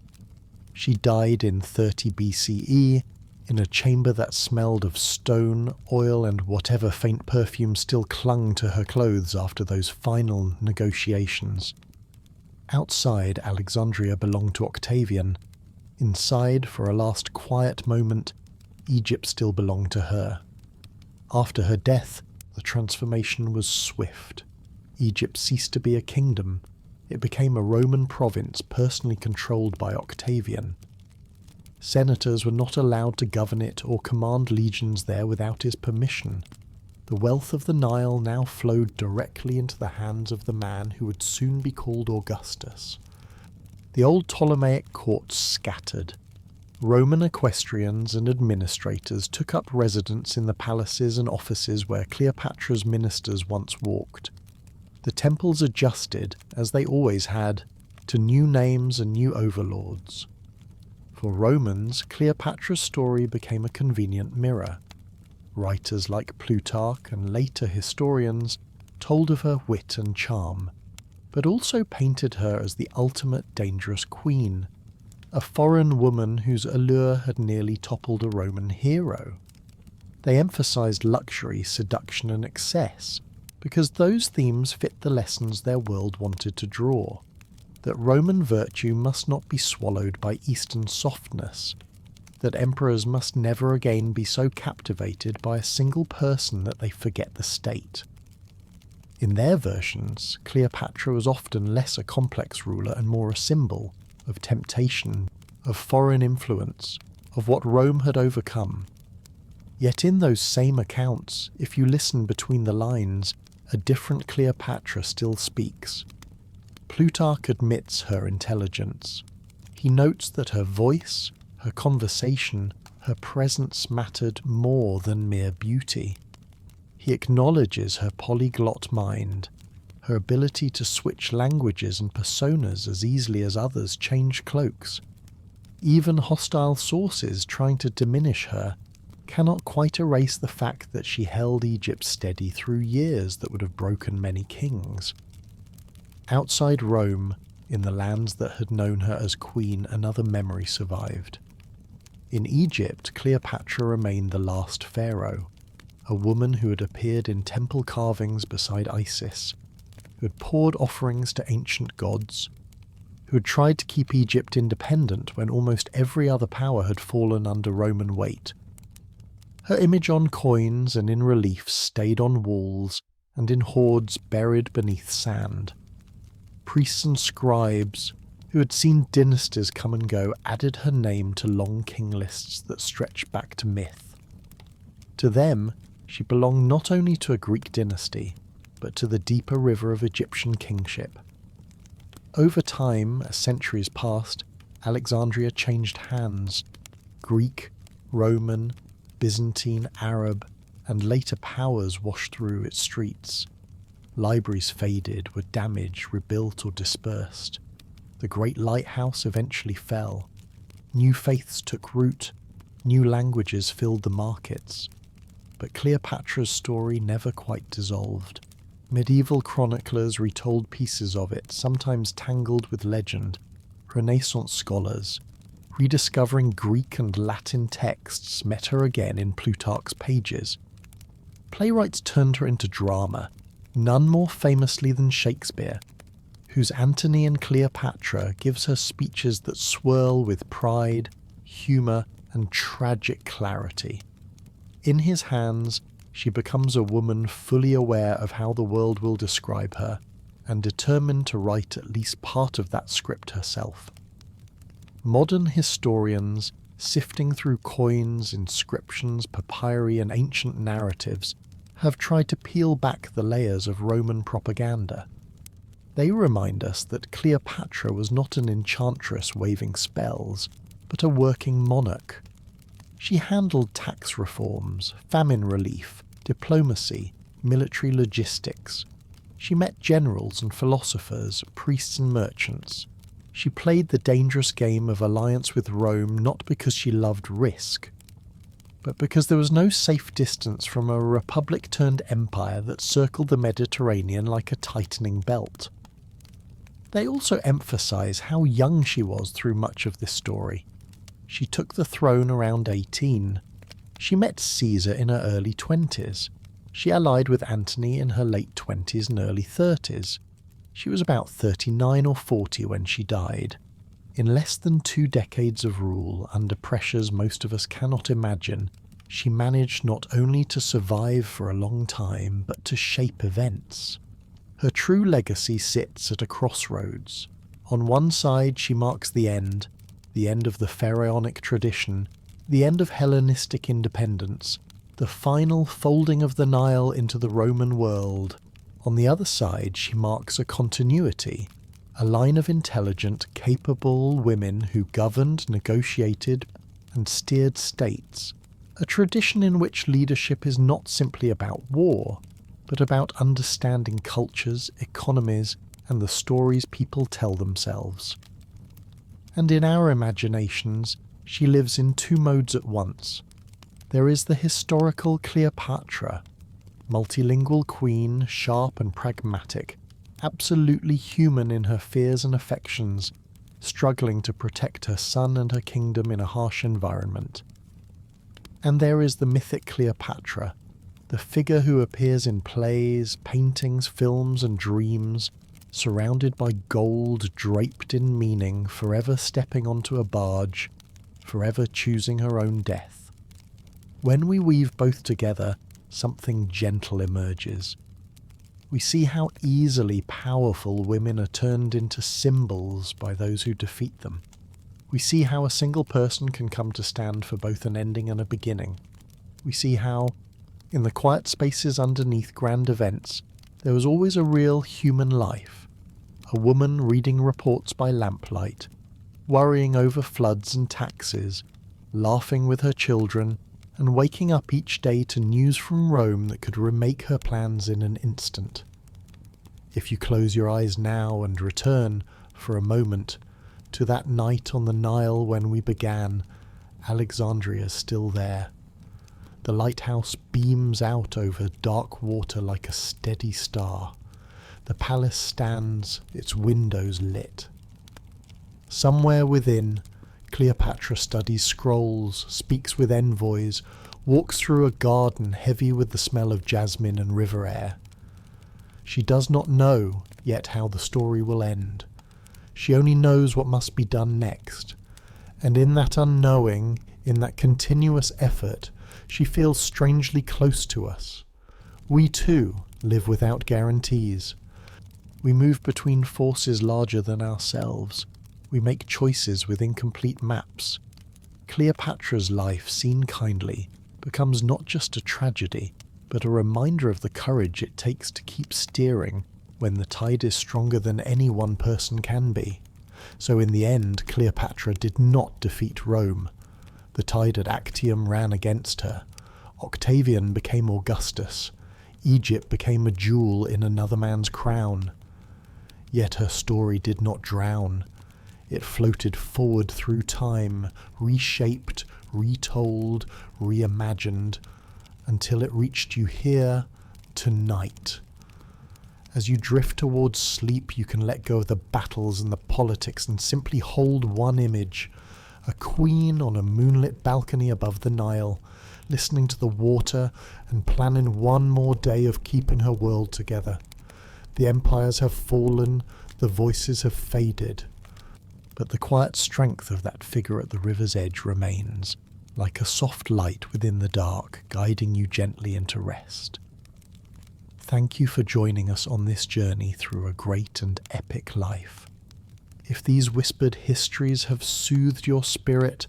She died in 30 BCE, in a chamber that smelled of stone, oil, and whatever faint perfume still clung to her clothes after those final negotiations. Outside, Alexandria belonged to Octavian. Inside, for a last quiet moment, Egypt still belonged to her. After her death, the transformation was swift. Egypt ceased to be a kingdom. It became a Roman province personally controlled by Octavian. Senators were not allowed to govern it or command legions there without his permission. The wealth of the Nile now flowed directly into the hands of the man who would soon be called Augustus. The old Ptolemaic courts scattered. Roman equestrians and administrators took up residence in the palaces and offices where Cleopatra's ministers once walked. The temples adjusted, as they always had, to new names and new overlords. For Romans, Cleopatra's story became a convenient mirror. Writers like Plutarch and later historians told of her wit and charm, but also painted her as the ultimate dangerous queen, a foreign woman whose allure had nearly toppled a Roman hero. They emphasized luxury, seduction, and excess, because those themes fit the lessons their world wanted to draw, that Roman virtue must not be swallowed by Eastern softness, that emperors must never again be so captivated by a single person that they forget the state. In their versions, Cleopatra was often less a complex ruler and more a symbol of temptation, of foreign influence, of what Rome had overcome. Yet in those same accounts, if you listen between the lines, a different Cleopatra still speaks. Plutarch admits her intelligence. He notes that her voice, her conversation, her presence mattered more than mere beauty. He acknowledges her polyglot mind, her ability to switch languages and personas as easily as others change cloaks. Even hostile sources trying to diminish her cannot quite erase the fact that she held Egypt steady through years that would have broken many kings. Outside Rome, in the lands that had known her as queen, another memory survived. In Egypt, Cleopatra remained the last pharaoh, a woman who had appeared in temple carvings beside Isis, who had poured offerings to ancient gods, who had tried to keep Egypt independent when almost every other power had fallen under Roman weight. Her image on coins and in reliefs stayed on walls and in hoards buried beneath sand. Priests and scribes, who had seen dynasties come and go, added her name to long king lists that stretched back to myth. To them, she belonged not only to a Greek dynasty, but to the deeper river of Egyptian kingship. Over time, as centuries passed, Alexandria changed hands. Greek, Roman, Byzantine, Arab, and later powers washed through its streets. Libraries faded, were damaged, rebuilt, or dispersed. The great lighthouse eventually fell. New faiths took root, new languages filled the markets. But Cleopatra's story never quite dissolved. Medieval chroniclers retold pieces of it, sometimes tangled with legend. Renaissance scholars, rediscovering Greek and Latin texts, met her again in Plutarch's pages. Playwrights turned her into drama, none more famously than Shakespeare, whose Antony and Cleopatra gives her speeches that swirl with pride, humour, and tragic clarity. In his hands, she becomes a woman fully aware of how the world will describe her, and determined to write at least part of that script herself. Modern historians, sifting through coins, inscriptions, papyri, and ancient narratives, have tried to peel back the layers of Roman propaganda. They remind us that Cleopatra was not an enchantress waving spells, but a working monarch. She handled tax reforms, famine relief, diplomacy, military logistics. She met generals and philosophers, priests and merchants. She played the dangerous game of alliance with Rome not because she loved risk, but because there was no safe distance from a republic-turned empire that circled the Mediterranean like a tightening belt. They also emphasise how young she was through much of this story. She took the throne around 18. She met Caesar in her early 20s. She allied with Antony in her late 20s and early 30s. She was about 39 or 40 when she died. In less than 2 decades of rule, under pressures most of us cannot imagine, she managed not only to survive for a long time, but to shape events. Her true legacy sits at a crossroads. On one side she marks the end of the pharaonic tradition, the end of Hellenistic independence, the final folding of the Nile into the Roman world. On the other side she marks a continuity, a line of intelligent, capable women who governed, negotiated, and steered states, a tradition in which leadership is not simply about war, but about understanding cultures, economies, and the stories people tell themselves. And in our imaginations, she lives in 2 modes at once. There is the historical Cleopatra, multilingual queen, sharp and pragmatic, absolutely human in her fears and affections, struggling to protect her son and her kingdom in a harsh environment. And there is the mythic Cleopatra, the figure who appears in plays, paintings, films, and dreams, surrounded by gold draped in meaning, forever stepping onto a barge, forever choosing her own death. When we weave both together, something gentle emerges. We see how easily powerful women are turned into symbols by those who defeat them. We see how a single person can come to stand for both an ending and a beginning. We see how, in the quiet spaces underneath grand events, there was always a real human life. A woman reading reports by lamplight, worrying over floods and taxes, laughing with her children, and waking up each day to news from Rome that could remake her plans in an instant. If you close your eyes now and return, for a moment, to that night on the Nile when we began, Alexandria is still there. The lighthouse beams out over dark water like a steady star. The palace stands, its windows lit. Somewhere within, Cleopatra studies scrolls, speaks with envoys, walks through a garden heavy with the smell of jasmine and river air. She does not know yet how the story will end. She only knows what must be done next. And in that unknowing, in that continuous effort, she feels strangely close to us. We too live without guarantees. We move between forces larger than ourselves. We make choices with incomplete maps. Cleopatra's life, seen kindly, becomes not just a tragedy, but a reminder of the courage it takes to keep steering when the tide is stronger than any one person can be. So in the end, Cleopatra did not defeat Rome. The tide at Actium ran against her. Octavian became Augustus. Egypt became a jewel in another man's crown. Yet her story did not drown. It floated forward through time, reshaped, retold, reimagined, until it reached you here, tonight. As you drift towards sleep, you can let go of the battles and the politics and simply hold one image. A queen on a moonlit balcony above the Nile, listening to the water and planning one more day of keeping her world together. The empires have fallen, the voices have faded, but the quiet strength of that figure at the river's edge remains, like a soft light within the dark, guiding you gently into rest. Thank you for joining us on this journey through a great and epic life. If these whispered histories have soothed your spirit,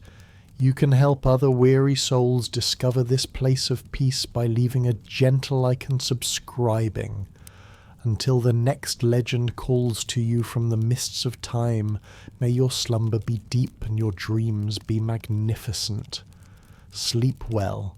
you can help other weary souls discover this place of peace by leaving a gentle like and subscribing. Until the next legend calls to you from the mists of time, may your slumber be deep and your dreams be magnificent. Sleep well,